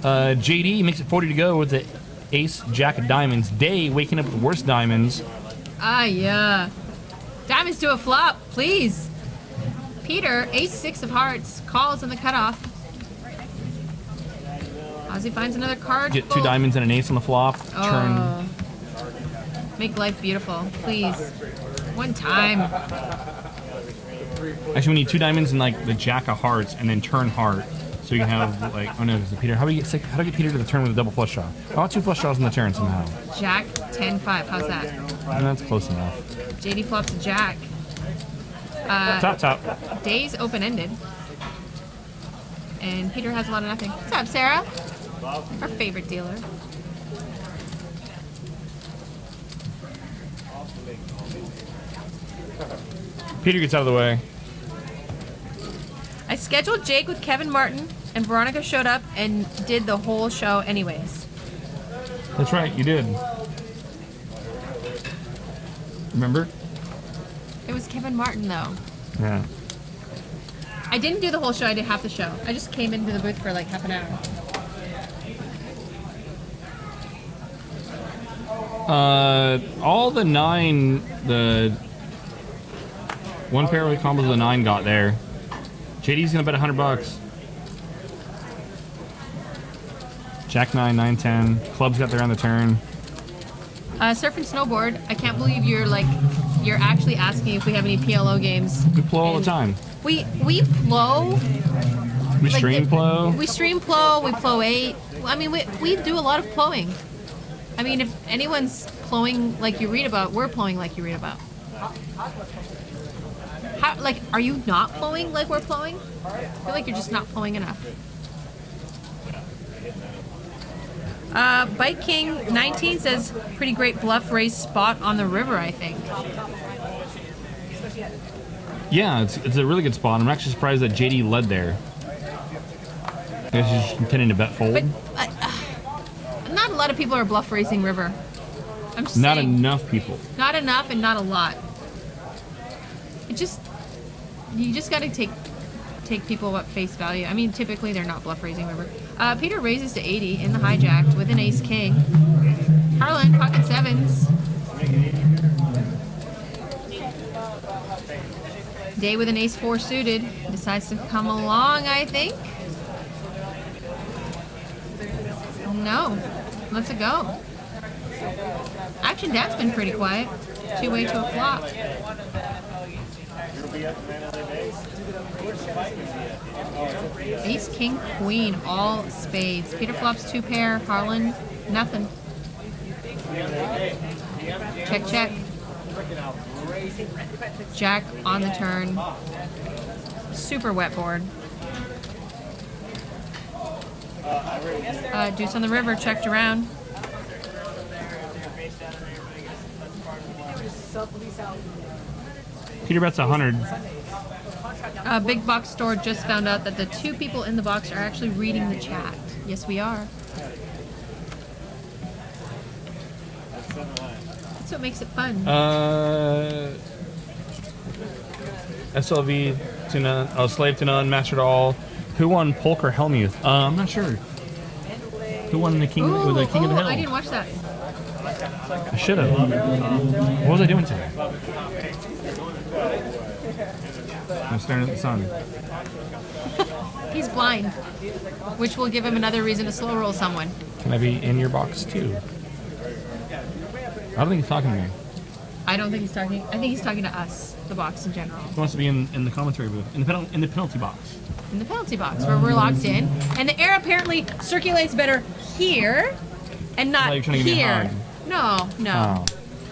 JD makes it 40 to go with the ace jack of diamonds. Day waking up with the worst diamonds. Yeah. Diamonds to a flop, please. Peter, ace 6 of hearts, calls on the cutoff. Ozzy finds another card. Get 2 diamonds and an ace on the flop. Oh. Make life beautiful, please. One time. Actually, we need 2 diamonds and like the jack of hearts and then turn heart. So you can have like, oh no, it's the Peter. How do we get Peter to the turn with a double flush draw? I want 2 flush draws on the turn somehow. Jack 10-5. How's that? And that's close enough. JD flops a jack. Top. Day's open-ended. And Peter has a lot of nothing. What's up, Sarah? Our favorite dealer. Peter gets out of the way. I scheduled Jake with Kevin Martin, and Veronica showed up and did the whole show anyways. That's right, you did. Remember? It was Kevin Martin, though. Yeah. I didn't do the whole show, I did half the show. I just came into the booth for like half an hour. All the 9, the one pair of combos of the 9 got there. JD's gonna bet $100. Jack 9, 9, 10. Club's got there on the turn. Surf and snowboard. I can't believe you're actually asking if we have any PLO games. We plow all the time. We plow. We stream plow. We stream plow. We plow 8. I mean, we do a lot of plowing. I mean, if anyone's plowing like you read about, we're plowing like you read about. How, like, are you not plowing like we're plowing? I feel like you're just not plowing enough. Bike King 19 says pretty great bluff race spot on the river, I think. Yeah, it's a really good spot. I'm actually surprised that JD led there. I guess he's just intending to bet fold. But not a lot of people are bluff racing river. I'm just Not saying. enough people. Not enough and not a lot. It just, you just got to take people at face value. I mean, typically they're not bluff raising river. Peter raises to 80 in the hijack with an ace king. Harlan pocket sevens. Day with an ace four suited decides to come along, I think. No, let's it go. Action Dad's been pretty quiet. Two-way to a flop. Ace, king, queen, all spades. Peter flops two pair. Harlan, nothing. Check, check. Jack on the turn. Super wet board. Deuce on the river, checked around. Peter bets 100. Big Box Store just found out that the two people in the box are actually reading the chat. Yes, we are. That's what makes it fun. SLV to none. Oh, slave to none. Mastered all. Who won Polk or Hellmuth? I'm not sure. Who won the King with the King of the Hill? I didn't watch that. I should have. What was I doing today? I'm staring at the sun. He's blind, which will give him another reason to slow roll someone. Can I be in your box too? I don't think he's talking to me. I don't think he's talking. I think he's talking to us, the box in general. He wants to be in the commentary booth, in the penalty box. In the penalty box, where we're locked in, and the air apparently circulates better here, and not Like you're trying to give me a here. hug. No. Oh.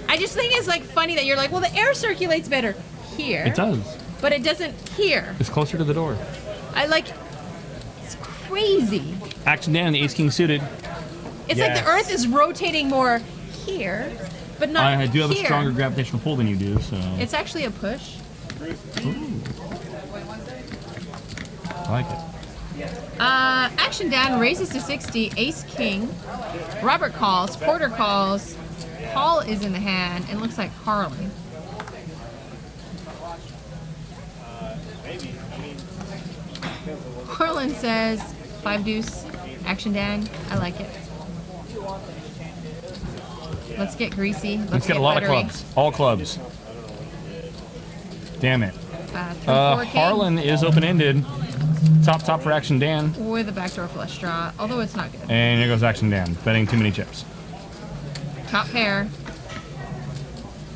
I just think it's like funny that you're like, well, the air circulates better here. It does. But it doesn't here. It's closer to the door. I like. It's crazy. Action Dan, the Ace King suited. It's like the Earth is rotating more here, but not I do have here. a stronger gravitational pull than you do, so. It's actually a push. Ooh. I like it. Action Dan raises to 60, ace king. Robert calls, Porter calls. Paul is in the hand, and looks like Harlan. Harlan says, 5 deuce, action Dan. I like it. Let's get greasy. Let's get a lot buttery. of clubs. All clubs. Damn it. 3-4 king Harlan is open-ended. Top for Action Dan. with a backdoor flush draw, although it's not good. And here goes Action Dan, betting too many chips. Top pair.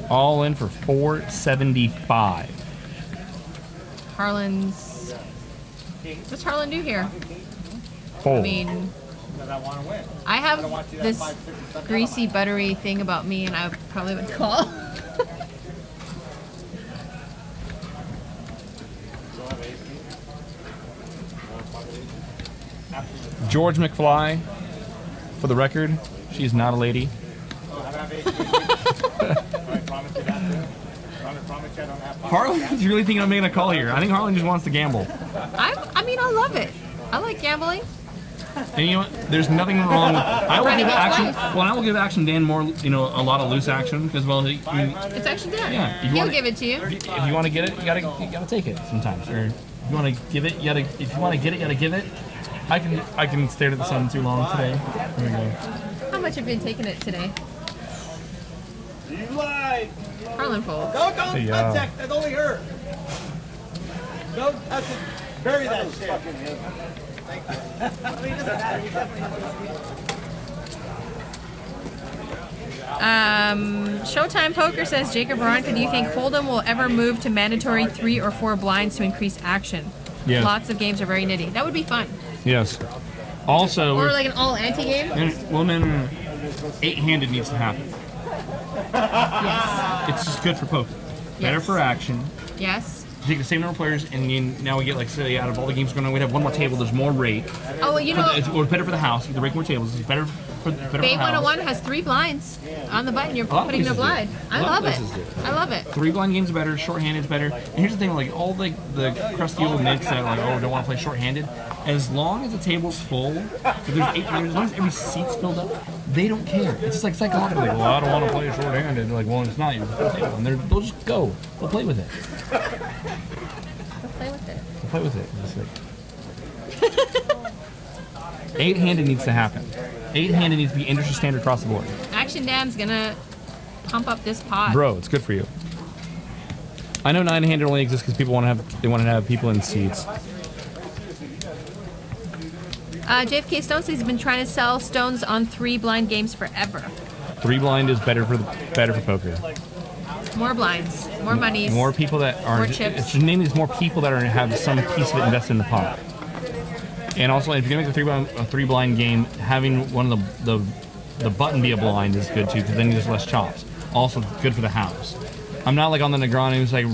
All in for 475. Harlan's. What's Harlan do here? I Fold. mean, I have this greasy, buttery thing about me, and I probably would call. George McFly, for the record, she's not a lady. Harlan's really thinking I'm making a call here. I think Harlan just wants to gamble. I mean, I love it. I like gambling. And you know what? There's nothing wrong. I will give action. Well, I will give Action Dan more. A lot of loose action because It's Action Dan. Yeah, if you He'll wanna- give it to you. if you want to get it, you gotta take it sometimes. Or if you want to give it, if you want to get it, you gotta give it. I can stare at the sun too long today. There we go. How much have you been taking it today? You lied. Harlan folds. Don't Hey, contact. That's only her. Don't touch it. Bury that shit. Showtime Poker says, Jacob Veronica, do you think Hold'em will ever move to mandatory 3 or 4 blinds to increase action? Yes. Lots of games are very nitty. That would be fun. Yes. Also, Or like an all ante game. woman 8-handed needs to happen. Yes. It's just good for poker. better for action. Yes. You take the same number of players, and now we get, like, say, out of all the games going on, we have one more table. There's more rate. Oh, well, you know, It's better for the house. You can break more tables. It's better for the Bay house. 101 has 3 blinds on the button. You're A lot of putting the places do. blind. I A lot love of it. places do. I love it. 3 blind games are better. Short-handed's better. And here's the thing, like, all the crusty old nicks that are like, oh, don't want to play short-handed. As long as the table's full, if there's 8 players, as long as every seat's filled up, they don't care. It's just like psychologically, like, well, I don't want to play short-handed. They're like, well, it's not. You just play table. And they'll just go. They'll play with it. Play with it. They'll play with it. It's like... 8-handed needs to happen. 8-handed needs to be industry standard across the board. Action Dan's gonna pump up this pot. Bro, it's good for you. I know 9-handed only exists because people want to have people in seats. JFK Stone says he's been trying to sell stones on 3 blind games forever. 3 blind is better for poker. More blinds, more monies. More people that are. More chips. It's namely more people that have some piece of it invested in the pot. And also, if you're gonna make a 3 blind game, having one of the button be a blind is good too, because then there's less chops. Also good for the house. I'm not like on the Negroni who's like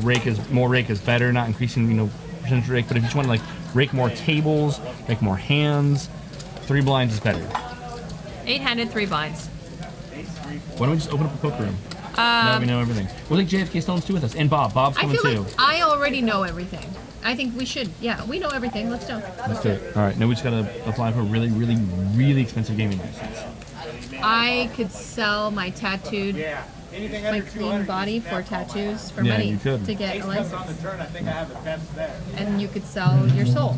more rake is better, not increasing percentage rake. But if you just want to like rake more tables, make more hands, 3 blinds is better. 8-handed 3 blinds. Why don't we just open up a poker room? Now we know everything. We'll take JFK Stones too with us, and Bob's I coming feel too. like I already know everything. I think we should. Yeah, we know everything. Let's do it. Let's do it. All right, now we just gotta apply for a really, really, really expensive gaming license. I could sell my tattooed, my clean body for tattoos for Yeah, money you could. to get a license. On the turn, I think I have the pets there. And you could sell your soul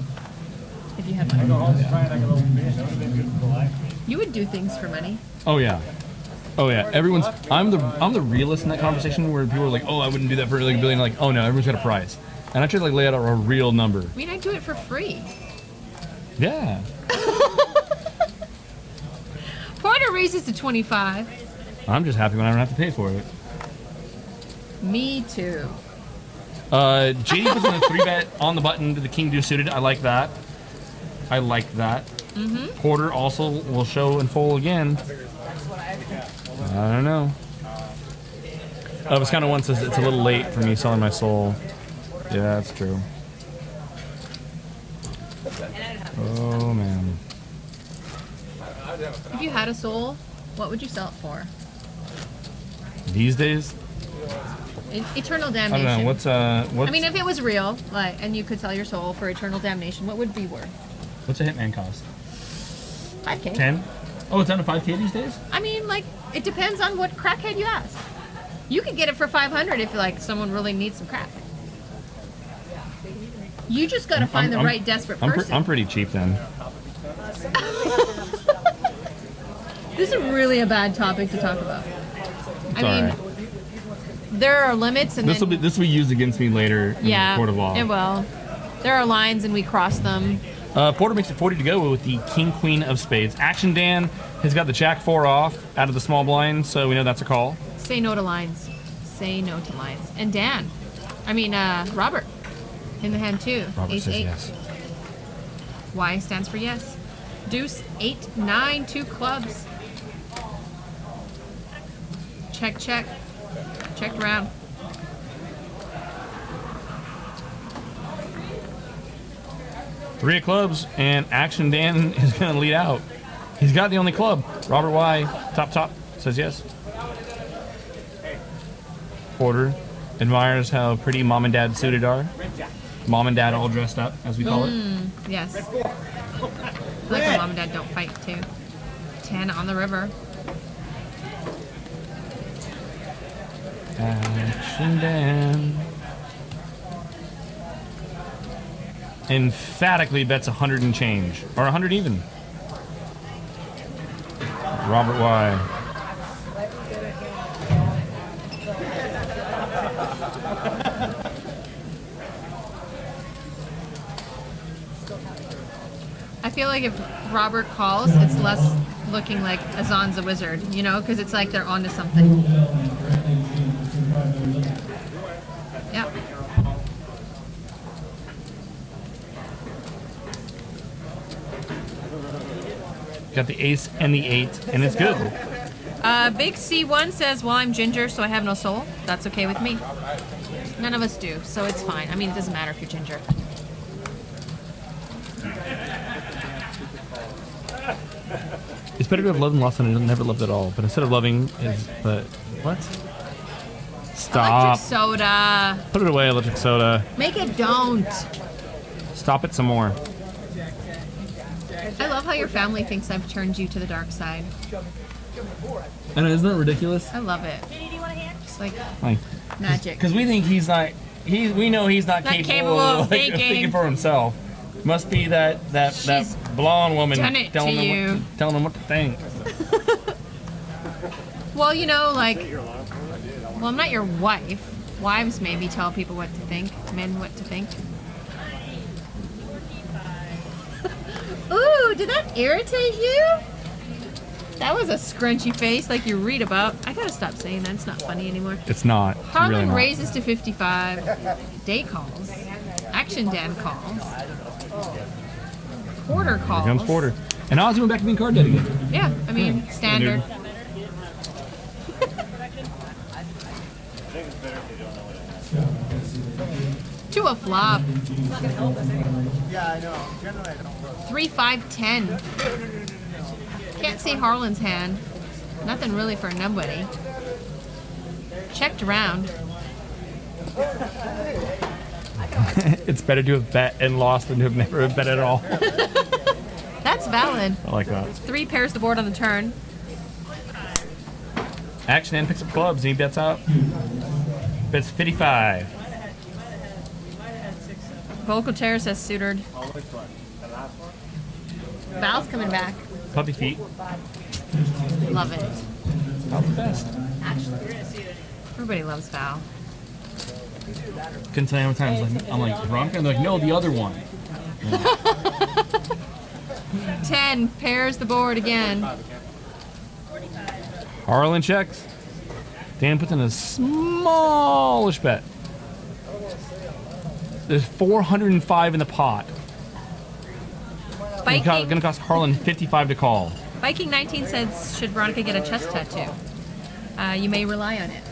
if you had money. Trying like a little fish. That would have been good for the life. You would do things for money. Oh yeah. Oh yeah. I'm the realist in that conversation where people are like, oh, I wouldn't do that for like a billion. Like, oh no, everyone's got a price. And I try to like lay out a real number. I mean, I do it for free. Yeah. Porter raises to 25. I'm just happy when I don't have to pay for it. Me too. JD puts in a 3-bet on the button to the king deuce suited. I like that. I like that. Porter also will show in full again. I don't know. I was kind of once it's a little late for me selling my soul. Yeah, that's true. Oh man. If you had a soul, what would you sell it for? These days, Eternal I damnation. don't know. What's I mean, if it was real, like, and you could sell your soul for eternal damnation, what would it be worth? what's a hitman cost? 5K. 10? Oh, it's down to 5K these days? I mean, like, it depends on what crackhead you ask. You could get it for 500 if, like, someone really needs some crack. You just gotta find the right desperate person. I'm pretty cheap then. This is really a bad topic to talk about. It's I mean, alright. there are limits, and This will be used against me later in the court of law. it will. There are lines, and we cross them. Porter makes it 40 to go with the King Queen of Spades. Action Dan has got the Jack 4 off out of the small blind, so we know that's a call. Say no to lines. Say no to lines. And Dan, Robert, in the hand too. Robert Ace says 8. yes. Y stands for yes. Deuce 8, 9, 2 clubs. Check, check. Checked around. Three of clubs, and Action Dan is going to lead out. He's got the only club. Robert Y, top, says yes. Porter admires how pretty mom and dad suited are. Mom and dad all dressed up, as we call it. Yes. I feel like my mom and dad don't fight too. 10 on the river. Action Dan emphatically bets 100 and change, or 100 even. Robert Y. I feel like if Robert calls, it's less looking like Azaan's a wizard, you know, because it's like they're onto something. Yeah. Got the ace and the 8, and it's good. Big C1 says, well, I'm ginger, so I have no soul. That's okay with me. None of us do, so it's fine. I mean, it doesn't matter if you're ginger. It's better to have loved and lost than never loved at all. But instead of loving, but what? Stop. Electric soda. Put it away, electric soda. Make it don't. Stop it some more. I love how your family thinks I've turned you to the dark side. I know, isn't that ridiculous? I love it. It's like Like, magic. because we think he's not. We know he's not, capable of thinking for himself. Must be that She's blonde woman done it telling to you. telling him what to think. Well, you know, like, well, I'm not your wife. Wives maybe tell people what to think, men what to think. Ooh, did that irritate you? That was a scrunchy face like you read about. I gotta stop saying that. It's not funny anymore. It's not. Harlan really not. raises to 55. Day calls. Action Dan calls. Porter calls. Here comes Porter. And Ozzy went back to being card dead again. Yeah, I mean, standard. To a flop. Yeah, I know. Generally, I don't look. 3, 5, 10. Can't see Harlan's hand. Nothing really for nobody. Checked around. It's better to have bet and lost than to have never bet at all. That's valid. I like that. 3 pairs the board on the turn. Action and picks up clubs and he bets out. Bets 55. Vocal chair says suited. Val's coming back. Puppy feet. Love it. Val's the best. Everybody loves Val. Couldn't tell you how many times I'm like drunk and they're like, no, the other one. 10 pairs the board again. Harlan checks. Dan puts in a smallish bet. There's 405 in the pot. It's gonna cost Harlan 55 to call. Viking 19 says, should Veronica get a chest tattoo? You may rely on it.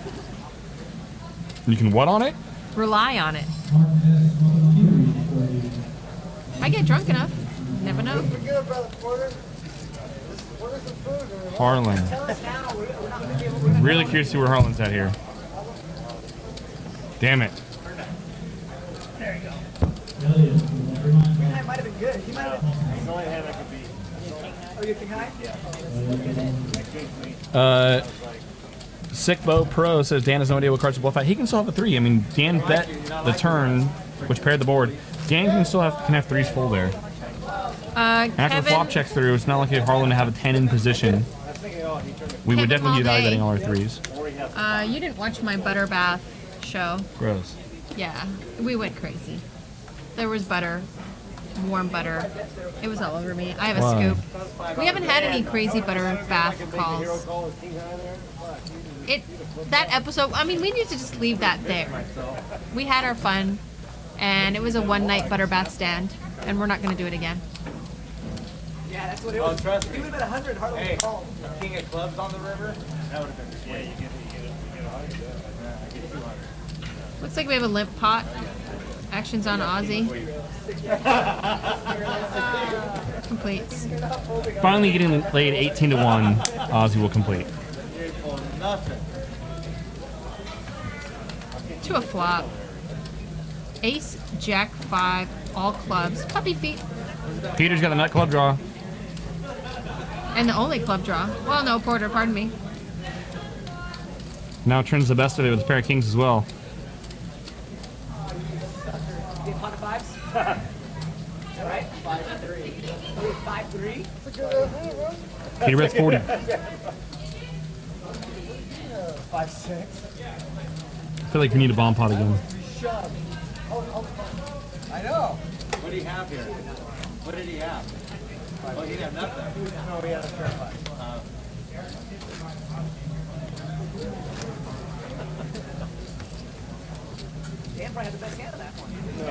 You can what on it? Rely on it. I get drunk enough. Never know. Harlan. Really curious to see where Harlan's at here. Damn it. There you go. That might have been good. He might have been. It's the only hand I could beat. Oh, you king high? Yeah. Sick Bow Pro says Dan has no idea what cards to bluff at. He can still have a 3. I mean, Dan bet the turn, which paired the board. Dan can still have 3s full there. After the flop checks through, it's not like Harlan to have a 10 in position. We would definitely be evaluating all our 3s. You didn't watch my butter bath show. Gross. Yeah, we went crazy. There was butter, warm butter. It was all over me. I have a scoop. We haven't had any crazy butter bath calls. That episode, I mean, we need to just leave that there. We had our fun, and it was a one-night butter bath stand, and we're not going to do it again. Yeah, that's what it was. Trust me. He would have been 100 Harlan would have called. King of clubs on the river? That would have been sweet. Yeah, you get 100. Yeah, I get 200. Looks like we have a limp pot. Actions on Aussie. Completes. Finally getting laid 18 to 1. Ozzy will complete. To a flop. Ace, Jack, 5, all clubs. Puppy feet. Peter's got the nut club draw. And the only club draw. Well, no, Porter, pardon me. Now turns the best of it with a pair of kings as well. Pot of fives? All right. 5-3. 5-3? Peter bets 40. 5-6. I feel like we need a bomb pot again. I know. What do you have here? What did he have? Oh, he had nothing. No, he had a pair of fives. Dan probably had the best hand of that one. No.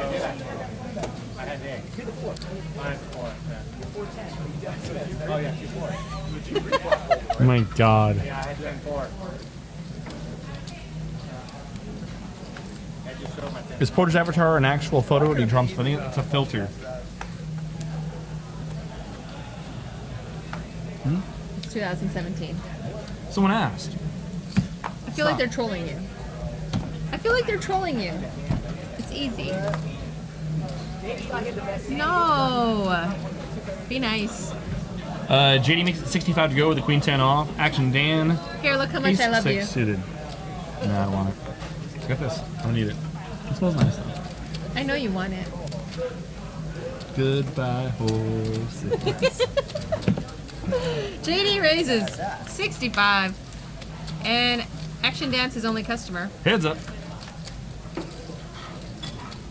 I had an egg. You're the 4. I had 4. Yeah. 4-10. Oh, yeah, 2-4. Oh my God. Yeah, I had 10-4. Is Porter's avatar an actual photo or do you draw him? I think it's a filter. It's 2017. Someone asked. I feel like they're trolling you. I feel like they're trolling you. It's easy. No. Be nice. JD makes it 65 to go with the queen 10 off. Action Dan. Here, look how much I love you. Suited. No, I don't want it. Got this. I don't need it. It smells nice though. I know you want it. Goodbye, horses. JD raises 65. And Action Dance is only customer. Heads up.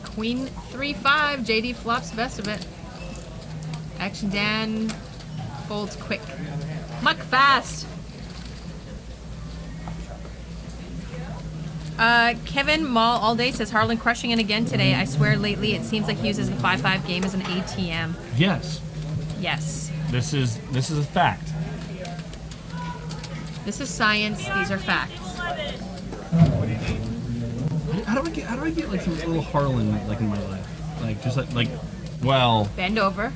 Queen 3-5. JD flops best of it. Action Dan folds quick. Muck fast. Kevin Mall all day says Harlan crushing it again today. I swear lately it seems like he uses the 5-5 game as an ATM. Yes. Yes. This is a fact. This is science. These are facts. How do I get like some little Harlan like in my life? Like just like well. Bend over.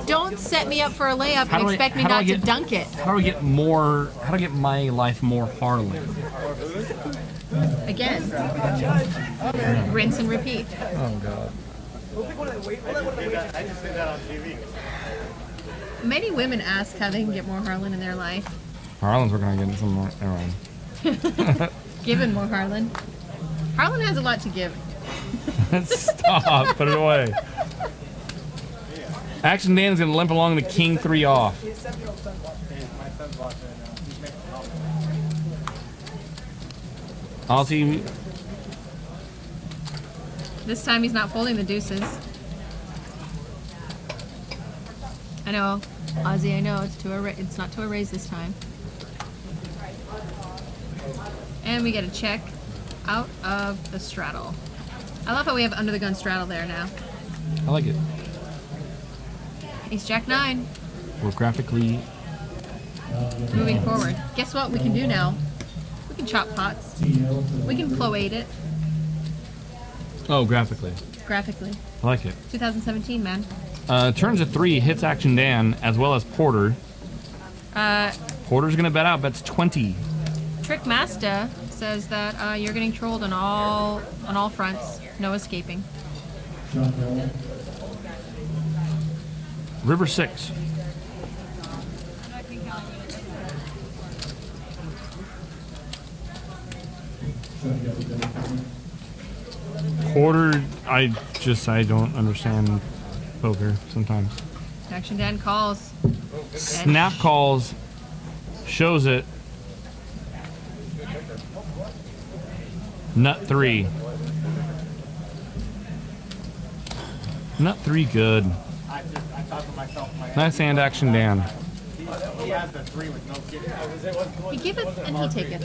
Don't set me up for a layup and expect me not to dunk it. How do I get my life more Harlan? Again. Rinse and repeat. Oh god. I just did that on TV. Many women ask how they can get more Harlan in their life. Harlan's working on getting some more. Never mind. Given more Harlan. Harlan has a lot to give. Stop. Put it away. Action Dan's gonna limp along the king 3 off. My son's watching it now. He's making comments. I'll see. This time he's not folding the deuces. I know, Ozzy. I know it's not to a raise this time. And we get a check out of the straddle. I love how we have under the gun straddle there now. I like it. Ace Jack 9. We're graphically Moving forward. Guess what we can do now? We can chop pots. We can flow-aid it. Oh, graphically. Graphically. I like it. 2017, man. Turns a 3, hits Action Dan, as well as Porter. Porter's gonna bet out, bets 20. Trick Master says that you're getting trolled on all fronts. No escaping. River 6. Porter, I don't understand poker sometimes. Action Dan calls. Snap calls, shows it. Nut 3. Nut 3 good. I thought to myself, Nice hand, Action Dan. he has the 3 with no kidding. He giveth and he taketh.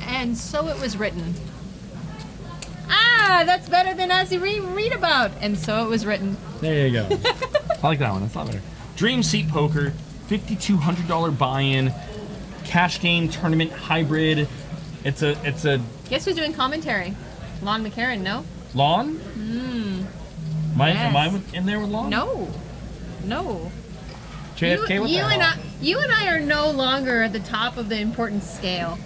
And so it was written. Ah, that's better than as you read about. And so it was written. There you go. I like that one. That's a lot better. Dream Seat Poker, $5,200 buy-in, cash game tournament hybrid. It's a. Guess who's doing commentary? Lon McCarran, no? Lon? Am I in there with Lon? No. JFK, what the hell? You and I are no longer at the top of the importance scale.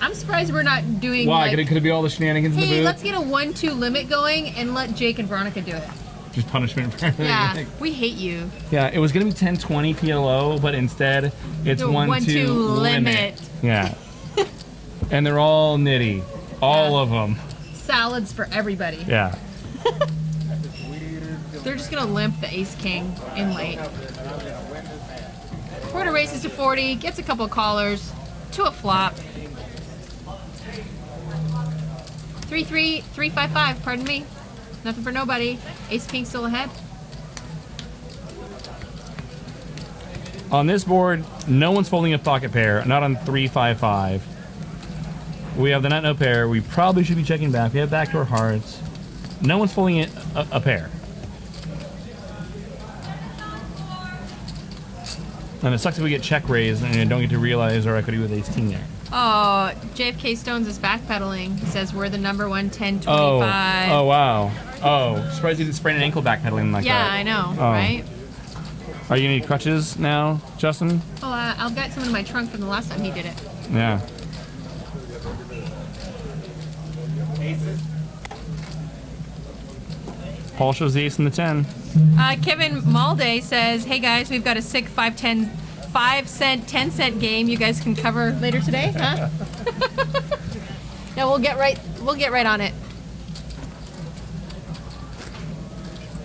I'm surprised we're not doing. Why? Like, Could it be all the shenanigans in the hey, booth? let's get a 1-2 limit going and let Jake and Veronica do it. Just punishment for everything. Yeah, we hate you. Yeah, it was gonna be 10-20 PLO, but instead it's The 1-2 limit. Yeah. And they're all nitty. All of them. Salads for everybody. Yeah. They're just gonna limp the ace king in late. Porter races to 40, gets a couple of callers to a flop. 3-3, 3-5-5, pardon me. Nothing for nobody. Ace king still ahead. On this board, no one's folding a pocket pair, not on 3-5-5. We have the nut no pair. We probably should be checking back. We have backdoor hearts. No one's folding a pair. And it sucks if we get check raised and don't get to realize our equity with ace-king there. Oh, JFK Stones is backpedaling. He says we're the number 1, 10, 25. Oh, wow. Oh, surprised he didn't sprain an ankle backpedaling like that. Yeah, I know, Oh. right? Are you gonna need crutches now, Justin? Oh, I'll get some in my trunk from the last time he did it. Yeah. Paul shows the ace and the 10. Kevin Malday says, "Hey guys, we've got a sick 5-cent, 10-cent game. You guys can cover later today, huh?" Yeah, we'll get right on it.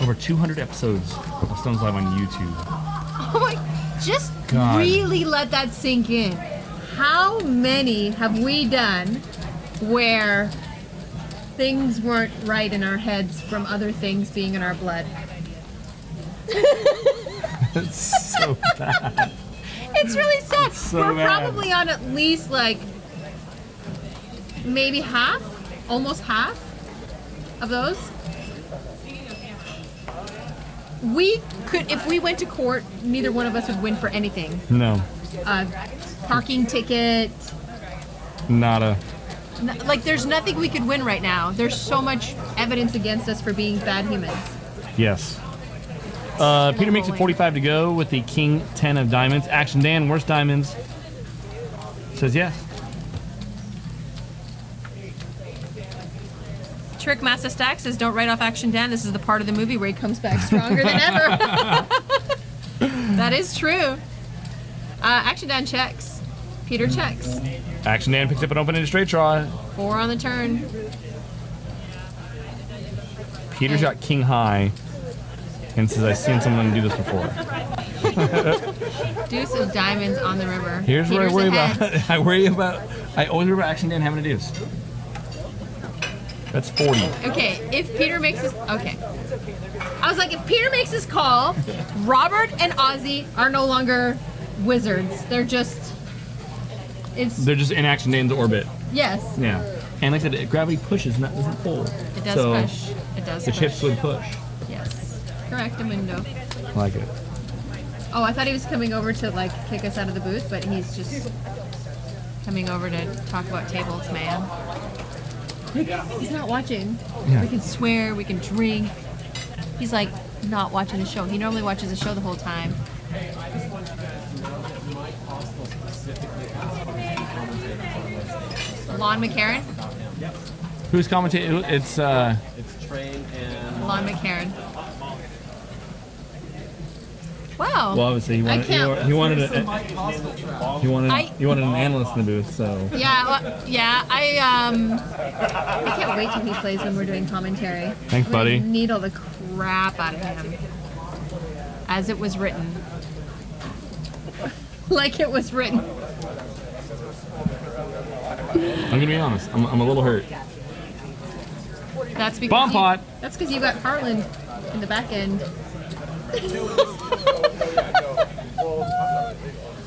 Over 200 episodes of Stones Live on YouTube. Oh my! Just God. really let that sink in. How many have we done where things weren't right in our heads from other things being in our blood? It's so bad. It's really sad. so We're bad. probably on at least like maybe half, almost half of those. We could, if we went to court, neither one of us would win for anything. No. Parking ticket. Nada. Like, there's nothing we could win right now. There's so much evidence against us for being bad humans. Yes. Peter makes it 45 to go with the king 10 of diamonds. Action Dan, worst diamonds. Says yes. Trick Master Stack says, "Don't write off Action Dan. This is the part of the movie where he comes back stronger than ever." That is true. Action Dan checks. Peter checks. Action Dan picks up an open-ended straight draw. 4 on the turn. Peter's got king high and says, "I've seen someone do this before." Deuce of diamonds on the river. Here's where I Peter's worry ahead. about. I always worry about Action Dan having a deuce. That's 40. Okay, if Peter makes his... Okay. I was like, if Peter makes his call, Robert and Ozzy are no longer wizards. They're just... They're just in Action Dan's orbit. Yes. Yeah. And like I said, gravity pushes, not doesn't pull. It does so push. It does the push. chips would push. Yes. Correct, Amundo. I like it. Oh, I thought he was coming over to, like, kick us out of the booth, but he's just coming over to talk about tables, man. He's not watching. Yeah. We can swear, we can drink. He's, like, not watching the show. He normally watches the show the whole time. Lon McCarran? Who's commentating? It's Train and Lon McCarran. Wow. well, obviously he wanted can't- he wanted an analyst in the booth. So Yeah, I can't wait till he plays when we're doing commentary. Thanks, I'm gonna buddy. Needle the crap out of him. As it was written. Like it was written. I'm gonna be honest. I'm a little hurt. That's because Bomb pot. That's because you got Harlan in the back end.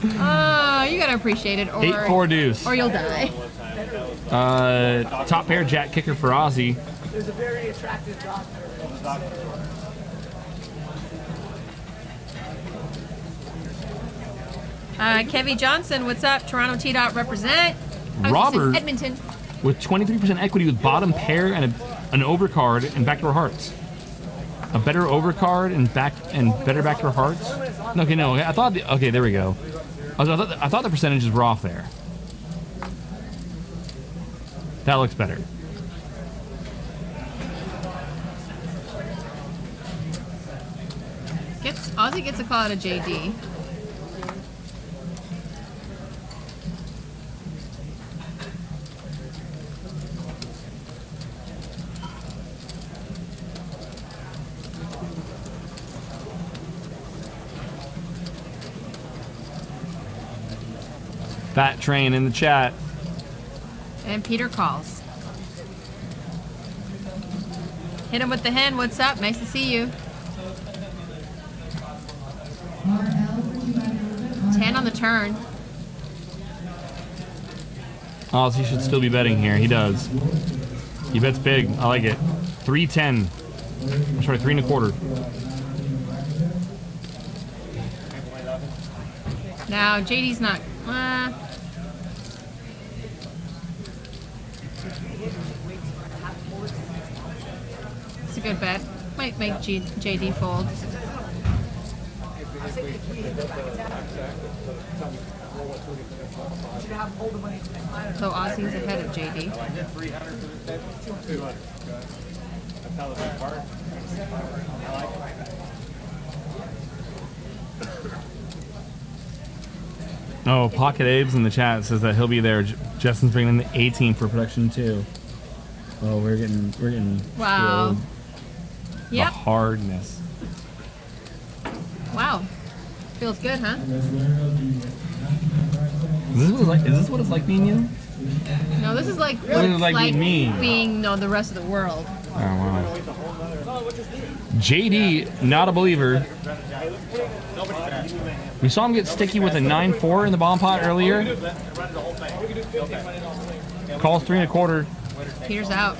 You gotta appreciate it, or 8-4 deuce. or you'll die. Top pair jack kicker for Ozzy. there's a very attractive doctor. Kevy Johnson, what's up? Toronto T-Dot represent. I was just in Robert Edmonton. with 23% equity with bottom pair and an overcard and backdoor hearts. A better overcard and better backdoor hearts. Okay, no. I thought. Okay, there we go. I thought the percentages were off there. That looks better. Ozzy gets a call out of JD. Fat train in the chat. And Peter calls. Hit him with the hen. What's up? Nice to see you. 10 on the turn. Ozzy should still be betting here. He does. He bets big. I like it. 310. I'm sorry, 3 1/4. Now, JD's not... it's a good bet. Might make JD fold. So Aussie's ahead of JD. Oh, Pocket Abe's in the chat says that he'll be there. Justin's bringing in the 18 for production too. Oh, we're getting Wow. killed. Yep. The hardness. Wow. Feels good, huh? Is this what it's like being you? No, this is like What is it like being me? being the rest of the world. Oh wow. JD, not a believer. We saw him get sticky with a 9-4 in the bomb pot earlier. Calls 3 1/4. Peter's out.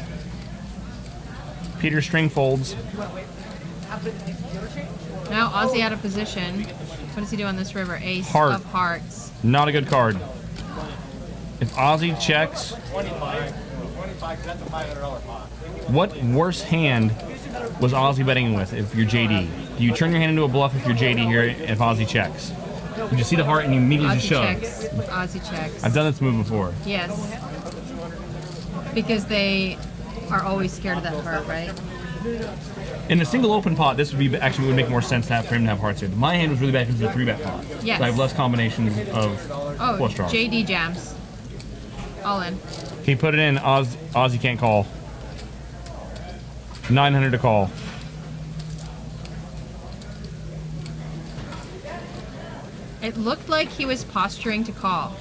Peter string folds. Now Aussie out of position. What does he do on this river? Ace Heart. of hearts. Not a good card. If Aussie checks, what worse hand was Aussie betting with if you're JD? Do you turn your hand into a bluff if you're JD here if Aussie checks? You just see the heart and you immediately Aussie shove. checks. Aussie checks. I've done this move before. Yes. Because they are always scared of that heart, right? In a single open pot, this would be actually would make more sense to have for him to have hearts here. My hand was really bad because it's a 3-bet pot. Yes. So I have less combinations of flush draws. JD jams. All in. He put it in. Aussie can't call. 900 to call. It looked like he was posturing to call.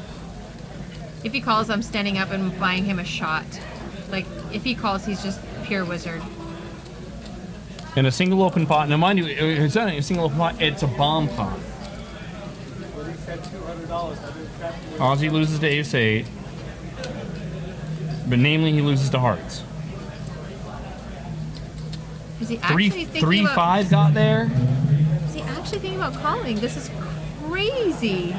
If he calls, I'm standing up and buying him a shot. Like, if he calls, he's just pure wizard. In a single open pot. Now, mind you, it's not a single open pot. It's a bomb pot. Aussie loses to ace 8. But namely, he loses to hearts. Is he actually thinking 3-5 about, got there. is he actually thinking about calling? This is crazy.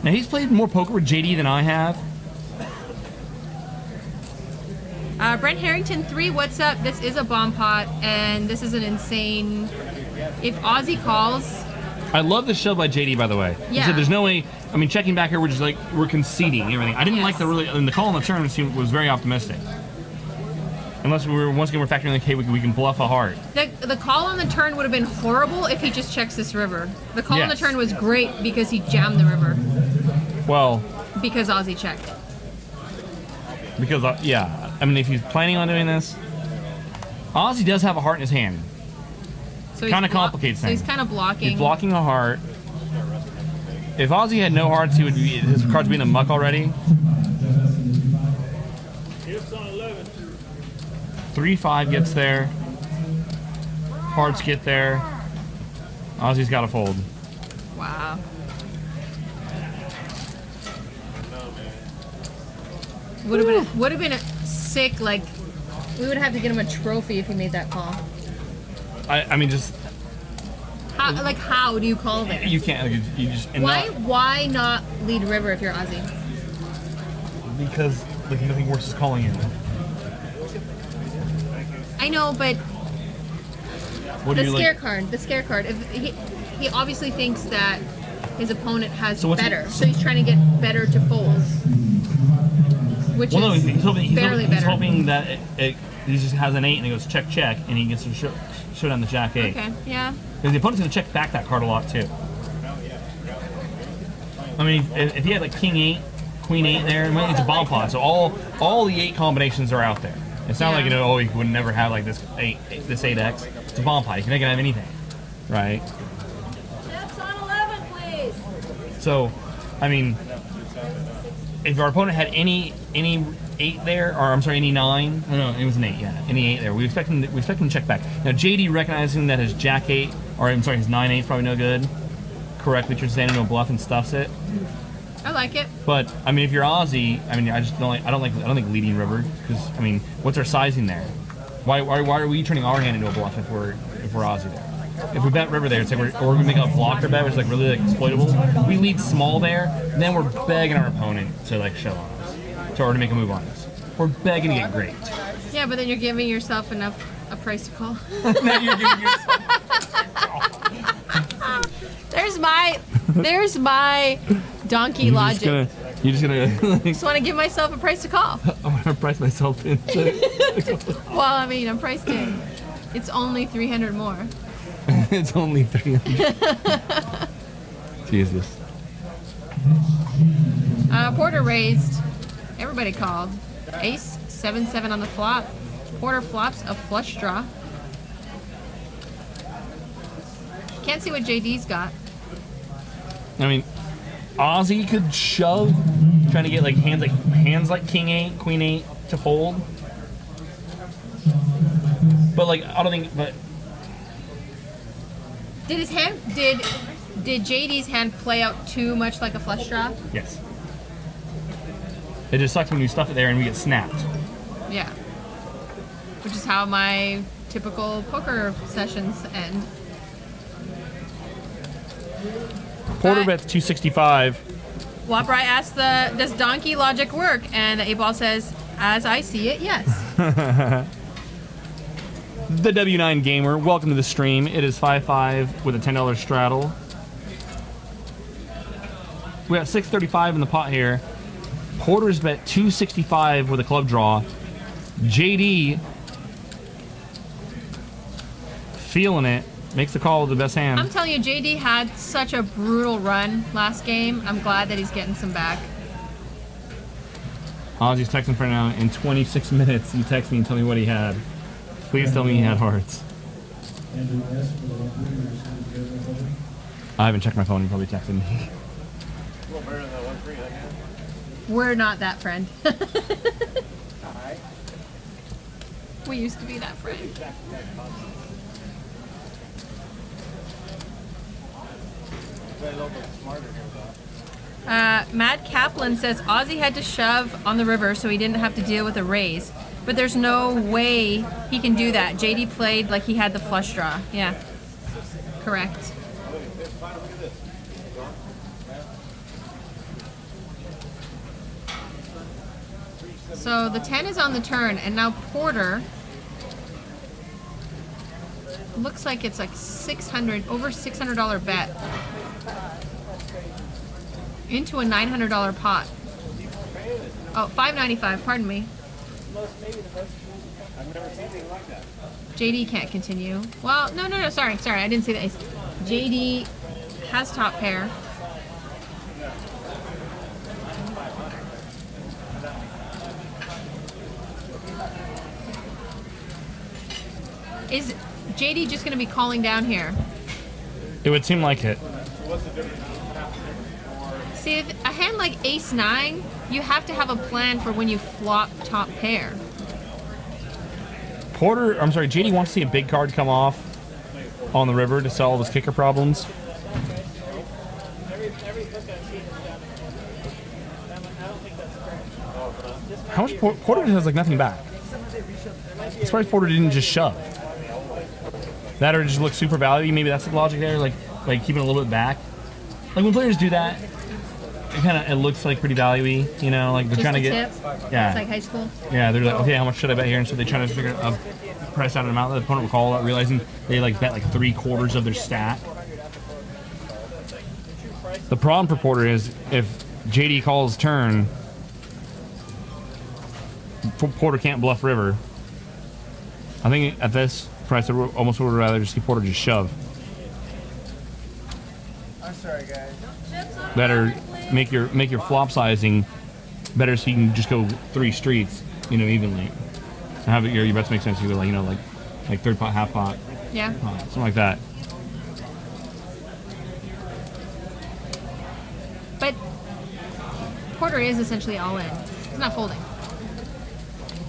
Now, he's played more poker with JD than I have. Brent Harrington 3, what's up? This is a bomb pot, and this is an insane... If Aussie calls... I love the shove by JD, by the way. He Yeah. said there's no way... I mean, checking back here, we're just like, we're conceding everything. I didn't like the really... And the call on the turn was very optimistic. Unless we were, once again, we're factoring in, okay, we can bluff a heart. The call on the turn would have been horrible if he just checks this river. The call on the Yes. turn was great because he jammed the river. Well... Because Aussie checked. Because, yeah. I mean, if he's planning on doing this... Aussie does have a heart in his hand. So he's Kinda complicates So he's things. kind of blocking. He's blocking a heart. If Aussie had no hearts, he would be, his cards would be in the muck already. 3-5 gets there. Hearts get there. Aussie's got to fold. Wow. Would have been a sick, like, we would have to get him a trophy if he made that call. I mean, just How do you call this? you can't. You just and Why not lead river if you're Aussie? because like nothing worse is calling in. I know, but What do the you scare like? card. The scare card. If he obviously thinks that his opponent has So what's better, he- so he's trying to get better to fold, which Well, no, is he's barely better. hoping that he just has an 8 and he goes check check and he gets to show down the jack 8. Okay, yeah. Because the opponent's going to check back that card a lot too. I mean, if he had like King 8, Queen 8 there, I mean, it's a bomb pot. So all the 8 combinations are out there. It's not like, you know, oh, you would never have like this 8x. It's a bomb pot. You can have anything, right? Chips on 11, please. So, I mean, if our opponent had any 8 there, or I'm sorry, any 9. No, it was an 8. Yeah, any 8 there. We expect him to check back. Now, JD recognizing that his Jack 8, or I'm sorry, his 9-8 is probably no good. Correctly, turns his hand into a bluff and stuffs it. I like it. But I mean, if you're Aussie, I mean, I don't think leading river because I mean, what's our sizing there? Why are we turning our hand into a bluff if we're Aussie there? if we bet river there, it's like we're gonna make a blocker bet, which is like really like exploitable. We lead small there, then we're begging our opponent to like shove on us, or to make a move on us. We're begging to get great. Yeah, but then you're giving yourself a price to call. Then you're giving yourself. There's my donkey logic. You're just gonna. Just want to give myself a price to call. I'm gonna price myself in. Well, I mean, I'm priced in. It's only 300 more. It's only 300. Jesus. Porter raised. Everybody called. Ace 7-7 on the flop. Porter flops a flush draw. Can't see what JD's got. I mean, Ozzy could shove, trying to get like hands like King 8, Queen 8 to fold. But like I don't think. But did his hand? Did JD's hand play out too much like a flush draw? Yes. It just sucks when you stuff it there and we get snapped. Yeah. Which is how my typical poker sessions end. Porter bets 265. Waprai asks does donkey logic work? And the 8-ball says, as I see it, yes. The W9 Gamer, welcome to the stream. It is 5-5 with a $10 straddle. We got 635 in the pot here. Porter's bet 265 with a club draw. JD feeling it. Makes the call with the best hand. I'm telling you, JD had such a brutal run last game. I'm glad that he's getting some back. Ozzy's texting for now. In 26 minutes, he texted me and tell me what he had. Please tell me he had hearts. I haven't checked my phone. He probably texted me. We're not that friend. We used to be that friend. Matt Kaplan says Ozzy had to shove on the river so he didn't have to deal with a raise. But there's no way he can do that. JD played like he had the flush draw. Yeah. Correct. So the 10 is on the turn, and now Porter looks like it's like over $600 bet into a $900 pot. Oh, $595, pardon me. JD can't continue. Well, no, sorry, I didn't see the ace. JD has top pair. Is JD just going to be calling down here? It would seem like it. See, if a hand like ace-9, you have to have a plan for when you flop top pair. JD wants to see a big card come off on the river to solve his kicker problems. How much Porter has like nothing back? I'm surprised Porter didn't just shove. That or just look super value. Maybe that's the logic there, like keeping a little bit back. Like when players do that, it looks like pretty value-y, you know, like they're just trying to get. Tip? Yeah. It's like high school. Yeah, they're like, okay, how much should I bet here? And so they try to figure a price out an amount that the opponent will call out, realizing they like bet like 3/4 of their stack. The problem for Porter is if JD calls turn, Porter can't bluff river. I think at this price, I almost would rather just see Porter just shove. I'm sorry, guys. Better make your flop sizing better so you can just go 3 streets, you know, evenly. And have it, your bets make sense. You go like, you know, like third pot, half pot, Yeah. Something like that. But Porter is essentially all in. He's not folding.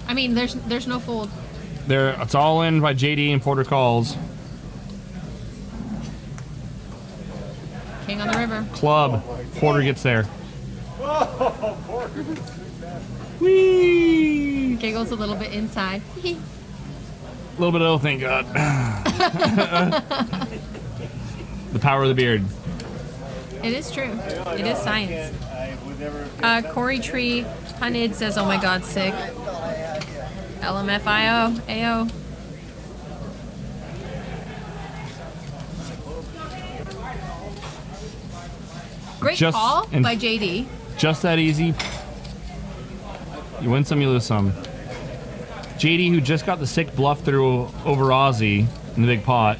I mean, there's no fold. It's all in by JD and Porter calls. King on the river. Club. Porter gets there. Whee! Giggles a little bit inside. A little bit of, thank God. power of the beard. It is true. It is science. Corey Tree Punid says, "Oh my God, sick." LMFIO AO. Great call by JD. Just that easy. You win some, you lose some. JD, who just got the sick bluff through over Aussie in the big pot,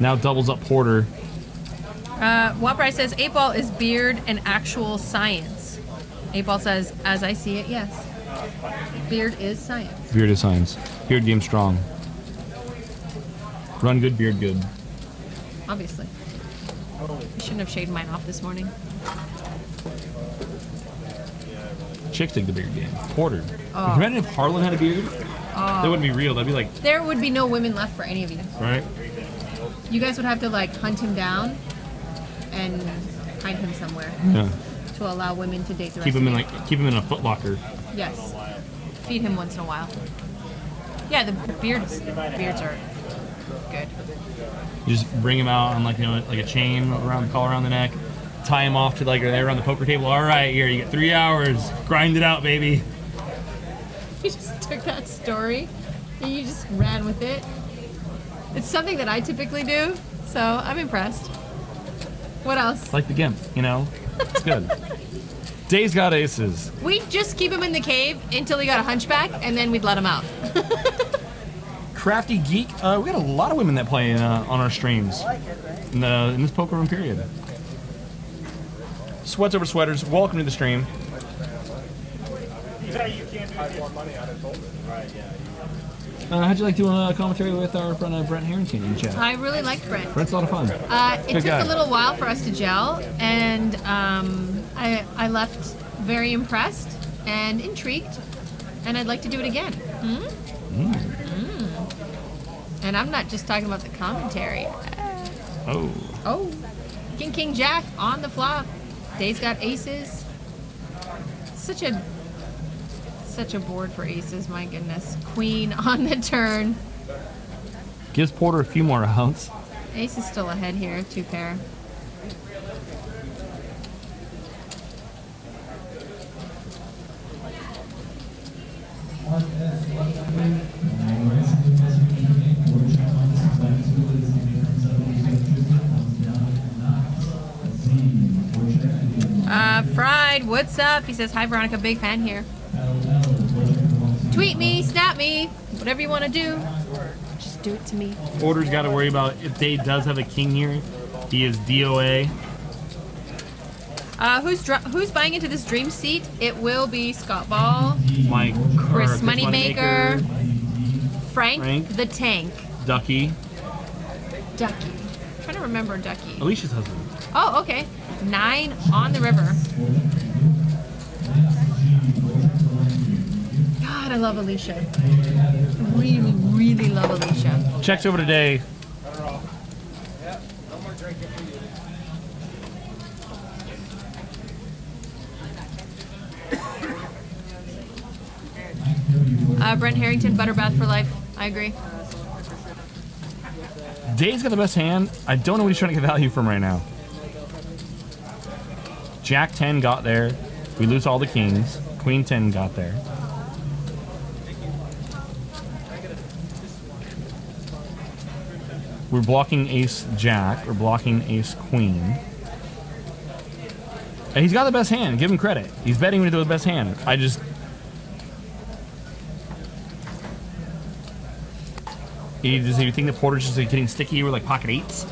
now doubles up Porter. Waprai says 8-ball is beard and actual science. 8-ball says, as I see it, yes. Beard is science. Beard is science. Beard game strong. Run good, beard good. Obviously. I shouldn't have shaved mine off this morning. Chicks take the beard game. Porter. Imagine if Harlan had a beard. That wouldn't be real. That'd be like... There would be no women left for any of you. Right? You guys would have to like hunt him down and hide him somewhere Yeah. to allow women to date the rest Keep him of in you. keep him in a footlocker. Yes. Feed him once in a while. Yeah, the beards are good. You just bring him out on like like a chain around the collar around the neck, tie him off to like there around the poker table. All right, here you get 3 hours. Grind it out, baby. You just took that story and you just ran with it. It's something that I typically do, so I'm impressed. What else? Like the gimp, It's good. Day's got aces. We'd just keep him in the cave until he got a hunchback, and then we'd let him out. Crafty Geek. We got a lot of women that play on our streams in this poker room period. Sweats over sweaters. Welcome to the stream. How'd you like doing a commentary with our friend Brent Harrington in chat? I really liked Brent. Brent's a lot of fun. It took a little while for us to gel, and I left very impressed and intrigued, and I'd like to do it again. And I'm not just talking about the commentary. Oh. King Jack on the flop. Day's got aces. Such a board for aces, my goodness. Queen on the turn. Gives Porter a few more rounds. Ace is still ahead here, 2 pair. Fried, what's up? He says, hi Veronica, big fan here. Tweet me, snap me, whatever you want to do. Just do it to me. Porter's got to worry about if Day does have a king here. He is DOA. Who's buying into this dream seat? It will be Scott Ball, Chris Moneymaker, Frank the Tank, Ducky. I'm trying to remember Ducky. Alicia's husband. Oh, okay. 9 on the river. God, I love Alicia. I really, really love Alicia. Checks over today. Brent Harrington, Butterbath for life. I agree. Day's got the best hand. I don't know what he's trying to get value from right now. Jack 10 got there. We lose all the kings. Queen 10 got there. We're blocking ace jack. We're blocking ace queen. And he's got the best hand. Give him credit. He's betting with the best hand. Does he think the Porter's just getting sticky with like pocket 8s?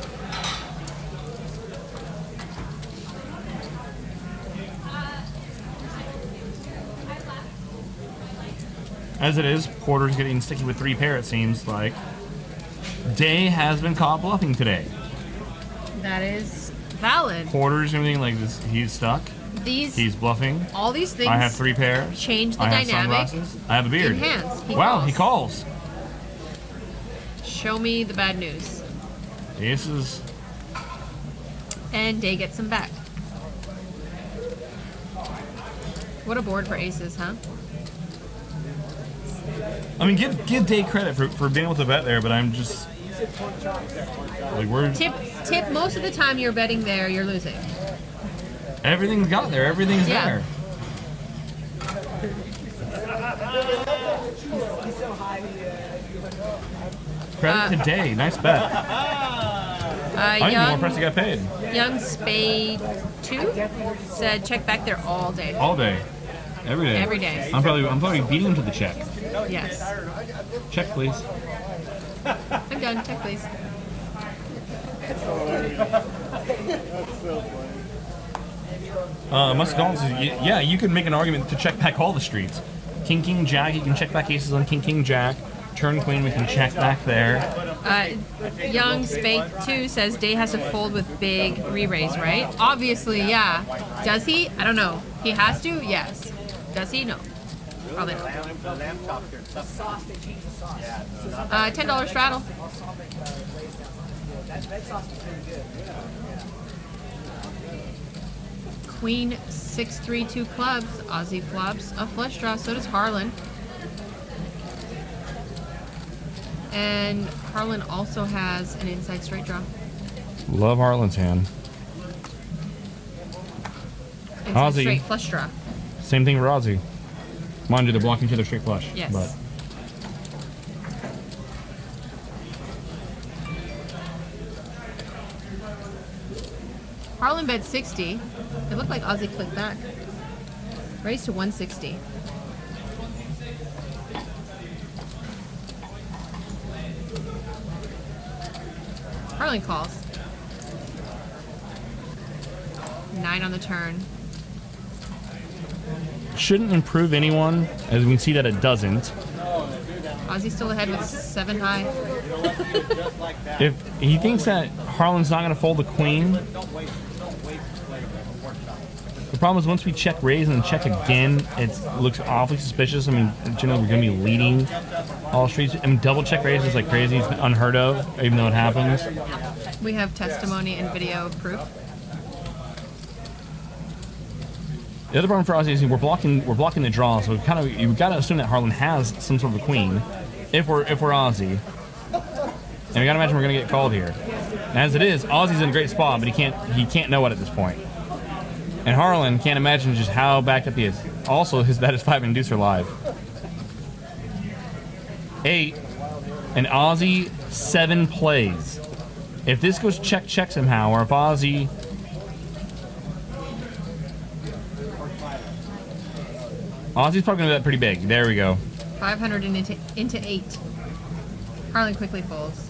As it is, Porter's getting sticky with 3 pair, it seems like. Day has been caught bluffing today. That is valid. Porter's everything like this. He's stuck. He's bluffing. All these things. I have 3 pairs. Change the I have dynamic. sunglasses. I have a beard. In hands. He calls. Show me the bad news. Aces. And Day gets them back. What a board for aces, huh? I mean, give Day credit for being able to bet there, but I'm just like we're Tip tip, most of the time you're betting there, you're losing. Everything's got there. Everything's there. Credit today. Nice bet. I think the more press you got paid. Young Spade 2 said check back there all day. All day. Every day. Every day. I'm probably beating him to the check. Yes. Check, please. I'm done. Check, please. Must go on says, yeah, you can make an argument to check back all the streets. King, King, Jack, you can check back aces on King, King, Jack. Turn Queen, we can check back there. Young Spade 2 says Day has to fold with big re-raise, right? Obviously, yeah. Does he? I don't know. He has to? Yes. Does he? No. Probably not. $10 straddle. Queen 6-3-2 clubs. Aussie flops a flush draw. So does Harlan. And Harlan also has an inside straight draw. Love Harlan's hand. Inside Aussie. straight flush draw. Same thing for Aussie. Mind you, they're blocking each other straight flush. Yes. But Harlan bet 60. It looked like Aussie clicked back. Raised to 160. Harlan calls. 9 on the turn. shouldn't improve anyone, as we can see that it doesn't. Aussie's still ahead with 7 high. If he thinks that Harlan's not going to fold the queen, the problem is once we check raise and then check again, it looks awfully suspicious. I mean, generally we're going to be leading all streets. I mean, double check raise is like crazy. It's unheard of, even though it happens. We have testimony and video proof. The other problem for us is we're blocking the draw, so you've got to assume that Harlan has some sort of a queen, if we're Aussie, and we got to imagine we're gonna get called here. And as it is, Aussie's in a great spot, but he can't know it at this point. And Harlan can't imagine just how backed up he is. Also, that is 5 inducer live. 8, and Aussie 7 plays. If this goes check somehow, or if Aussie's probably going to bet pretty big. There we go. 500 into 8. Harlan quickly folds.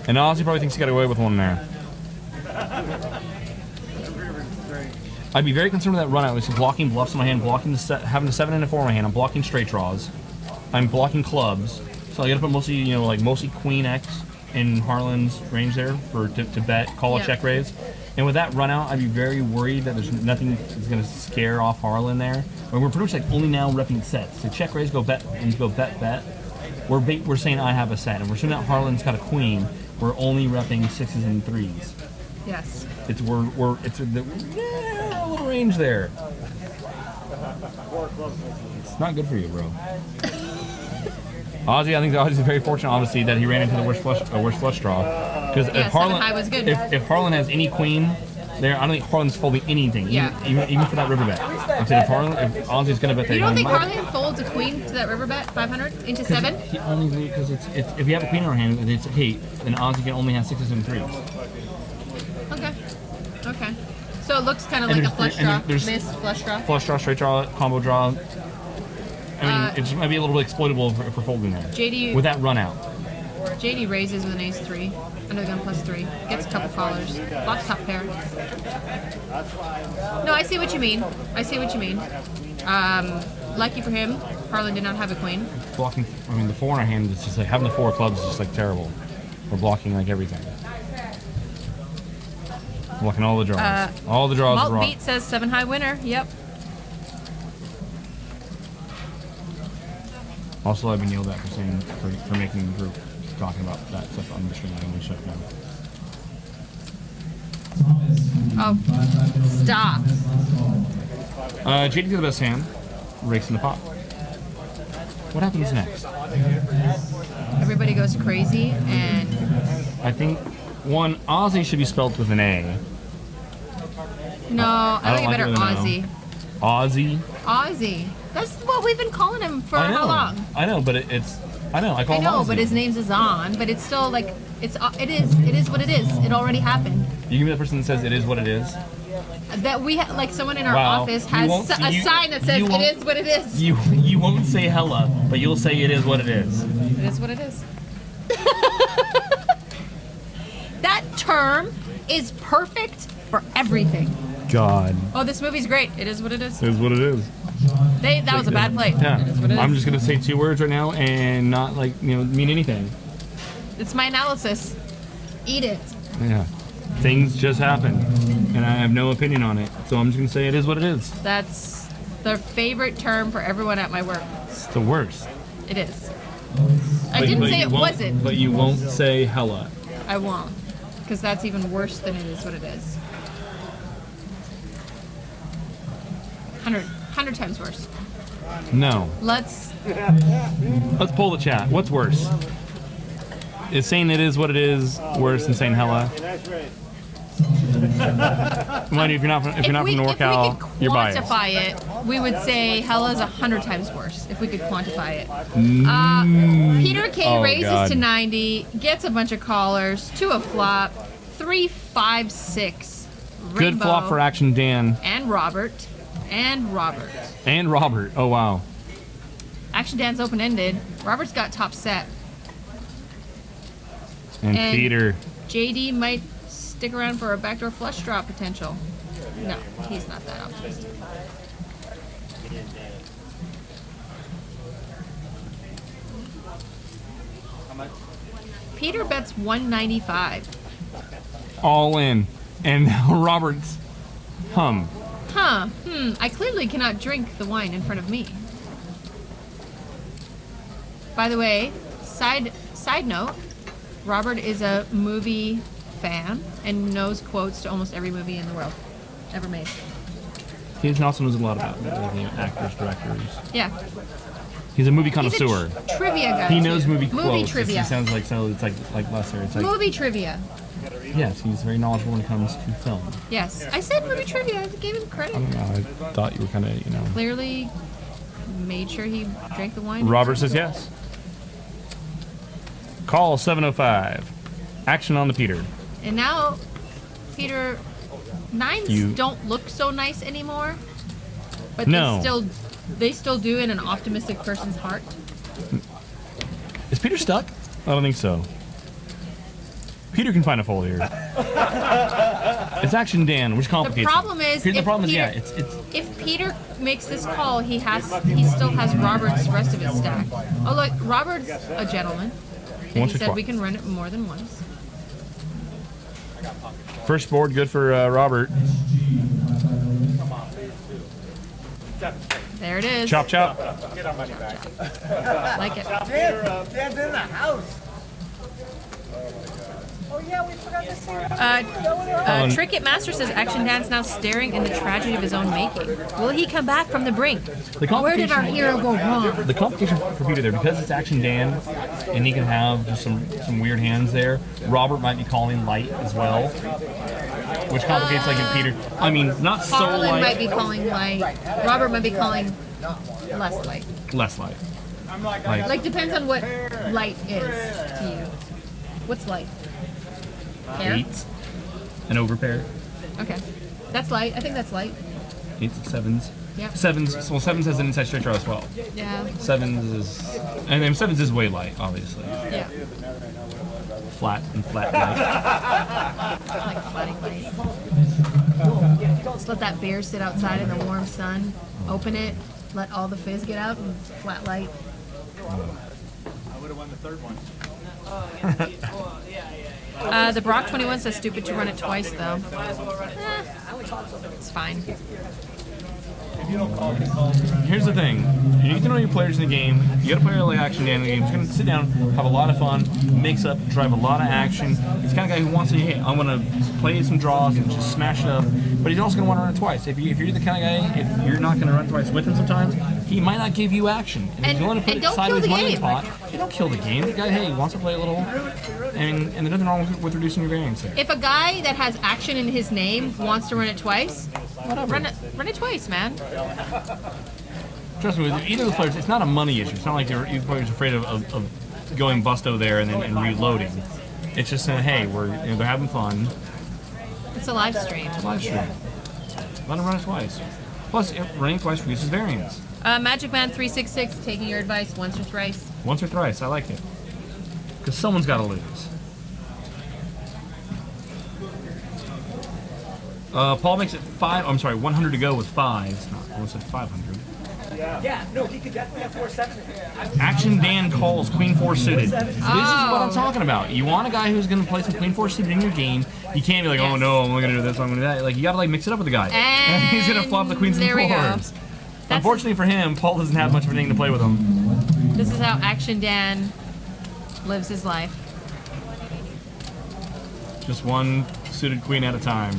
And Aussie probably thinks he got away with one there. I'd be very concerned with that run out. It's blocking bluffs in my hand, having a 7 and a 4 in my hand. I'm blocking straight draws. I'm blocking clubs. So I got to put mostly Queen X in Harlan's range there to bet, call a check raise. And with that run out, I'd be very worried that there's nothing that's going to scare off Harlan there. And we're pretty much like only now repping sets. So check raise, go bet, and go bet. We're saying I have a set, and we're assuming that Harlan's got a queen. We're only repping 6s and 3s. Yes. It's a little range there. It's not good for you, bro. Aussie, I think Aussie's very fortunate, obviously, that he ran into the worst flush draw. Because if Harlan has any queen there, I don't think Harlan's folding anything, even for that river bet. If Aussie's going to bet that, you don't think Harlan folds a queen to that river bet 500 into 7? Because if you have a queen in our hand, it's okay. Then Aussie can only have 6s and 3s. Okay. So it looks kind of like a flush draw, missed flush draw. Flush draw, straight draw, combo draw. I mean, it might be a little bit exploitable for folding there. JD with that run out. JD raises with an ace 3, under the gun +3, gets a couple callers, blocks top pair. No, I see what you mean. Lucky for him, Harlan did not have a queen. Blocking. I mean, the 4 in our hand is just like having the 4 clubs is just like terrible. We're blocking like everything. Blocking all the draws. All the draws. Malt Beat says 7 high winner. Yep. Also, I've been yelled at for making the group talking about that stuff on the stream. I'm going to shut down. Oh, stop. JD to the best hand, rakes in the pot. What happens next? Everybody goes crazy, and I think One, Aussie should be spelled with an A. No, I think like better it with an O. Aussie. Aussie. Ozzy. That's what we've been calling him for I know. how long? I know, but it's. I know. I call I him know, Aussie. but his name's Azaan. But it's still like it is what it is. It already happened. You give me the person that says it is what it is. That we like someone in our Wow. office You has won't- a you- sign that says you it won't- is what it is. You won't say hella, but you'll say it is what it is. It is what it is. That term is perfect for everything. God. Oh, this movie's great. It is what it is. It is what it is. That was a bad play. Yeah. It is what it is. I'm just gonna say 2 words right now and not mean anything. It's my analysis. Eat it. Yeah. Things just happen, and I have no opinion on it. So I'm just gonna say it is what it is. That's the favorite term for everyone at my work. It's the worst. It is. I didn't say it wasn't. But you won't say hella. I won't. Because that's even worse than it is what it is. 100 times worse. No. Let's Let's poll the chat. What's worse? Is saying it is what it is worse than saying hella? Mind you, if you're not from NorCal, if we could you're biased. quantify it, we would say hella is 100 times worse if we could quantify it. Peter K Oh, raises God. to 90, gets a bunch of callers, to a flop, 3, 5, 6. Good Rainbow, flop for Action Dan and Robert. And Robert. and Robert. Oh wow. Action Dan's open-ended. Robert's got top set. And And- Peter. JD might stick around for a backdoor flush draw potential. No, he's not that optimistic. Peter bets 195. All in. And Robert's hum. Huh. I clearly cannot drink the wine in front of me. By the way, side note, Robert is a movie fan and knows quotes to almost every movie in the world ever made. He also knows a lot about actors, directors. Yeah. He's a movie He's a connoisseur. trivia guy. He too. knows movie quotes. Movie trivia. He sounds like it's like Lesser. It's like Movie trivia. yes, he's very knowledgeable when it comes to film. Yes. I said movie trivia. I gave him I credit. don't know. I thought you were kind of Clearly made sure he drank the wine. Robert says yes. Call 705. Action on the Peter. And now, Peter, nines You- don't look so nice anymore. But No. they still do in an optimistic person's heart. Is Peter stuck? I don't think so. Peter can find a fold here. It's Action Dan, which complicates The problem is, the if problem Peter, is, yeah, it's if Peter makes this call, he still has Robert's rest of his stack. Oh look, Robert's a gentleman, and Once he or said twice. we can run it more than once. first board good for Robert. There it is. Chop chop. Like it. Dan's in the house. Oh yeah, we forgot to say Trick It Master says Action Dan's now staring in the tragedy of his own making. Will he come back from the brink? Where did our hero go wrong? The complication for Peter there, because it's Action Dan, and he can have just some weird hands there. Robert might be calling light as well, which complicates like if Peter. I mean, not so Harlan light. might be calling light. Robert might be calling less light. Less light. Like depends on what light is to you. What's light? Hair? 8s, an overpair. Okay. That's light. I think that's light. 8s and 7s. Yeah. 7s. Well, 7s has an inside straight draw as well. Yeah. 7s is, and then 7s is way light, obviously. Yeah. Flat and flat light. Like flatting light. Just let that beer sit outside in the warm sun. Open it. Let all the fizz get out and flat light. I would have won the third one. The Brock 21 says stupid to run it twice though. It's fine. Here's the thing. You need to know your players in the game. You got to play like action Dan in the game. He's going to sit down, have a lot of fun, mix up, drive a lot of action. He's the kind of guy who wants to, hey, I'm going to play some draws and just smash it up. But he's also going to want to run it twice. If you're the kind of guy, if you're not going to run twice with him sometimes, he might not give you action. And if you want to put it sideways money in the pot, you don't kill the game. The guy, hey, wants to play a little, and there's nothing wrong with reducing your variance there. If a guy that has action in his name wants to run it twice, Whatever. Run it twice, man. Trust me, with either of those players, it's not a money issue. It's not like either player's afraid of going busto there and then reloading. It's just saying, hey, they're having fun. It's a live stream. It's a live stream. Let them run it twice. Plus, running twice reduces variance. Magic Man 366, taking your advice once or thrice. Once or thrice, I like it. Because someone's got to lose. Paul makes it 100 to go with 5. It's not, I almost said 500. Yeah, no, he could definitely have 4-7. Action Dan calls Queen 4 suited. This is what I'm talking about. You want a guy who's going to play some Queen 4 suited in your game. You can't be like, oh no, I'm only going to do this, I'm going to do that. Like, you got to like mix it up with the guy. And he's going to flop the queens and there we go. 4s. Unfortunately for him, Paul doesn't have much of anything to play with him. This is how Action Dan lives his life. Just one suited queen at a time.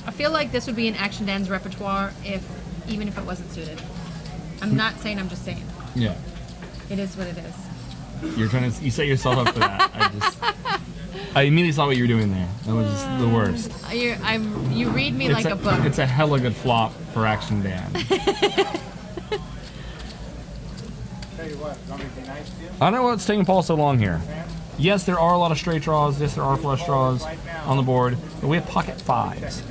I feel like this would be in Action Dan's repertoire even if it wasn't suited. I'm not saying, I'm just saying. Yeah. It is what it is. You set yourself up for that. I immediately saw what you were doing there. That was just the worst. You read me like a book. It's a hella good flop for Action Dan. I don't know what's taking Paul so long here. Yes, there are a lot of straight draws. Yes, there are flush draws on the board, but we have pocket 5s.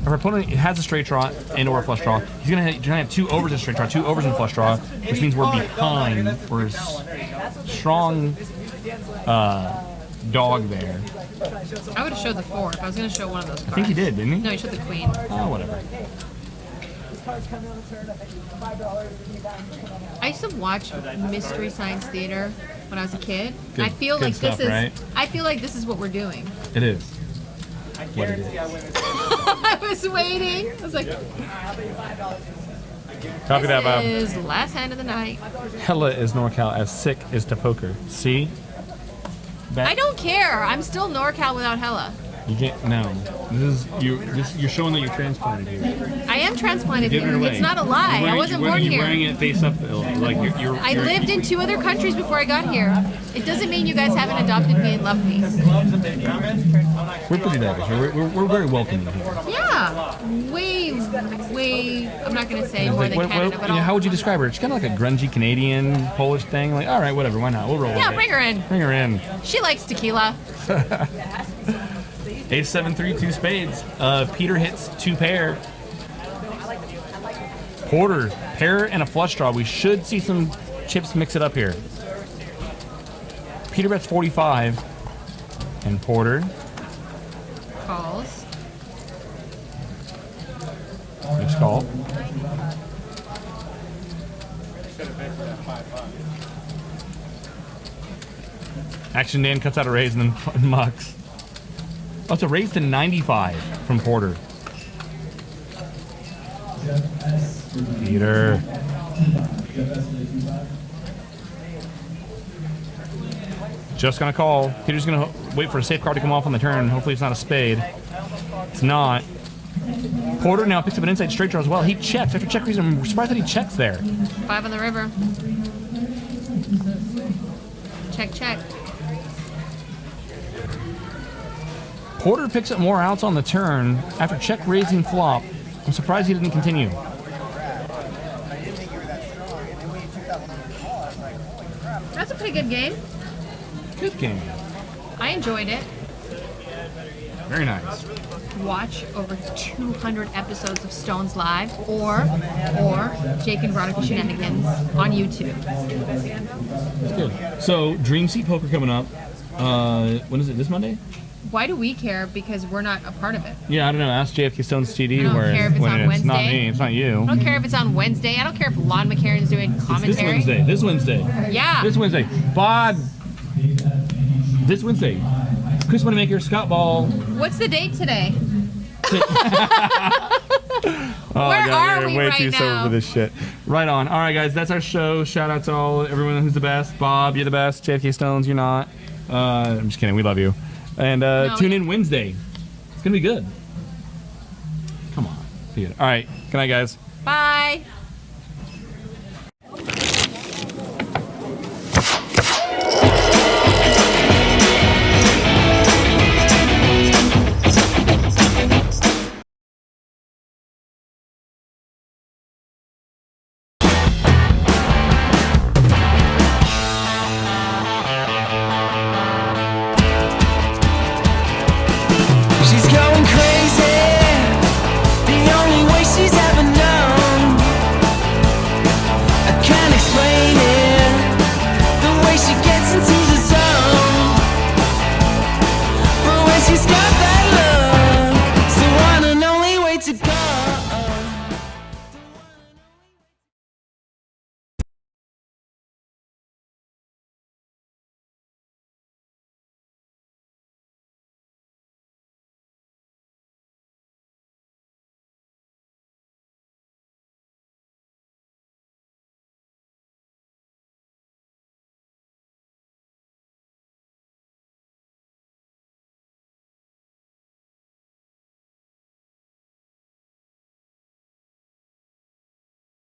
If our opponent has a straight draw and or a flush draw, he's gonna have 2 overs in straight draw, 2 overs in flush draw, which means we're behind. We're a strong dog there. I would have showed the 4 if I was going to show one of those cards. I think he did, didn't he? No, he showed the queen. Oh, whatever. I used to watch Mystery Science Theater when I was a kid. Good, I feel good like stuff, this is. right? I feel like this is what we're doing. It is. I guarantee I win this. I was waiting. I was like, Copy that, Bob. this is last hand of the night. Hella is NorCal as sick is to poker. See? I don't care. I'm still NorCal without Hella. You can't. No. You're showing that you're transplanted here. I am transplanted Give it here. away. It's not a lie. I wasn't born You're here. wearing it face up. Like I lived in 2 other countries before I got here. It doesn't mean you guys haven't adopted me and loved me. We're pretty diverse. We're very welcoming here. Yeah. Way. I'm not going to say more than Canada, but How would you describe her? She's kind of like a grungy Canadian, Polish thing. Like, all right, whatever. Why not? We'll roll with yeah, it. bring her in. Bring her in. She likes tequila. Ace 7 3 2 spades. Peter hits 2 pair. Porter pair and a flush draw. We should see some chips mix it up here. Peter bets 45, and Porter Calls. makes call. Action Dan cuts out a raise and then mucks. Oh, it's a raise to 95 from Porter. Peter. Just gonna call. Peter's gonna wait for a safe card to come off on the turn. Hopefully it's not a spade. It's not. Porter now picks up an inside straight draw as well. He checks. After check reason, I'm surprised that he checks there. 5 on the river. Check. Porter picks up more outs on the turn after check raising flop. I'm surprised he didn't continue. That's a pretty good game. Good game. I enjoyed it. Very nice. Watch over 200 episodes of Stones Live or Jake and Veronica Shenanigans on YouTube. That's good. So, Dream Seat Poker coming up. When is it? This Monday? Why do we care? Because we're not a part of it. Yeah, I don't know. Ask JFK Stones TD I don't where care if it's when on it is. It's not Wednesday. me. It's not you. I don't care if it's on Wednesday. I don't care if Lon McCarran's doing commentary. This Wednesday. Yeah. This Wednesday. Bod. This Wednesday. Chris Moneymaker, Scott Ball. What's the date today? Oh, Where are we're we way right too sober now? for this shit. Right on. All right, guys, that's our show. Shout out to everyone who's the best. Bob, you're the best. JFK Stones, you're not. I'm just kidding. We love you. And tune in Wednesday. It's gonna be good. Come on. See you. All right. Good night, guys. Bye.